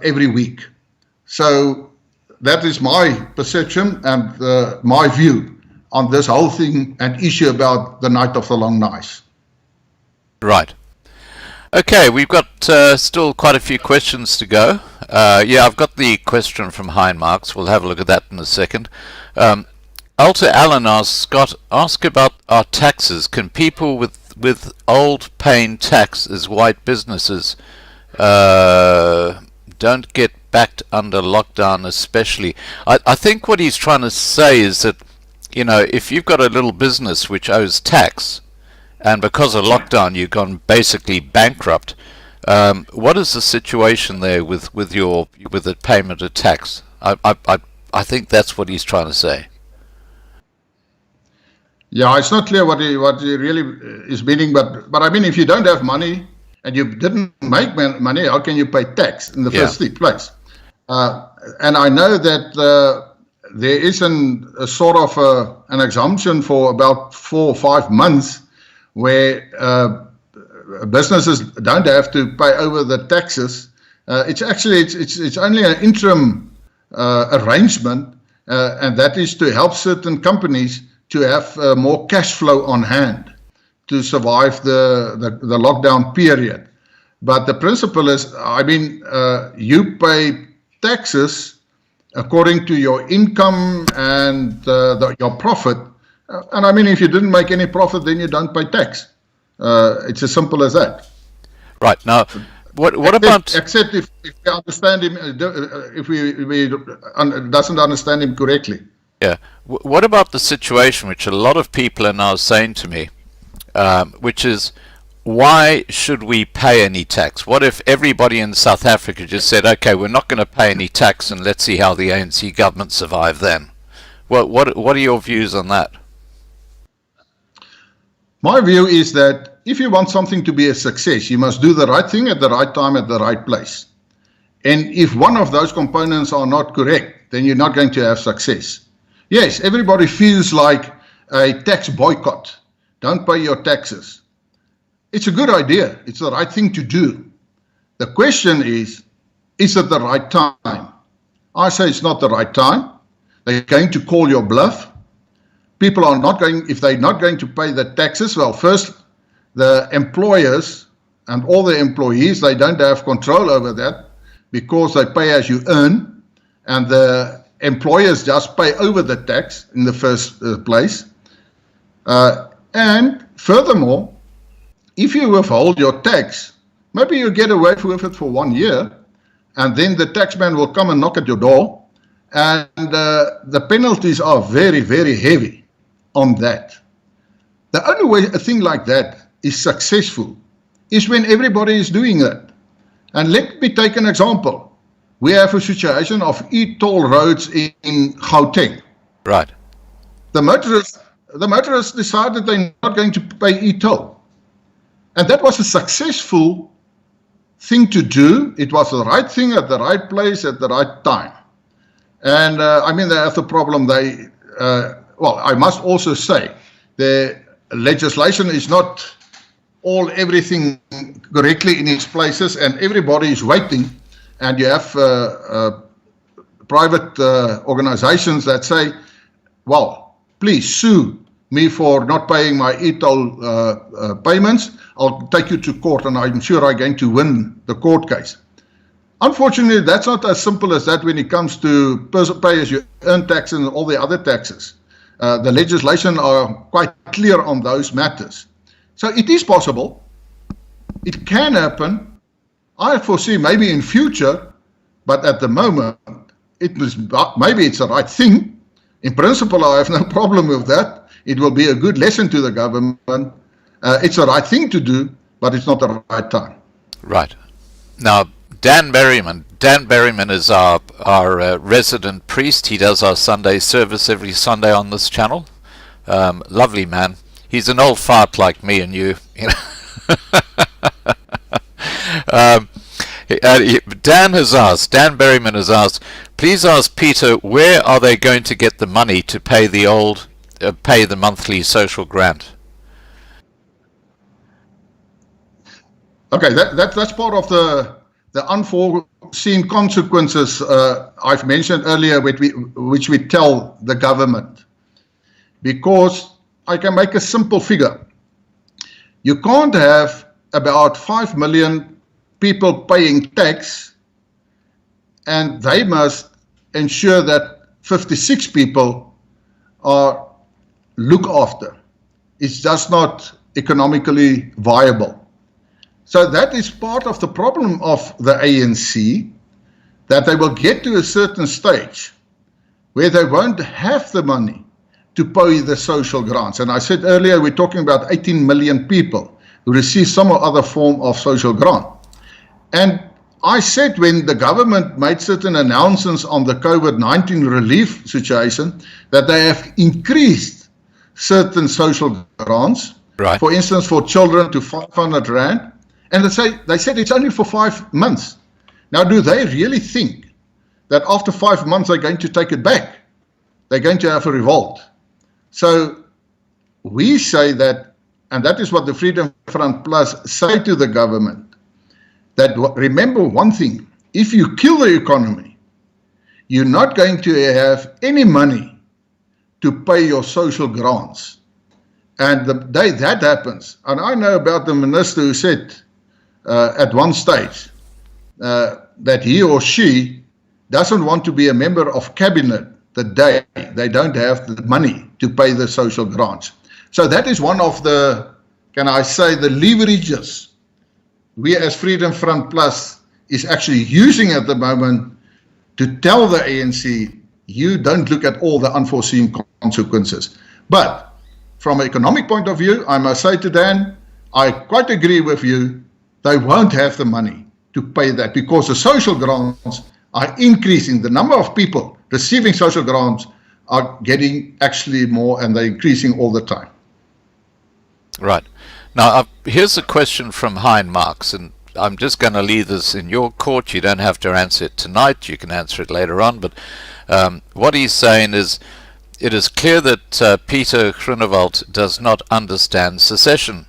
every week. So that is my perception and my view on this whole thing and issue about the night of the long knives. Right. Okay, we've got still quite a few questions to go. I've got the question from Heinmarks. We'll have a look at that in a second. Alta Allen asks, Scott, ask about our taxes. Can people with old paying tax as white businesses don't get backed under lockdown especially? I think what he's trying to say is that, you know, if you've got a little business which owes tax and because of lockdown you've gone basically bankrupt, what is the situation there with the payment of tax? I think that's what he's trying to say. Yeah, it's not clear what he really is meaning, but I mean, if you don't have money and you didn't make money, how can you pay tax in the first place? And I know that there is a sort of an exemption for about 4 or 5 months where businesses don't have to pay over the taxes. It's actually it's only an interim arrangement, and that is to help certain companies to have more cash flow on hand to survive the lockdown period. But the principle is, I mean, you pay taxes according to your income and your profit. And I mean, if you didn't make any profit, then you don't pay tax. It's as simple as that. Right. Now, what about... Except if we understand him, if we doesn't understand him correctly. Yeah. What about the situation which a lot of people are now saying to me, which is, why should we pay any tax? What if everybody in South Africa just said, okay, we're not going to pay any tax and let's see how the ANC government survive then? What are your views on that? My view is that if you want something to be a success, you must do the right thing at the right time at the right place. And if one of those components are not correct, then you're not going to have success. Yes, everybody feels like a tax boycott. Don't pay your taxes. It's a good idea. It's the right thing to do. The question is it the right time? I say it's not the right time. They're going to call your bluff. People are not going, if they're not going to pay the taxes, well, first, the employers and all the employees, they don't have control over that because they pay as you earn, and the employers just pay over the tax in the first place. And furthermore, if you withhold your tax, maybe you get away with it for 1 year, and then the taxman will come and knock at your door, and the penalties are very, very heavy on that. The only way a thing like that is successful is when everybody is doing that. And let me take an example. We have a situation of e-toll roads in Gauteng. Right. The motorists decided they're not going to pay e-toll. And that was a successful thing to do. It was the right thing at the right place at the right time. And I mean, they have the problem. Well, I must also say the legislation is not everything correctly in its places, and everybody is waiting. And you have private organizations that say, well, please sue me for not paying my e-toll payments. I'll take you to court, and I'm sure I'm going to win the court case. Unfortunately, that's not as simple as that when it comes to pay as you earn taxes and all the other taxes. The legislation are quite clear on those matters. So it is possible. It can happen. I foresee maybe in future, but at the moment, maybe it's the right thing. In principle, I have no problem with that. It will be a good lesson to the government. It's the right thing to do, but it's not the right time. Right. Now, Dan Berryman is our resident priest. He does our Sunday service every Sunday on this channel. Lovely man. He's an old fart like me and you. Dan Berryman has asked, please ask Pieter, where are they going to get the money to pay the monthly social grant? Okay, that's part of the unforeseen consequences I've mentioned earlier, which we tell the government. Because I can make a simple figure. You can't have about 5 million people paying tax, and they must ensure that 56 people are looked after. It's just not economically viable. So that is part of the problem of the ANC, that they will get to a certain stage where they won't have the money to pay the social grants. And I said earlier, we're talking about 18 million people who receive some or other form of social grant. And I said when the government made certain announcements on the COVID-19 relief situation, that they have increased certain social grants, right. For instance, for children to 500 Rand. And they said it's only for 5 months. Now, do they really think that after 5 months they're going to take it back? They're going to have a revolt. So we say that, and that is what the Freedom Front Plus say to the government, that remember one thing, if you kill the economy, you're not going to have any money to pay your social grants. And the day that happens, and I know about the minister who said, at one stage that he or she doesn't want to be a member of cabinet the day they don't have the money to pay the social grants. So that is one of the, can I say, the leverages we as Freedom Front Plus is actually using at the moment to tell the ANC, you don't look at all the unforeseen consequences. But from an economic point of view, I must say to Dan, I quite agree with you. They won't have the money to pay that because the social grants are increasing. The number of people receiving social grants are getting actually more, and they're increasing all the time. Right. Now, here's a question from Hein Marks, and I'm just going to leave this in your court. You don't have to answer it tonight. You can answer it later on. But what he's saying is, it is clear that Pieter Groenewald does not understand secession.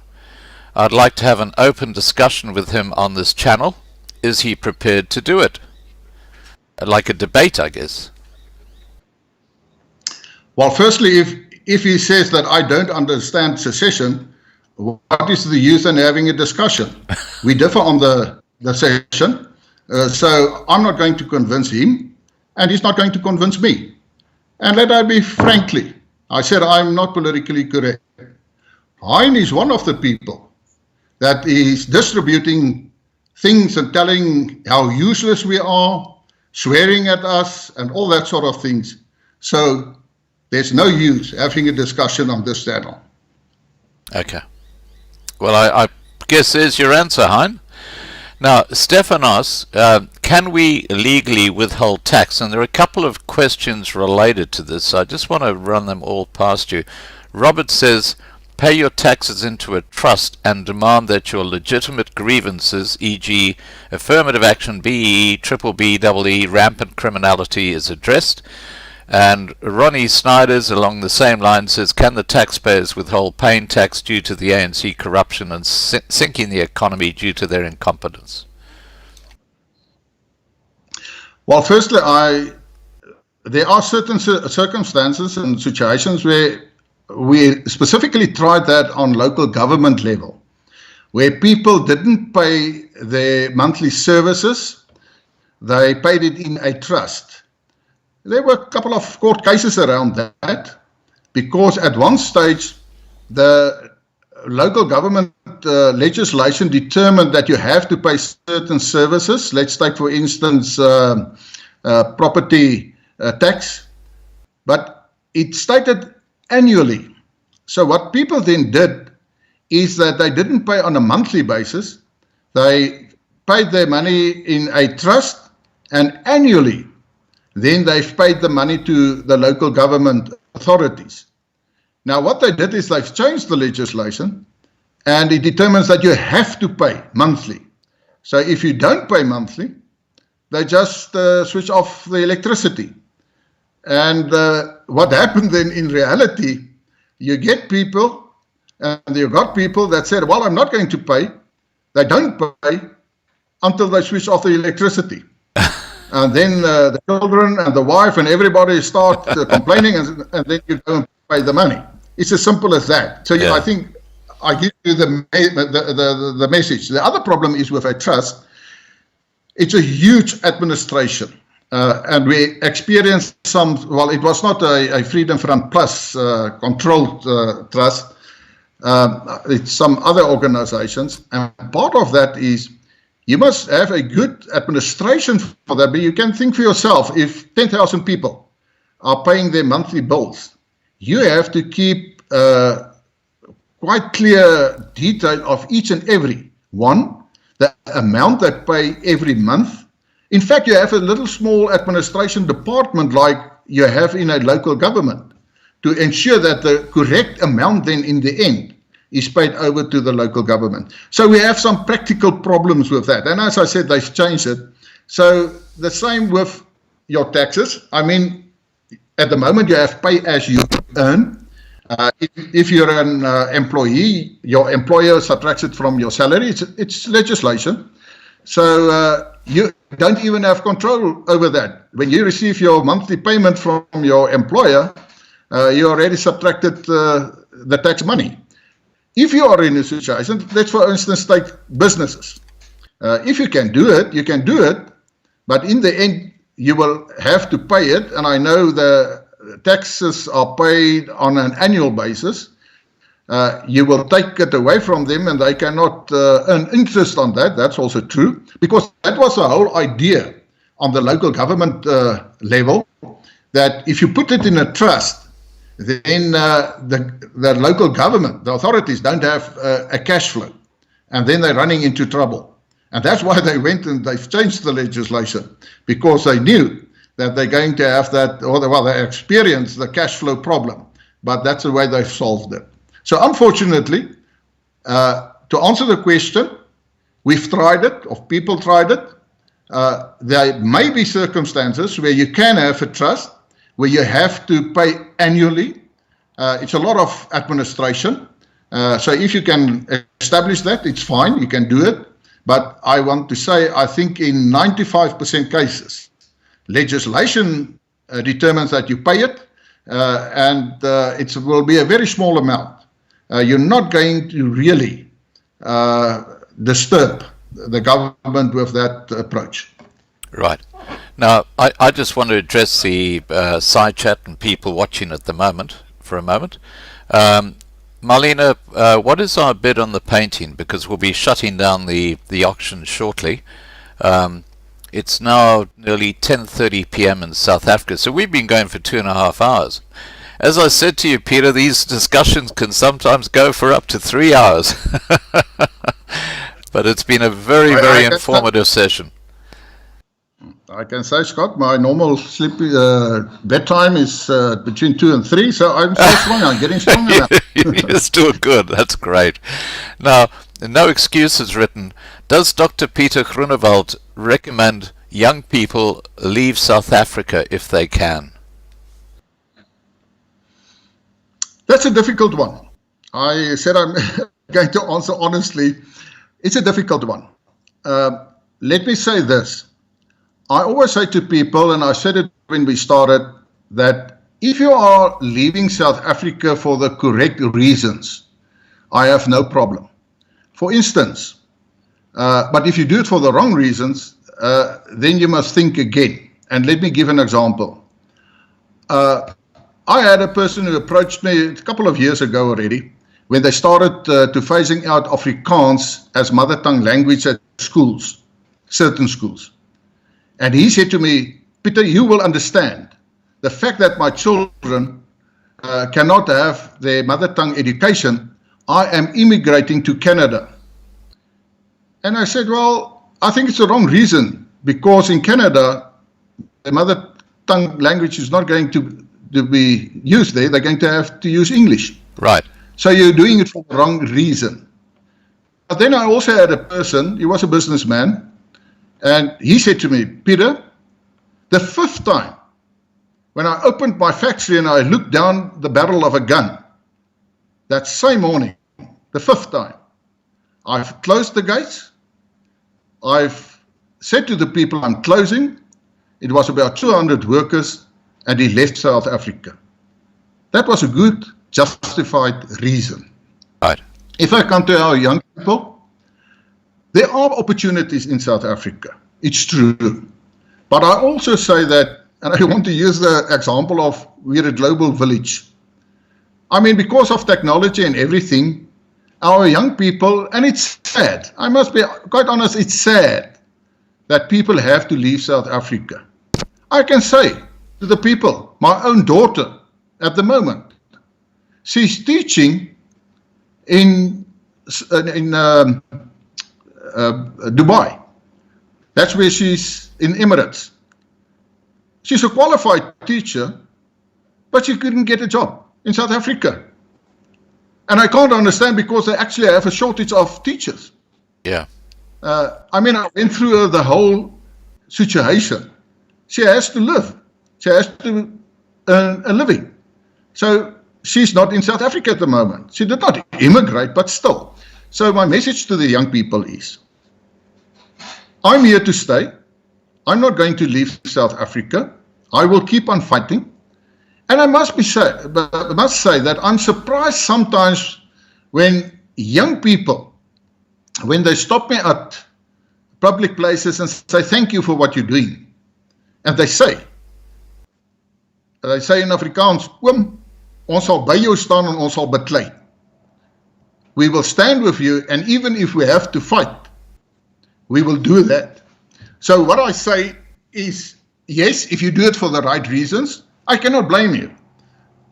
I'd like to have an open discussion with him on this channel. Is he prepared to do it? Like a debate, I guess. Well, firstly, if he says that I don't understand secession, what is the use in having a discussion? We differ on the session, so I'm not going to convince him, and he's not going to convince me. And let I be frankly, I said I'm not politically correct. Hein is one of the people that is distributing things and telling how useless we are, swearing at us, and all that sort of things. So there's no use having a discussion on this channel. Okay. Well, I guess there's your answer, Hein. Now, Stefanos, can we legally withhold tax? And there are a couple of questions related to this. I just want to run them all past you. Robert says, pay your taxes into a trust and demand that your legitimate grievances, e.g. affirmative action, BEE, triple BEE, rampant criminality, is addressed. And Ronnie Snyder's along the same line says, can the taxpayers withhold paying tax due to the ANC corruption and sinking the economy due to their incompetence? Well, firstly, there are certain circumstances and situations where we specifically tried that on local government level, where people didn't pay their monthly services, they paid it in a trust. There were a couple of court cases around that, because at one stage the local government legislation determined that you have to pay certain services. Let's take, for instance, property tax, but it stated annually. So what people then did is that they didn't pay on a monthly basis. They paid their money in a trust, and annually then they've paid the money to the local government authorities. Now what they did is they've changed the legislation, and it determines that you have to pay monthly. So if you don't pay monthly, they just switch off the electricity. And what happened then in reality, you get people, and you got people that said, well, I'm not going to pay. They don't pay until they switch off the electricity. And then the children and the wife and everybody start complaining, and then you don't pay the money. It's as simple as that. So yeah. I think I give you the message. The other problem is with a trust. It's a huge administration. And we experienced some, well, it was not a Freedom Front Plus controlled trust. It's some other organizations. And part of that is, you must have a good administration for that, but you can think for yourself, if 10,000 people are paying their monthly bills, you have to keep quite clear detail of each and every one, the amount they pay every month. In fact, you have a little small administration department like you have in a local government to ensure that the correct amount then in the end is paid over to the local government. So we have some practical problems with that. And as I said, they've changed it. So the same with your taxes. I mean, at the moment you have pay as you earn. If you're an employee, your employer subtracts it from your salary. It's legislation. So you don't even have control over that. When you receive your monthly payment from your employer, you already subtracted the tax money. If you are in a situation, let's for instance take businesses. If you can do it, you can do it, but in the end you will have to pay it. And I know the taxes are paid on an annual basis. You will take it away from them, and they cannot earn interest on that. That's also true, because that was the whole idea on the local government level, that if you put it in a trust, then the local government, the authorities, don't have a cash flow, and then they're running into trouble. And that's why they went and they've changed the legislation, because they knew that they're going to have that, or well, they experience the cash flow problem, but that's the way they've solved it. So unfortunately, to answer the question, we've tried it, or people tried it. There may be circumstances where you can have a trust, where you have to pay annually. It's a lot of administration. So if you can establish that, it's fine, you can do it. But I want to say, I think in 95% cases, legislation determines that you pay it, and it will be a very small amount. You're not going to really disturb the government with that approach. Right. Now, I just want to address the side chat and people watching at the moment for a moment. Marlena, what is our bid on the painting? Because we'll be shutting down the auction shortly. It's now nearly 10:30 p.m. in South Africa, so we've been going for 2.5 hours. As I said to you, Pieter, these discussions can sometimes go for up to 3 hours. But it's been a very, very informative session. I can say, Scott, my normal sleep bedtime is between 2 and 3, so I'm so strong. I'm getting stronger now. You're still good. That's great. Now, no excuses written. Does Dr. Pieter Groenewald recommend young people leave South Africa if they can? That's a difficult one. I said I'm going to answer honestly. It's a difficult one. Let me say this. I always say to people, and I said it when we started, that if you are leaving South Africa for the correct reasons, I have no problem. For instance, but if you do it for the wrong reasons, then you must think again. And let me give an example. I had a person who approached me a couple of years ago already, when they started to phasing out Afrikaans as mother tongue language at schools, certain schools. And he said to me, Pieter, you will understand the fact that my children cannot have their mother tongue education. I am immigrating to Canada. And I said, well, I think it's the wrong reason, because in Canada, the mother tongue language is not going to be used there. They're going to have to use English. Right. So you're doing it for the wrong reason. But then I also had a person, he was a businessman, and he said to me, Pieter, the 5th time when I opened my factory and I looked down the barrel of a gun, that same morning, the 5th time, I've closed the gates. I've said to the people, I'm closing. It was about 200 workers, and he left South Africa. That was a good, justified reason. Right. If I come to our young people, there are opportunities in South Africa. It's true. But I also say that, and I want to use the example of we're a global village. I mean, because of technology and everything, our young people, and it's sad, I must be quite honest, it's sad that people have to leave South Africa. I can say to the people, my own daughter at the moment, she's teaching in Dubai. That's where she's in Emirates. She's a qualified teacher, but she couldn't get a job in South Africa. And I can't understand, because they actually have a shortage of teachers. Yeah. I mean, I went through the whole situation. She has to live. She has to earn a living. So she's not in South Africa at the moment. She did not immigrate, but still. So my message to the young people is, I'm here to stay. I'm not going to leave South Africa. I will keep on fighting. And I must say that I'm surprised sometimes when young people, when they stop me at public places and say, thank you for what you're doing. And they say in Afrikaans, oom, ons sal by jou staan en ons sal beklei. We will stand with you, and even if we have to fight, we will do that. So what I say is, yes, if you do it for the right reasons, I cannot blame you.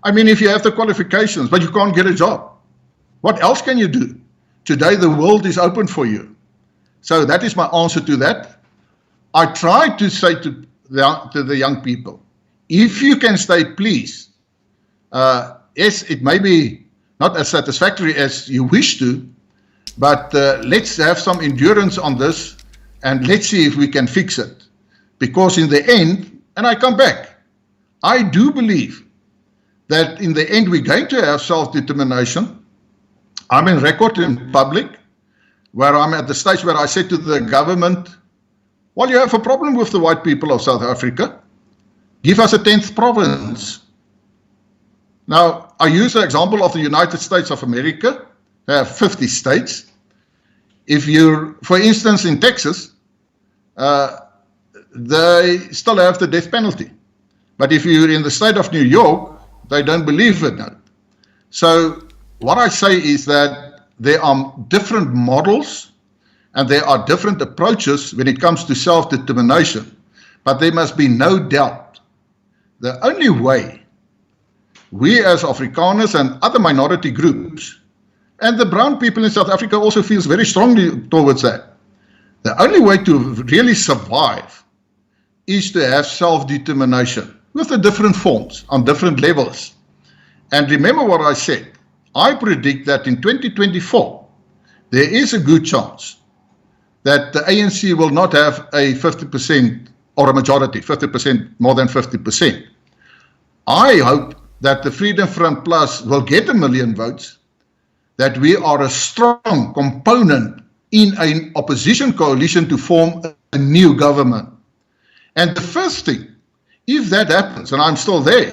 I mean, if you have the qualifications, but you can't get a job, what else can you do? Today, the world is open for you. So that is my answer to that. I try to say to the young people. If you can state, please, yes, it may be not as satisfactory as you wish to, but let's have some endurance on this and let's see if we can fix it. Because in the end, and I come back, I do believe that in the end we're going to have self-determination. I'm in record in public, where I'm at the stage where I said to the government, well, you have a problem with the white people of South Africa. Give us a 10th province. Now, I use the example of the United States of America. They have 50 states. If you're, for instance, in Texas, they still have the death penalty. But if you're in the state of New York, they don't believe it now. So what I say is that there are different models and there are different approaches when it comes to self-determination. But there must be no doubt. The only way we as Afrikaners and other minority groups, and the brown people in South Africa also feels very strongly towards that, the only way to really survive is to have self-determination with the different forms on different levels. And remember what I said, I predict that in 2024, there is a good chance that the ANC will not have a 50% or a majority, 50%, more than 50%. I hope that the Freedom Front Plus will get 1 million votes, that we are a strong component in an opposition coalition to form a new government. And the first thing, if that happens, and I'm still there,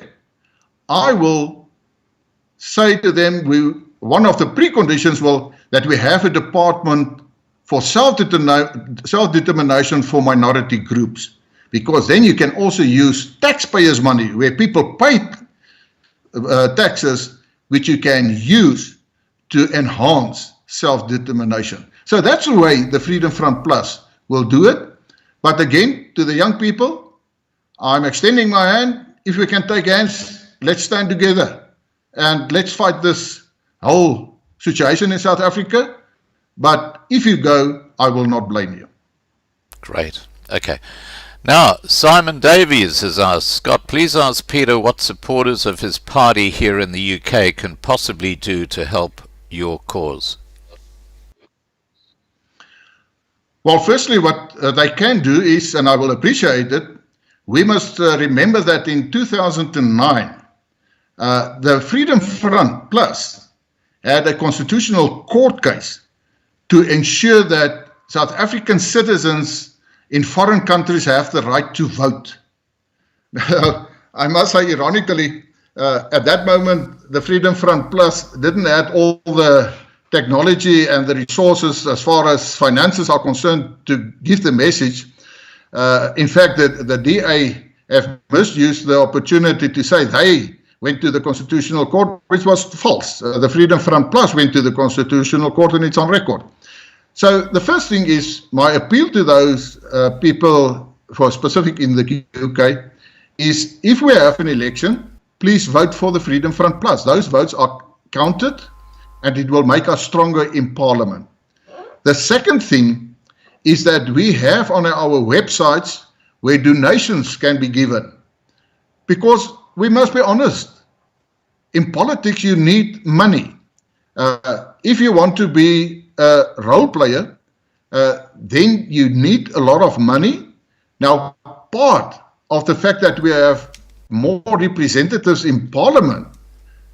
I will say to them, one of the preconditions will that we have a department for self-determination for minority groups, because then you can also use taxpayers' money where people pay taxes, which you can use to enhance self-determination. So that's the way the Freedom Front Plus will do it. But again, to the young people, I'm extending my hand. If we can take hands, let's stand together and let's fight this whole situation in South Africa. But if you go, I will not blame you. Great. Okay. Now, Simon Davies has asked, Scott, please ask Pieter what supporters of his party here in the UK can possibly do to help your cause. Well, firstly, what they can do is, and I will appreciate it, we must remember that in 2009, the Freedom Front Plus had a constitutional court case to ensure that South African citizens in foreign countries have the right to vote. I must say, ironically, at that moment, the Freedom Front Plus didn't have all the technology and the resources as far as finances are concerned to give the message. In fact, the DA have misused the opportunity to say they went to the Constitutional Court, which was false. The Freedom Front Plus went to the Constitutional Court, and it's on record. So the first thing is my appeal to those people, for specific in the UK, is if we have an election, please vote for the Freedom Front Plus. Those votes are counted, and it will make us stronger in Parliament. The second thing is that we have on our websites where donations can be given. Because we must be honest, in politics you need money. If you want to be a role player, then you need a lot of money. Now, part of the fact that we have more representatives in Parliament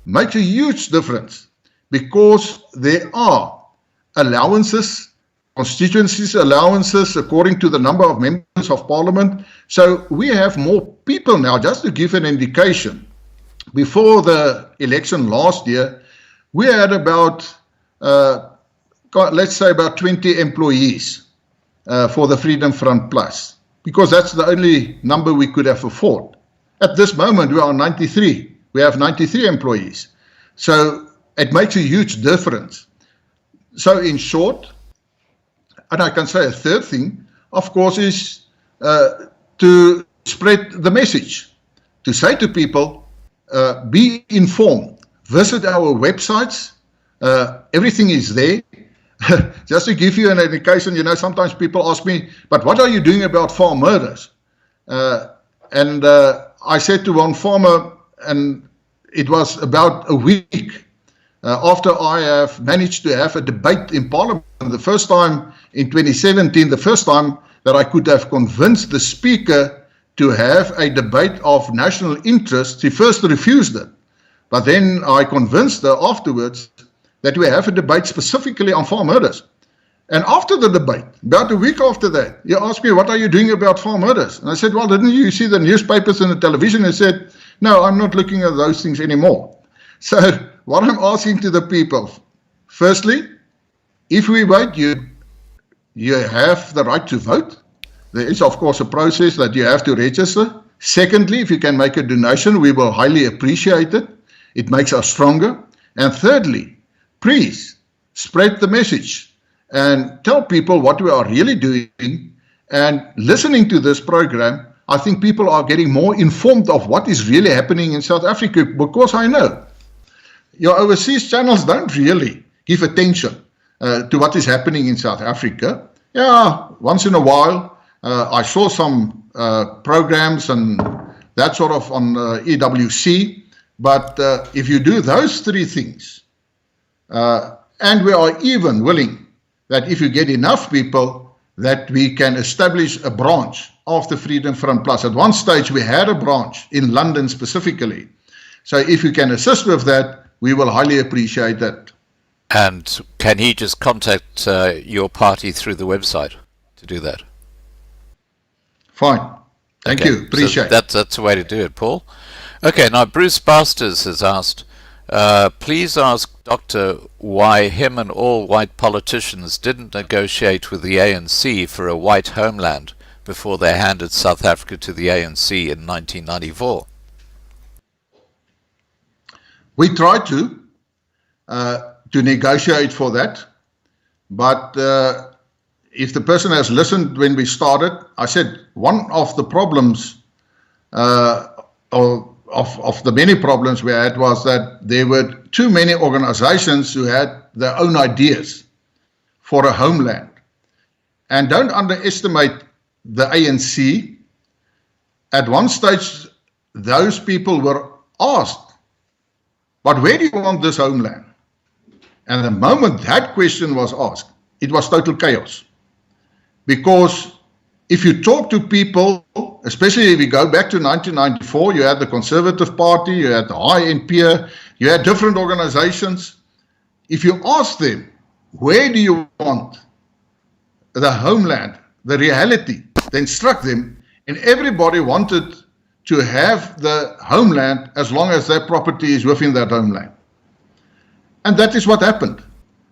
makes a huge difference, because there are allowances, constituencies allowances according to the number of members of Parliament. So we have more people now. Just to give an indication, before the election last year, we had about, let's say about 20 employees for the Freedom Front Plus, because that's the only number we could have afford. At this moment, we are 93. We have 93 employees. So it makes a huge difference. So in short, and I can say a third thing, of course, is to spread the message, to say to people, be informed, visit our websites, everything is there. Just to give you an indication, you know, sometimes people ask me, but what are you doing about farm murders? and I said to one farmer, and it was about a week after I have managed to have a debate in Parliament, the first time in 2017, the first time that I could have convinced the Speaker to have a debate of national interest. He first refused it, but then I convinced her afterwards that we have a debate specifically on farm murders. And after the debate, about a week after that, he asked me, what are you doing about farm murders? And I said, well, didn't you see the newspapers and the television? He said, no, I'm not looking at those things anymore. So what I'm asking to the people, firstly, if we vote, you have the right to vote. There is, of course, a process that you have to register. Secondly, if you can make a donation, we will highly appreciate it. It makes us stronger. And thirdly, please spread the message and tell people what we are really doing. And listening to this program, I think people are getting more informed of what is really happening in South Africa, because I know your overseas channels don't really give attention to what is happening in South Africa. Yeah, once in a while, I saw some programs and that sort of on EWC, but if you do those three things, and we are even willing that if you get enough people, that we can establish a branch of the Freedom Front Plus. At one stage, we had a branch in London specifically. So if you can assist with that, we will highly appreciate that. And can he just contact your party through the website to do that? Fine. Thank you. Appreciate it. That's the way to do it, Paul. Okay, now Bruce Basters has asked, please ask Doctor why him and all white politicians didn't negotiate with the ANC for a white homeland before they handed South Africa to the ANC in 1994. We tried to negotiate for that, but if the person has listened when we started, I said one of the problems of the many problems we had was that there were too many organizations who had their own ideas for a homeland. And don't underestimate the ANC. At one stage, those people were asked, but where do you want this homeland? And the moment that question was asked, it was total chaos. Because if you talk to people, especially if you go back to 1994, you had the Conservative Party, you had the INP, you had different organizations. If you ask them, where do you want the homeland, the reality, they instruct them, and everybody wanted to have the homeland as long as their property is within that homeland. And that is what happened.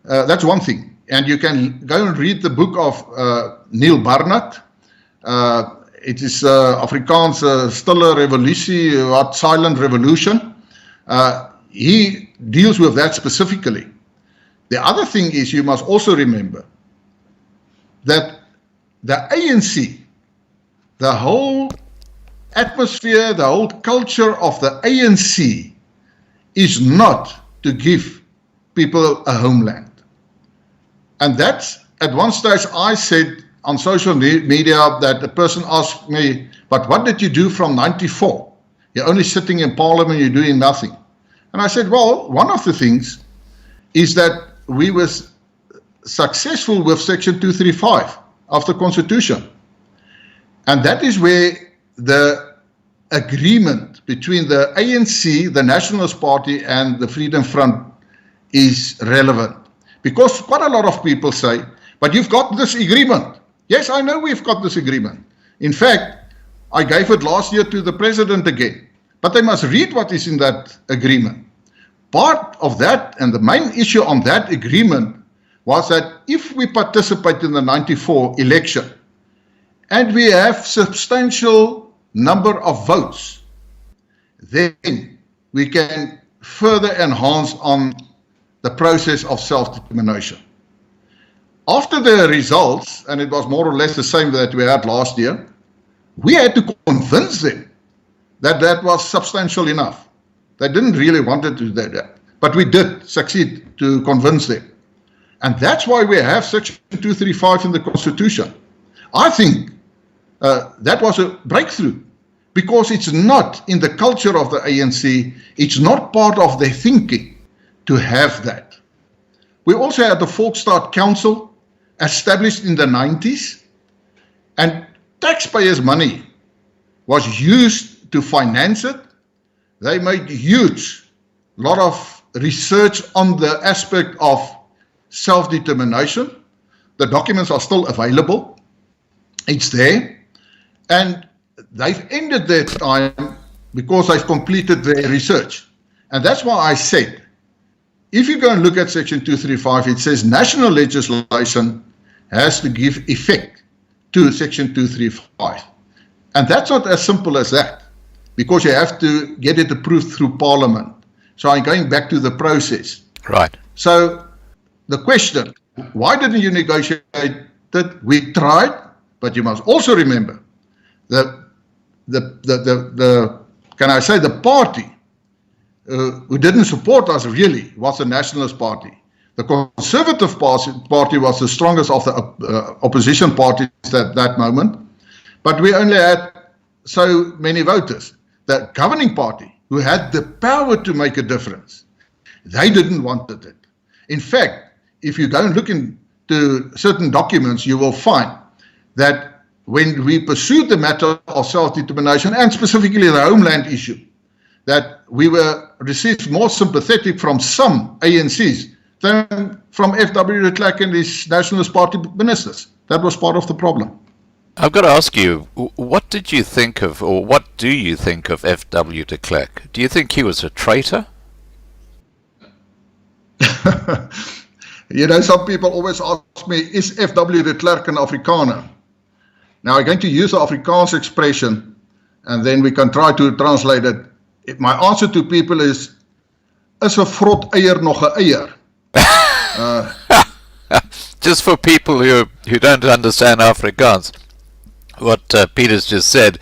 That's one thing. And you can go and read the book of Neil Barnard. It is Afrikaans Stille Revolutie, what Silent Revolution. He deals with that specifically. The other thing is, you must also remember that the ANC, the whole atmosphere, the whole culture of the ANC is not to give people a homeland. And that's, at one stage I said on social media that the person asked me, but what did you do from 94? You're only sitting in Parliament, you're doing nothing. And I said, well, one of the things is that we were successful with Section 235 of the Constitution. And that is where the agreement between the ANC, the Nationalist Party, and the Freedom Front is relevant. Because quite a lot of people say, but you've got this agreement. Yes, I know we've got this agreement. In fact, I gave it last year to the President again. But they must read what is in that agreement. Part of that, and the main issue on that agreement, was that if we participate in the 94 election, and we have substantial number of votes, then we can further enhance on the process of self-determination. After the results, and it was more or less the same that we had last year, we had to convince them that that was substantial enough. They didn't really want to do that, but we did succeed to convince them. And that's why we have Section 235 in the Constitution. I think that was a breakthrough, because it's not in the culture of the ANC, it's not part of their thinking to have that. We also had the Volksstaat Council, established in the 90s, and taxpayers' money was used to finance it. They made lot of research on the aspect of self-determination. The documents are still available. It's there. And they've ended their time because they've completed their research. And that's why I said, if you go and look at Section 235, it says national legislation has to give effect to Section 235. And that's not as simple as that, because you have to get it approved through Parliament. So I'm going back to the process. Right. So the question, why didn't you negotiate it? We tried, but you must also remember the can I say, the party who didn't support us really was the Nationalist Party. The Conservative Party was the strongest of the opposition parties at that moment, but we only had so many voters. The governing party, who had the power to make a difference, they didn't want it. In fact, if you go and look into certain documents, you will find that when we pursued the matter of self-determination, and specifically the homeland issue, that we were received more sympathetic from some ANCs than from F.W. de Klerk and his Nationalist Party ministers. That was part of the problem. I've got to ask you, what did you think of, or what do you think of F.W. de Klerk? Do you think he was a traitor? You know, some people always ask me, is F.W. de Klerk an Afrikaner? Now, I'm going to use the Afrikaans expression, and then we can try to translate it. My answer to people is 'n vrot eier nog 'n eier? Just for people who don't understand Afrikaans, what Pieter's just said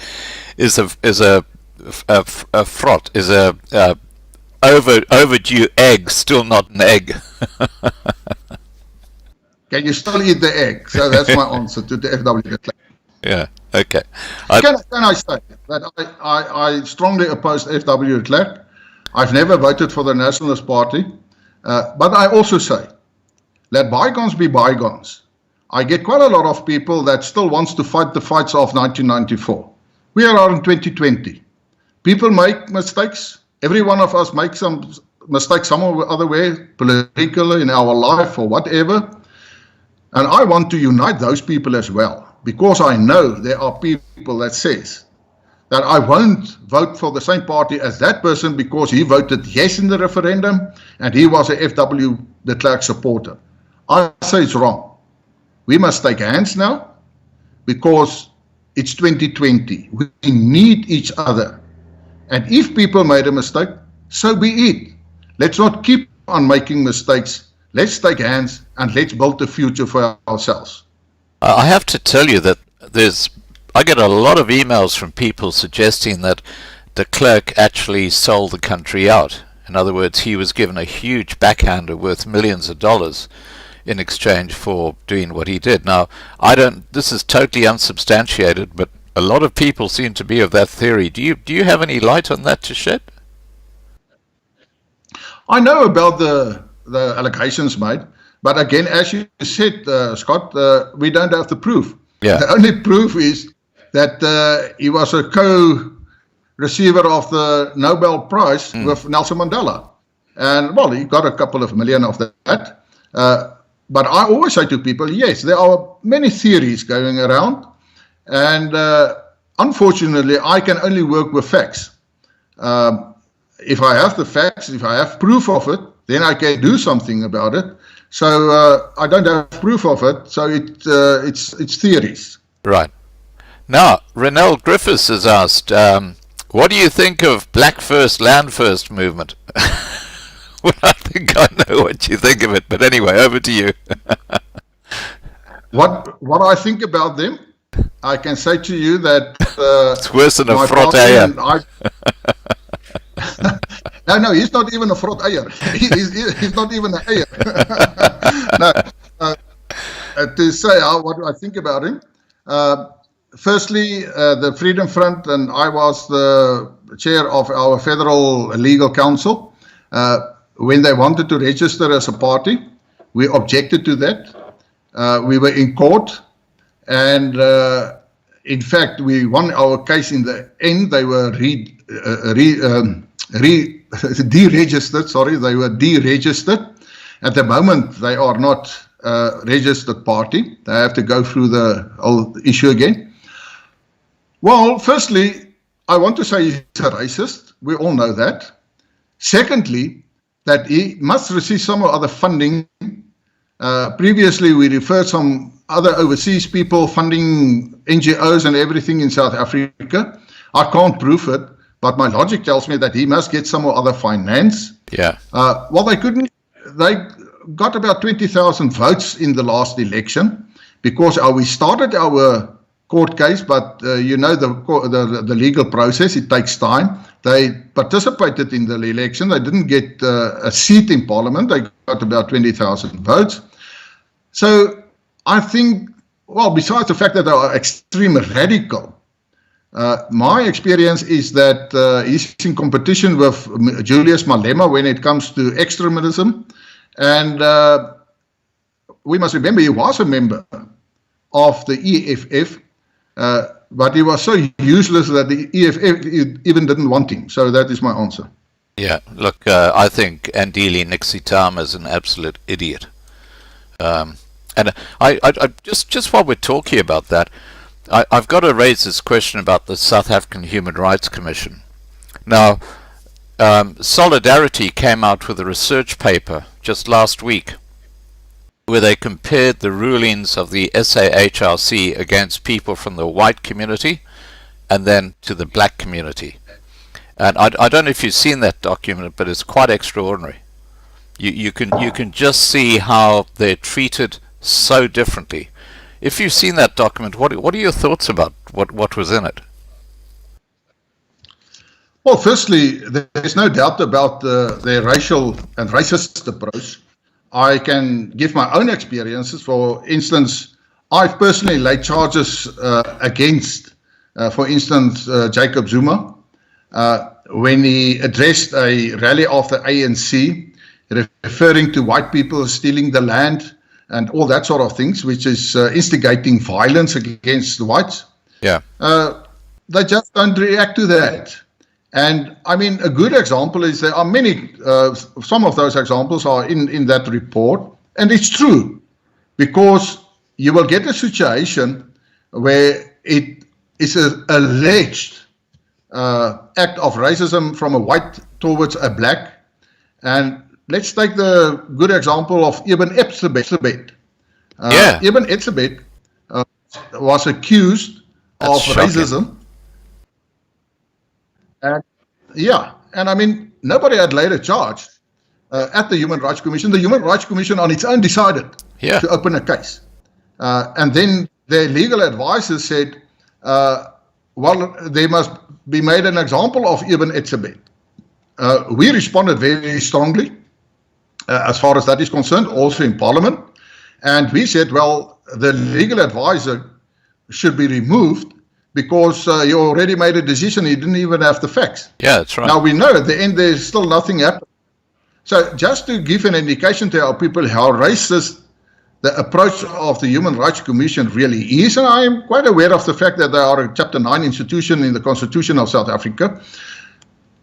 is a frot, is a overdue egg, still not an egg. Can you still eat the egg? So that's my answer to the F.W. de Klerk. Yeah, okay. Can I say that I strongly oppose F.W. de Klerk. I've never voted for the Nationalist Party, but I also say, let bygones be bygones. I get quite a lot of people that still wants to fight the fights of 1994. We are in 2020. People make mistakes. Every one of us makes some mistakes some or other way, politically, in our life or whatever. And I want to unite those people as well, because I know there are people that says that I won't vote for the same party as that person because he voted yes in the referendum and he was a F.W. de Klerk supporter. I say it's wrong. We must take hands now, because it's 2020. We need each other. And if people made a mistake, so be it. Let's not keep on making mistakes. Let's take hands and let's build a future for ourselves. I have to tell you that I get a lot of emails from people suggesting that de Klerk actually sold the country out. In other words, he was given a huge backhander worth millions of dollars in exchange for doing what he did. Now, this is totally unsubstantiated, but a lot of people seem to be of that theory. Do you have any light on that to shed? I know about the allegations made, but again, as you said, Scott, we don't have the proof. Yeah. The only proof is that he was a co-receiver of the Nobel Prize with Nelson Mandela. And, well, he got a couple of million of that. But I always say to people, yes, there are many theories going around. And unfortunately, I can only work with facts. If I have the facts, if I have proof of it, then I can do something about it. So I don't have proof of it, so it's theories. Right. Now, Renell Griffiths has asked, what do you think of Black First, Land First movement? Well, I think I know what you think of it, but anyway, over to you. What I think about them, I can say to you that it's worse than a frot eier. No, he's not even a frot eier. He's not even an eier. No, to say what I think about him, firstly, the Freedom Front, and I was the chair of our Federal Legal Council. When they wanted to register as a party, we objected to that. We were in court, and in fact, we won our case in the end. They were deregistered. Sorry, they were deregistered. At the moment, they are not a registered party. They have to go through the whole issue again. Well, firstly, I want to say he's a racist. We all know that. Secondly, that he must receive some other funding. Previously, we referred some other overseas people funding NGOs and everything in South Africa. I can't prove it, but my logic tells me that he must get some other finance. Yeah. Well, they couldn't. They got about 20,000 votes in the last election because we started our court case, but you know the legal process, it takes time. They participated in the election. They didn't get a seat in parliament. They got about 20,000 votes. So I think, well, besides the fact that they are extremely radical, my experience is that he's in competition with Julius Malema when it comes to extremism. And we must remember he was a member of the EFF, but he was so useless that the EFF even didn't want him. So that is my answer. Yeah, look, I think Andile Nixitama is an absolute idiot. And I just while we're talking about that, I've got to raise this question about the South African Human Rights Commission. Now, Solidarity came out with a research paper just last week where they compared the rulings of the SAHRC against people from the white community and then to the black community. And I don't know if you've seen that document, but it's quite extraordinary. You can just see how they're treated so differently. If you've seen that document, what are your thoughts about what was in it? Well, firstly, there's no doubt about their racial and racist approach. I can give my own experiences. For instance, I've personally laid charges against, for instance, Jacob Zuma, when he addressed a rally of the ANC, referring to white people stealing the land and all that sort of things, which is instigating violence against the whites. Yeah. They just don't react to that. And I mean, a good example is there are many, some of those examples are in that report, and it's true, because you will get a situation where it is an alleged act of racism from a white towards a black. And let's take the good example of Ibn Etzebeth. Ibn Etzebeth was accused of racism. And and I mean, nobody had laid a charge at the Human Rights Commission. The Human Rights Commission on its own decided to open a case. And then their legal advisors said, well, they must be made an example of Ibn Etzebeth. We responded very strongly as far as that is concerned, also in Parliament. And we said, well, the legal advisor should be removed because he already made a decision. He didn't even have the facts. Yeah, that's right. Now we know at the end there's still nothing happened. So just to give an indication to our people how racist the approach of the Human Rights Commission really is, and I am quite aware of the fact that they are a Chapter 9 institution in the Constitution of South Africa,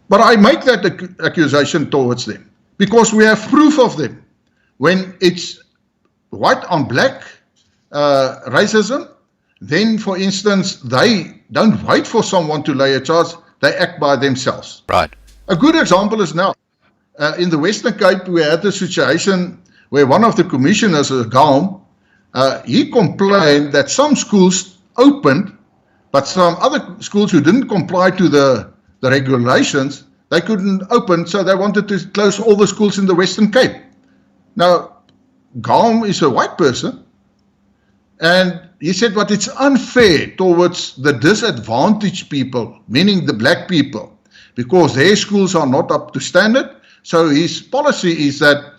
but I make that accusation towards them because we have proof of them. When it's white on black racism, then, for instance, they don't wait for someone to lay a charge, they act by themselves. Right. A good example is now, in the Western Cape, we had a situation where one of the commissioners, Gaum, he complained that some schools opened, but some other schools who didn't comply to the regulations, they couldn't open, so they wanted to close all the schools in the Western Cape. Now, Gaum is a white person, and he said, but it's unfair towards the disadvantaged people, meaning the black people, because their schools are not up to standard. So his policy is that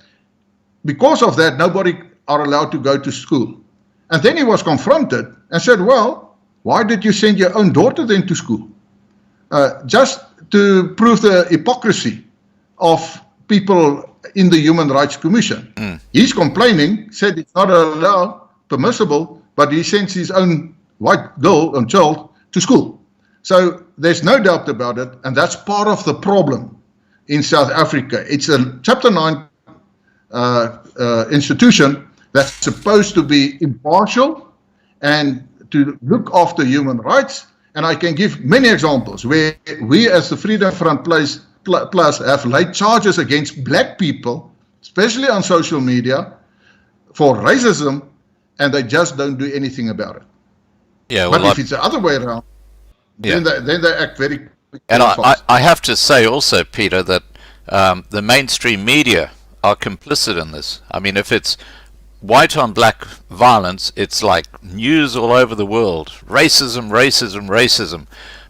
because of that, nobody are allowed to go to school. And then he was confronted and said, well, Why did you send your own daughter then to school? Just to prove the hypocrisy of people in the Human Rights Commission. He's complaining, said it's not allowed, permissible, but he sends his own white girl and child to school. So there's no doubt about it, and that's part of the problem in South Africa. It's a Chapter 9 institution that's supposed to be impartial and to look after human rights. And I can give many examples where we as the Freedom Front Plus have laid charges against black people, especially on social media, for racism, and they just don't do anything about it. Yeah, well, but if it's the other way around, then they act very quick. And I have to say also, Peter, that the mainstream media are complicit in this. I mean, if it's white on black violence, it's like news all over the world. Racism, racism, racism.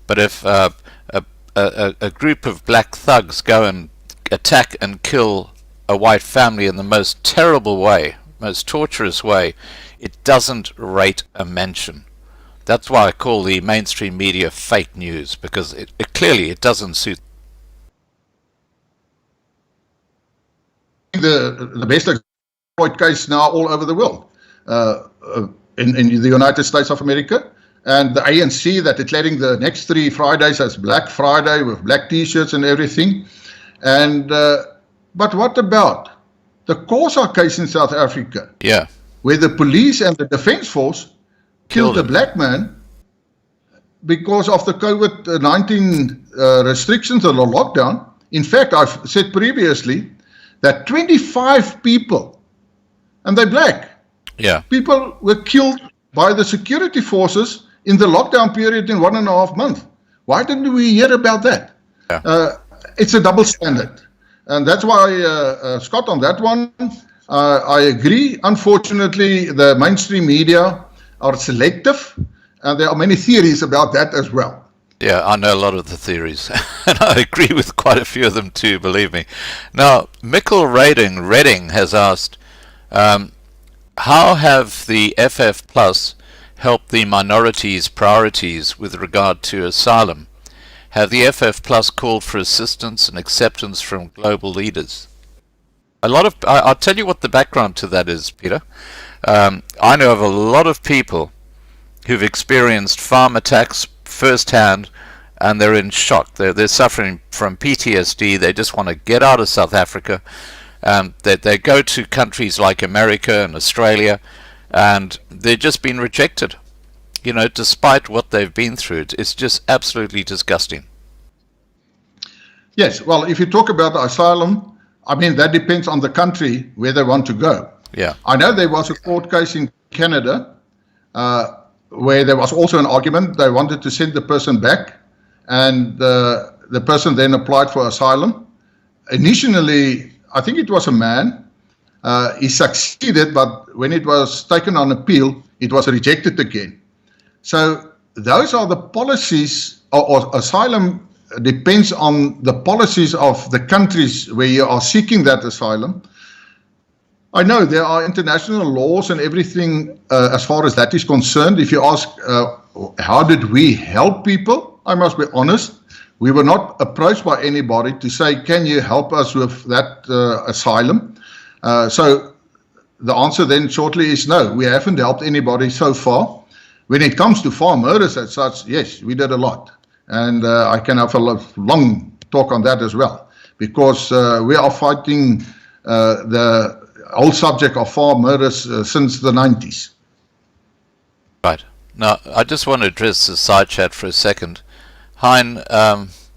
But if a group of black thugs go and attack and kill a white family in the most terrible way, most torturous way, it doesn't rate a mention. That's why I call the mainstream media fake news, because it clearly it doesn't suit. The best exploit case now all over the world, in the United States of America, and the ANC that declaring the next 3 Fridays as Black Friday with black T-shirts and everything. And but what about the Khoza case in South Africa? Yeah, where the police and the defense force killed a black man because of the COVID-19 restrictions or the lockdown. In fact, I've said previously that 25 people, and they're black, people were killed by the security forces in the lockdown period in 1.5 months. Why didn't we hear about that? It's a double standard. And that's why, Scott, on that one, I agree. Unfortunately, the mainstream media are selective, and there are many theories about that as well. Yeah, I know a lot of the theories, and I agree with quite a few of them too, believe me. Now, Mikkel Redding has asked, how have the FF Plus helped the minorities' priorities with regard to asylum? Have the FF Plus called for assistance and acceptance from global leaders? I'll tell you what the background to that is, Peter. I know of a lot of people who've experienced farm attacks firsthand, and they're in shock. They're suffering from PTSD. They just want to get out of South Africa. They go to countries like America and Australia, and they've just been rejected. You know, despite what they've been through, it's just absolutely disgusting. Yes, well, if you talk about asylum, I mean, that depends on the country where they want to go. Yeah. I know there was a court case in Canada where there was also an argument. They wanted to send the person back, and the person then applied for asylum. Initially, I think it was a man. He succeeded, but when it was taken on appeal, it was rejected again. So those are the policies, or asylum depends on the policies of the countries where you are seeking that asylum. I know there are international laws and everything as far as that is concerned. If you ask, how did we help people? I must be honest, we were not approached by anybody to say, can you help us with that asylum? So the answer then shortly is no, we haven't helped anybody so far. When it comes to farm murders as such, yes, we did a lot. And I can have a long talk on that as well, because we are fighting the whole subject of farm murders since the 90s. Right. Now, I just want to address the side chat for a second. Hein,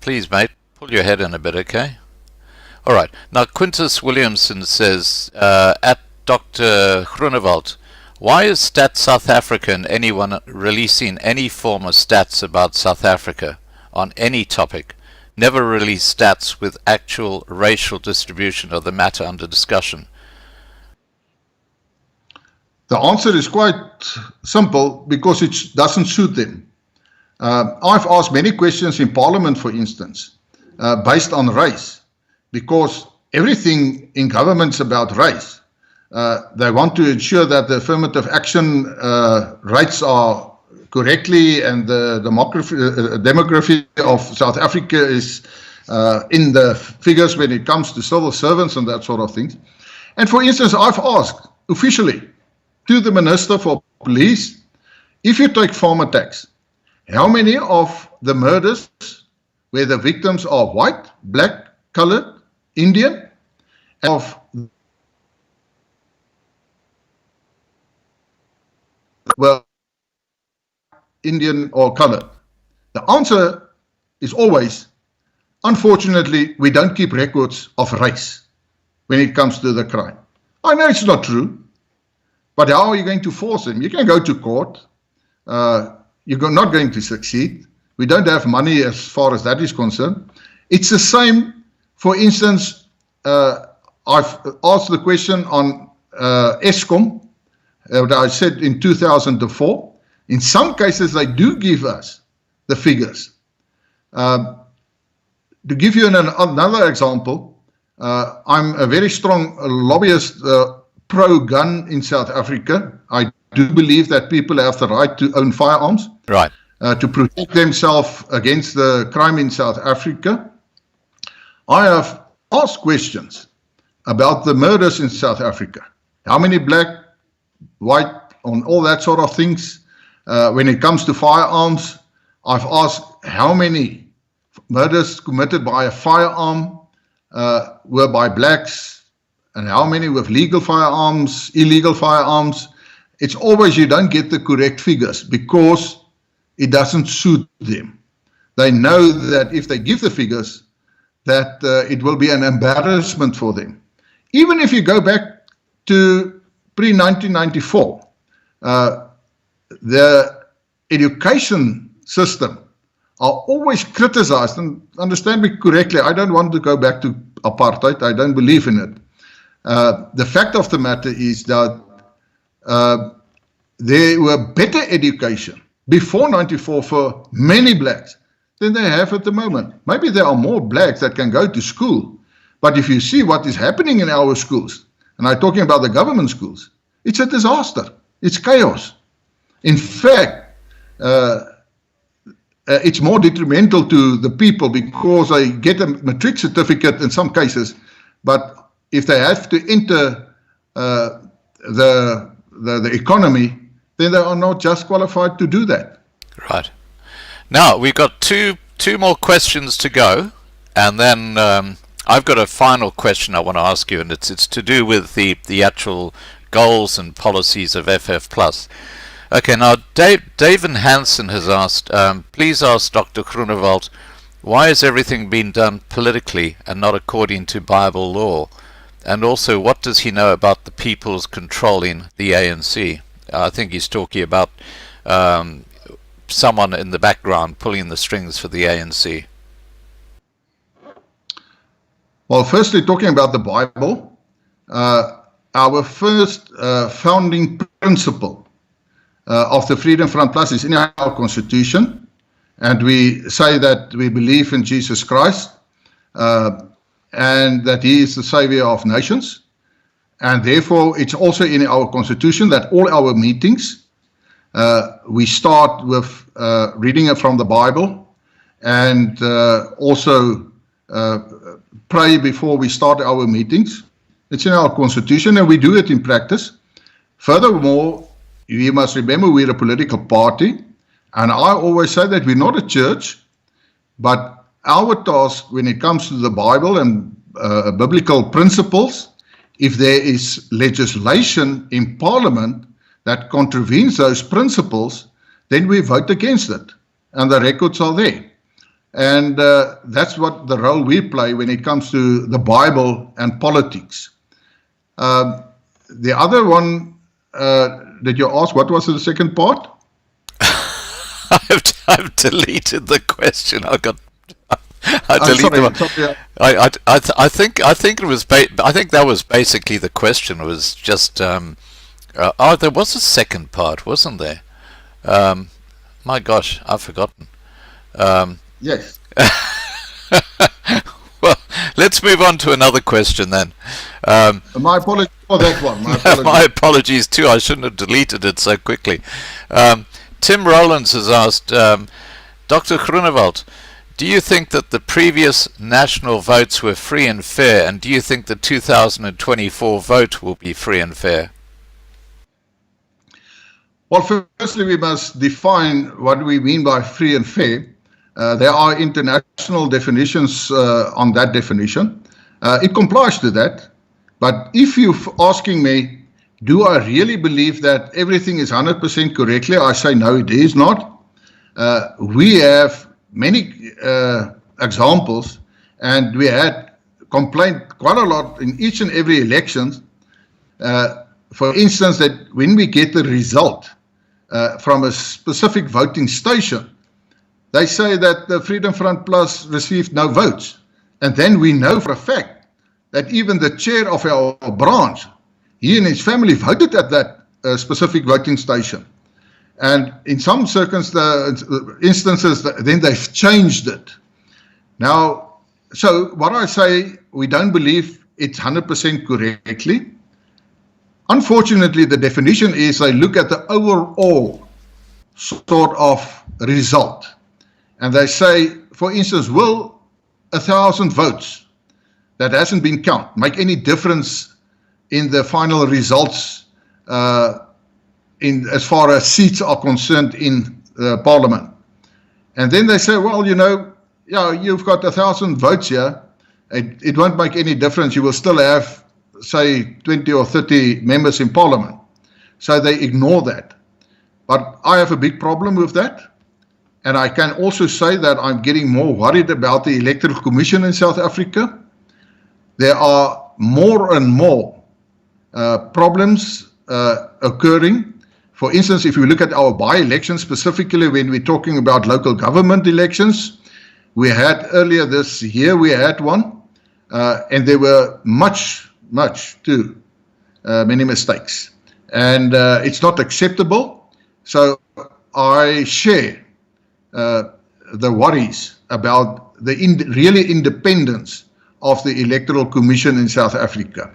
please, mate, pull your head in a bit, okay? All right. Now, Quintus Williamson says, at Dr. Groenewald, why is Stats South Africa and anyone releasing any form of stats about South Africa on any topic never release stats with actual racial distribution of the matter under discussion? The answer is quite simple, because it doesn't suit them. I've asked many questions in Parliament, for instance, based on race, because everything in government's about race. They want to ensure that the affirmative action rates are correctly, and the demography of South Africa is in the figures when it comes to civil servants and that sort of things. And for instance, I've asked officially to the Minister for Police, if you take farm attacks, how many of the murders where the victims are white, black, colored, Indian, of well, Indian or colored? The answer is always, unfortunately, we don't keep records of race when it comes to the crime. I know it's not true, but how are you going to force them? You can go to court. You're not going to succeed. We don't have money as far as that is concerned. It's the same, for instance, I've asked the question on Eskom, what I said in 2004. In some cases, they do give us the figures. To give you another example, I'm a very strong lobbyist pro-gun in South Africa. I do believe that people have the right to own firearms, Right. To protect themselves against the crime in South Africa. I have asked questions about the murders in South Africa. How many black, white, on all that sort of things. When it comes to firearms, I've asked how many murders committed by a firearm were by blacks, and how many with legal firearms, illegal firearms. It's always you don't get the correct figures because it doesn't suit them. They know that if they give the figures, that it will be an embarrassment for them. Even if you go back to pre-1994, the education system are always criticized, and understand me correctly, I don't want to go back to apartheid, I don't believe in it. The fact of the matter is that there were better education before 94 for many blacks than they have at the moment. Maybe there are more blacks that can go to school, but if you see what is happening in our schools, and I'm talking about the government schools, it's a disaster, it's chaos. In fact, it's more detrimental to the people because they get a matric certificate in some cases, but if they have to enter the economy, then they are not just qualified to do that. Right. Now, we've got two more questions to go, and then I've got a final question I want to ask you, and it's to do with the actual goals and policies of FF+. Okay, now David Hansen has asked, please ask Dr. Groenewald, why is everything being done politically and not according to Bible law? And also, what does he know about the peoples controlling the ANC? I think he's talking about someone in the background pulling the strings for the ANC. Well, firstly, talking about the Bible, our first founding principle of the Freedom Front Plus is in our Constitution, and we say that we believe in Jesus Christ and that he is the Savior of nations, and therefore it's also in our Constitution that all our meetings we start with reading it from the Bible, and also pray before we start our meetings. It's in our Constitution, and we do it in practice. Furthermore, we must remember we're a political party, and I always say that we're not a church, but our task when it comes to the Bible and biblical principles, if there is legislation in Parliament that contravenes those principles, then we vote against it, and the records are there. And that's what the role we play when it comes to the Bible and politics. The other one that you asked, what was the second part? I've deleted the question. I deleted it. Sorry. I think it was. I think that was basically the question. Was just. There was a second part, wasn't there? My gosh, I've forgotten. Yes. Well, let's move on to another question then. My apologies for that one. My apologies too. I shouldn't have deleted it so quickly. Tim Rowlands has asked, Dr. Groenewald, do you think that the previous national votes were free and fair, and do you think the 2024 vote will be free and fair? Well, firstly, we must define what we mean by free and fair. There are international definitions on that definition. It complies to that. But if you're asking me, do I really believe that everything is 100% correctly? I say no, it is not. We have many examples, and we had complained quite a lot in each and every election. For instance, that when we get the result from a specific voting station, they say that the Freedom Front Plus received no votes. And then we know for a fact that even the chair of our branch, he and his family voted at that specific voting station. And in some instances, then they've changed it. Now, so what I say, we don't believe it's 100% correctly. Unfortunately, the definition is they look at the overall sort of result. And they say, for instance, will 1,000 votes that hasn't been counted make any difference in the final results as far as seats are concerned in Parliament? And then they say, well, you know, yeah, you've got 1,000 votes here. It won't make any difference. You will still have, say, 20 or 30 members in Parliament. So they ignore that. But I have a big problem with that. And I can also say that I'm getting more worried about the Electoral Commission in South Africa. There are more and more problems occurring. For instance, if you look at our by-elections, specifically when we're talking about local government elections, we had earlier this year, we had one, and there were much too many mistakes. And it's not acceptable. So I share the worries about the really independence of the Electoral Commission in South Africa.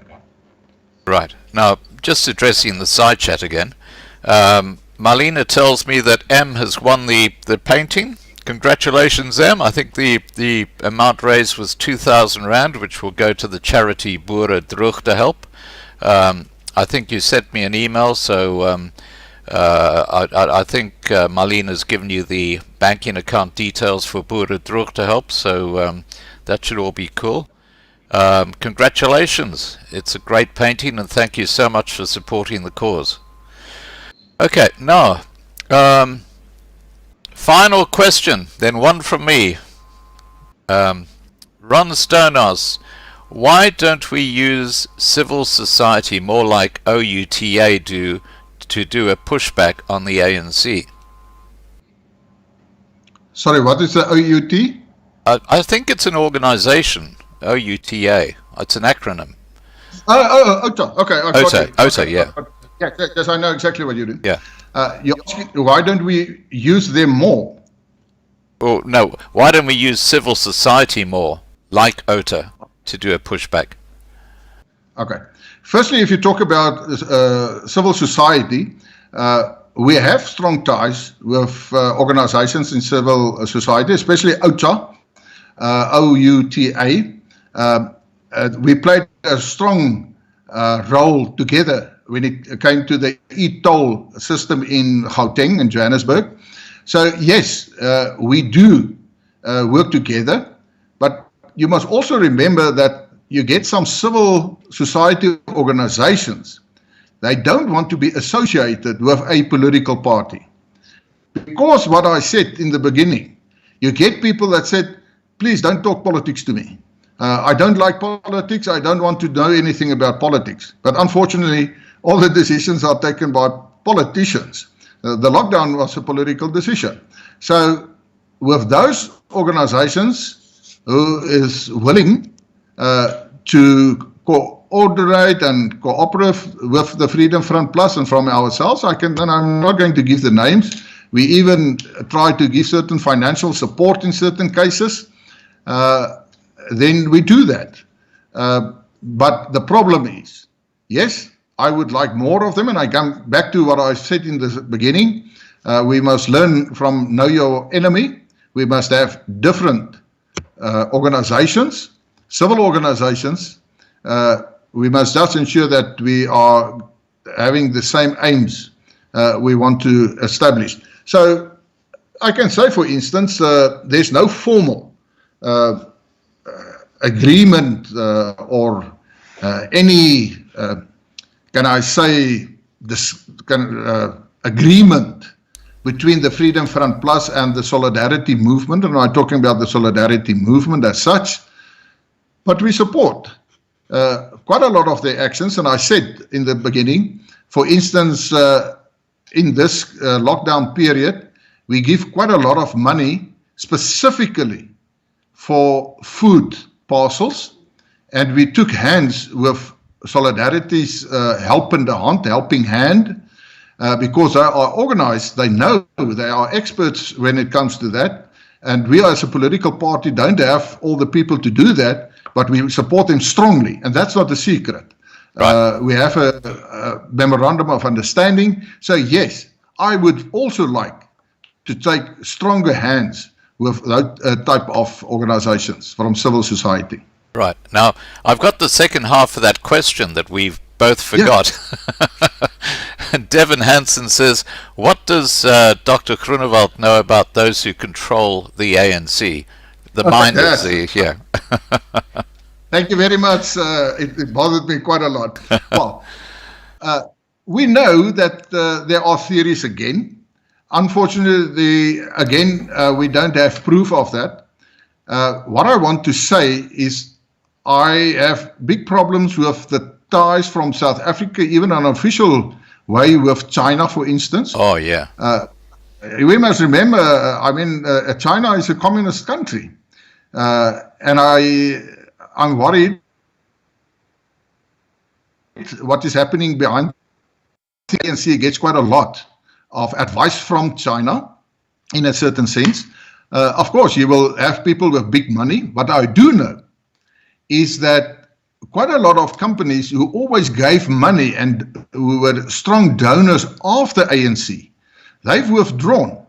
Right. Now, just addressing the side chat again, Marlena tells me that M has won the painting. Congratulations, M. I think the amount raised was 2,000 Rand, which will go to the charity BOERE Droogtehulp. I think you sent me an email, so I think Marlena's given you the banking account details for BOERE Droogtehulp, so that should all be cool. Congratulations. It's a great painting, and thank you so much for supporting the cause. Okay, now, final question, then one from me. Ron Stone asks, why don't we use civil society more like OUTA do to do a pushback on the ANC? Sorry, what is the OUT? I think it's an organization, OUTA. It's an acronym. OTA. Okay. OTA, yeah. Yes, I know exactly what you do. Yeah. You're asking, why don't we use them more? Well, no, why don't we use civil society more, like OTA, to do a pushback? Okay. Firstly, if you talk about civil society, we have strong ties with organizations in civil society, especially OTA, OUTA. We played a strong role together when it came to the e-toll system in Gauteng and Johannesburg. So yes, we do work together, but you must also remember that you get some civil society organizations, they don't want to be associated with a political party. Because what I said in the beginning, you get people that said, please don't talk politics to me. I don't like politics, I don't want to know anything about politics. But unfortunately, all the decisions are taken by politicians. The lockdown was a political decision. So with those organizations who is willing to coordinate and cooperate with the Freedom Front Plus and from ourselves, and I'm not going to give the names. We even try to give certain financial support in certain cases. Then we do that. But the problem is, yes, I would like more of them, and I come back to what I said in the beginning. We must learn from know your enemy. We must have different organizations, civil organizations. We must just ensure that we are having the same aims we want to establish. So I can say, for instance, there's no formal agreement or any, can I say, this agreement between the Freedom Front Plus and the Solidarity Movement. And I'm talking about the Solidarity Movement as such, but we support quite a lot of their actions. And I said in the beginning, for instance, in this lockdown period, we give quite a lot of money specifically for food parcels, and we took hands with Solidarity's helping hand, because they are organized, they know, they are experts when it comes to that, and we as a political party don't have all the people to do that, but we support them strongly, and that's not a secret. Right. We have a memorandum of understanding, so yes, I would also like to take stronger hands with that type of organizations from civil society. Right. Now, I've got the second half of that question that we've both forgot. Yeah. Devin Hansen says, what does Dr. Groenewald know about those who control the ANC? The mind of the, yeah. Thank you very much. It bothered me quite a lot. Well, we know that there are theories again. Unfortunately, again, we don't have proof of that. What I want to say is I have big problems with the ties from South Africa, even an official way with China, for instance. Oh, yeah. We must remember, China is a communist country. And I'm worried what is happening behind the ANC gets quite a lot of advice from China, in a certain sense. Of course, you will have people with big money. What I do know is that quite a lot of companies who always gave money and who were strong donors of the ANC, they've withdrawn.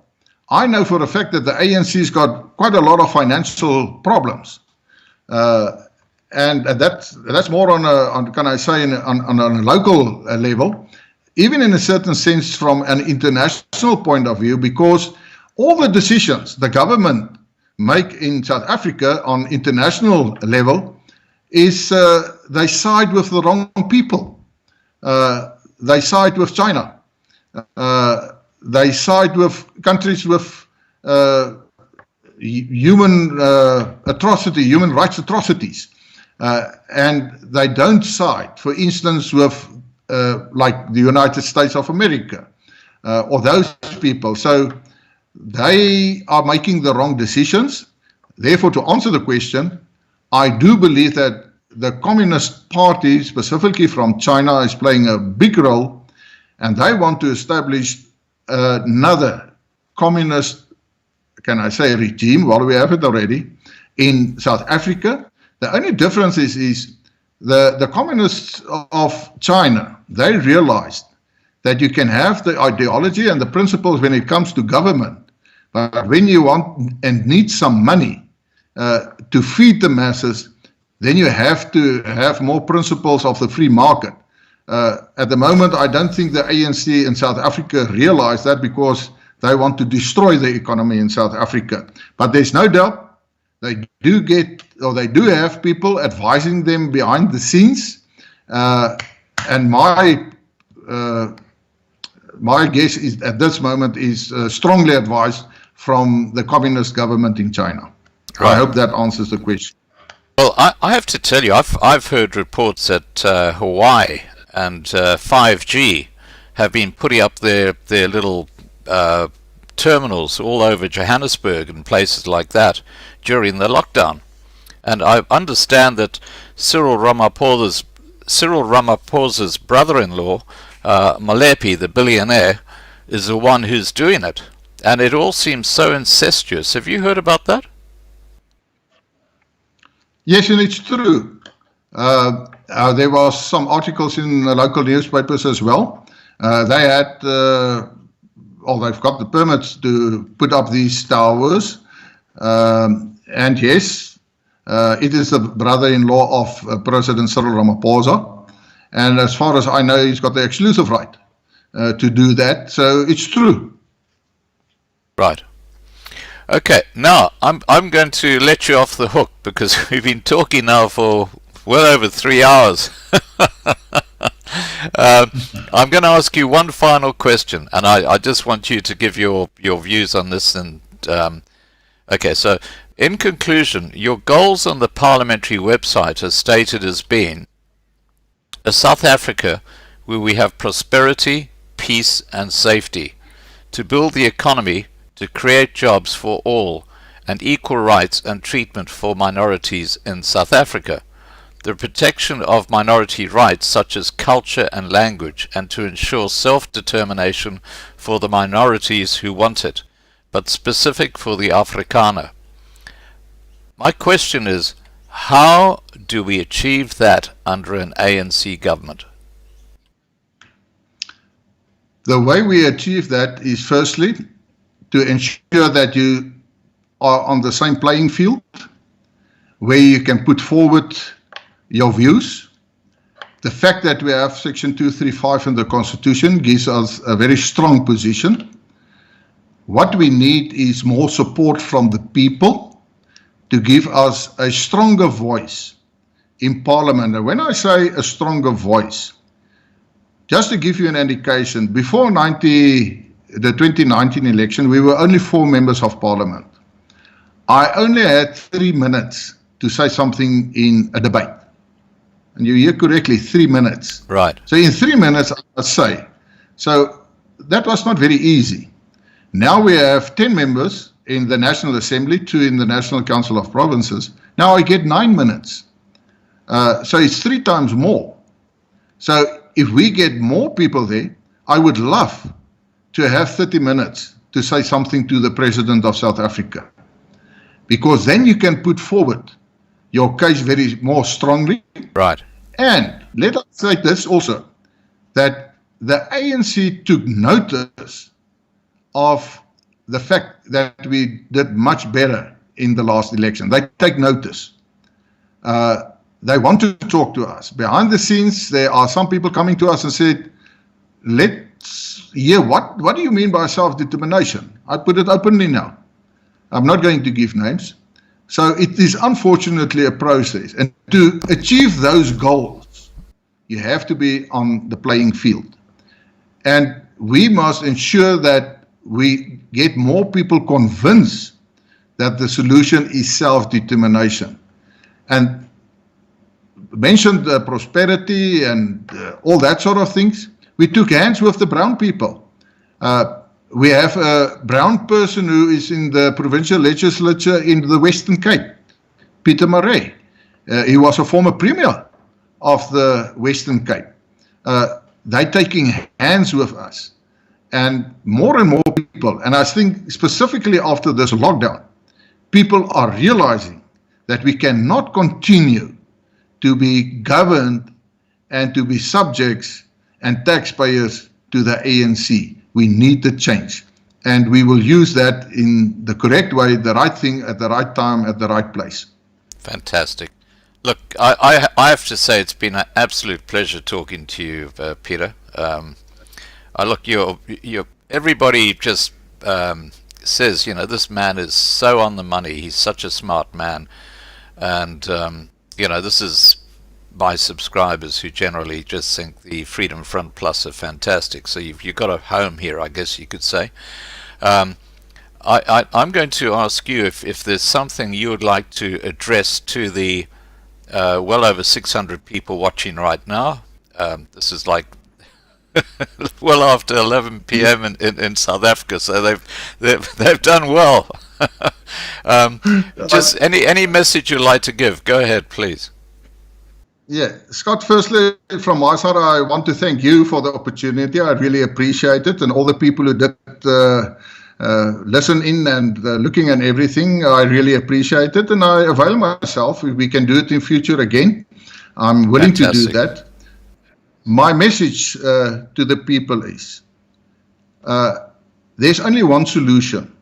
I know for a fact that the ANC's got quite a lot of financial problems. And that's more on a local level, even in a certain sense from an international point of view, because all the decisions the government make in South Africa on international level is they side with the wrong people. They side with China. They side with countries with human rights atrocities. And they don't side, for instance, with like the United States of America or those people. So they are making the wrong decisions. Therefore, to answer the question, I do believe that the Communist Party, specifically from China, is playing a big role, and they want to establish another communist, can I say, regime, well, we have it already, in South Africa. The only difference is the communists of China, they realized that you can have the ideology and the principles when it comes to government, but when you want and need some money to feed the masses, then you have to have more principles of the free market. At the moment, I don't think the ANC in South Africa realize that, because they want to destroy the economy in South Africa. But there's no doubt they do have people advising them behind the scenes. And my guess is at this moment is strongly advised from the communist government in China. Right. I hope that answers the question. Well, I have to tell you, I've heard reports that Hawaii and 5G have been putting up their little terminals all over Johannesburg and places like that during the lockdown. And I understand that Cyril Ramaphosa's brother-in-law, Malepi, the billionaire, is the one who's doing it. And it all seems so incestuous. Have you heard about that? Yes, and it's true. There was some articles in the local newspapers as well. They had they've got the permits to put up these towers. And yes, it is the brother-in-law of President Cyril Ramaphosa. And as far as I know, he's got the exclusive right to do that. So it's true. Right. Okay, now I'm going to let you off the hook because we've been talking now for well over 3 hours. I'm going to ask you one final question, and I just want you to give your views on this. And okay, so in conclusion, your goals on the parliamentary website are stated as being a South Africa where we have prosperity, peace and safety, to build the economy, to create jobs for all, and equal rights and treatment for minorities in South Africa, the protection of minority rights such as culture and language, and to ensure self-determination for the minorities who want it, but specific for the Afrikaner. My question is, how do we achieve that under an ANC government? The way we achieve that is firstly to ensure that you are on the same playing field, where you can put forward your views. The fact that we have Section 235 in the Constitution gives us a very strong position. What we need is more support from the people to give us a stronger voice in Parliament. And when I say a stronger voice, just to give you an indication, before the 2019 election, we were only 4 members of Parliament. I only had 3 minutes to say something in a debate. And you hear correctly, 3 minutes. Right. So in 3 minutes, I must say. So that was not very easy. Now we have 10 members in the National Assembly, 2 in the National Council of Provinces. Now I get 9 minutes. So it's 3 times more. So if we get more people there, I would love to have 30 minutes to say something to the President of South Africa. Because then you can put forward your case very more strongly. Right. And let us say this also, that the ANC took notice of the fact that we did much better in the last election. They take notice. They want to talk to us. Behind the scenes, there are some people coming to us and said, let's hear what do you mean by self-determination? I put it openly now. I'm not going to give names. So it is unfortunately a process. And to achieve those goals, you have to be on the playing field. And we must ensure that we get more people convinced that the solution is self-determination. And mentioned prosperity and all that sort of things. We took hands with the brown people. We have a brown person who is in the provincial legislature in the Western Cape, Pieter. He was a former premier of the Western Cape. They're taking hands with us. And more people, and I think specifically after this lockdown, people are realizing that we cannot continue to be governed and to be subjects and taxpayers to the ANC. We need to change. And we will use that in the correct way, the right thing at the right time, at the right place. Fantastic. Look, I have to say it's been an absolute pleasure talking to you, Pieter. Look, everybody just says, you know, this man is so on the money. He's such a smart man. And, you know, this is my subscribers who generally just think the Freedom Front Plus are fantastic. So you've got a home here, I guess you could say. I'm going to ask you if there's something you would like to address to the well over 600 people watching right now. This is like well after 11 p.m. in South Africa, so they've done well. Just any message you'd like to give, go ahead, please. Yeah, Scott, firstly, from my side, I want to thank you for the opportunity. I really appreciate it, and all the people who did listen in and looking and everything, I really appreciate it, and I avail myself. If we can do it in future again, I'm willing to do that. My message to the people is, There's only one solution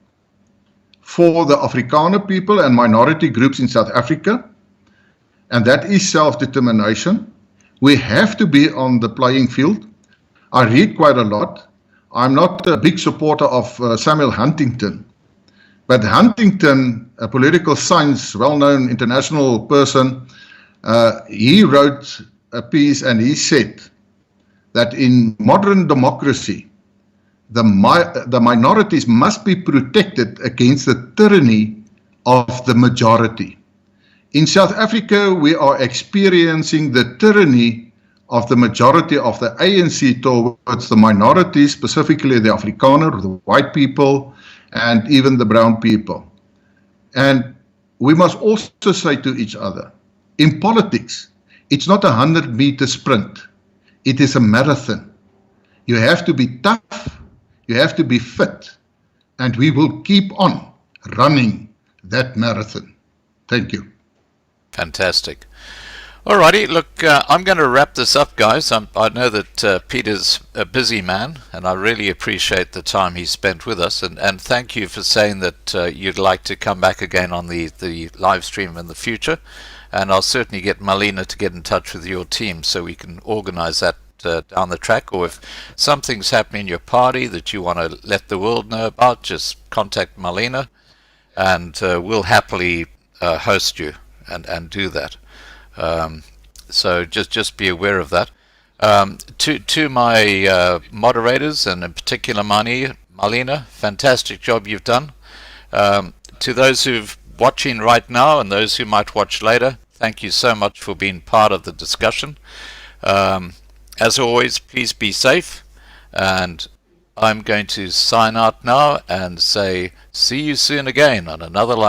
for the Afrikaner people and minority groups in South Africa, and that is self-determination. We have to be on the playing field. I read quite a lot. I'm not a big supporter of Samuel Huntington, but Huntington, a political science, well-known international person, he wrote a piece and he said that in modern democracy, the minorities must be protected against the tyranny of the majority. In South Africa, we are experiencing the tyranny of the majority of the ANC towards the minorities, specifically the Afrikaner, the white people, and even the brown people. And we must also say to each other, in politics, it's not a 100-meter sprint. It is a marathon. You have to be tough, you have to be fit, and we will keep on running that marathon. Thank you. Fantastic. Alrighty, look, I'm going to wrap this up, guys. I know that Pieter's a busy man, and I really appreciate the time he spent with us. And thank you for saying that you'd like to come back again on the live stream in the future. And I'll certainly get Malina to get in touch with your team so we can organize that down the track. Or if something's happening in your party that you want to let the world know about, just contact Malina, and we'll happily host you and do that. So just be aware of that. To my moderators, and in particular Malina, fantastic job you've done. To those who've watching right now and those who might watch later, thank you so much for being part of the discussion. As always, please be safe, and I'm going to sign out now and say see you soon again on another live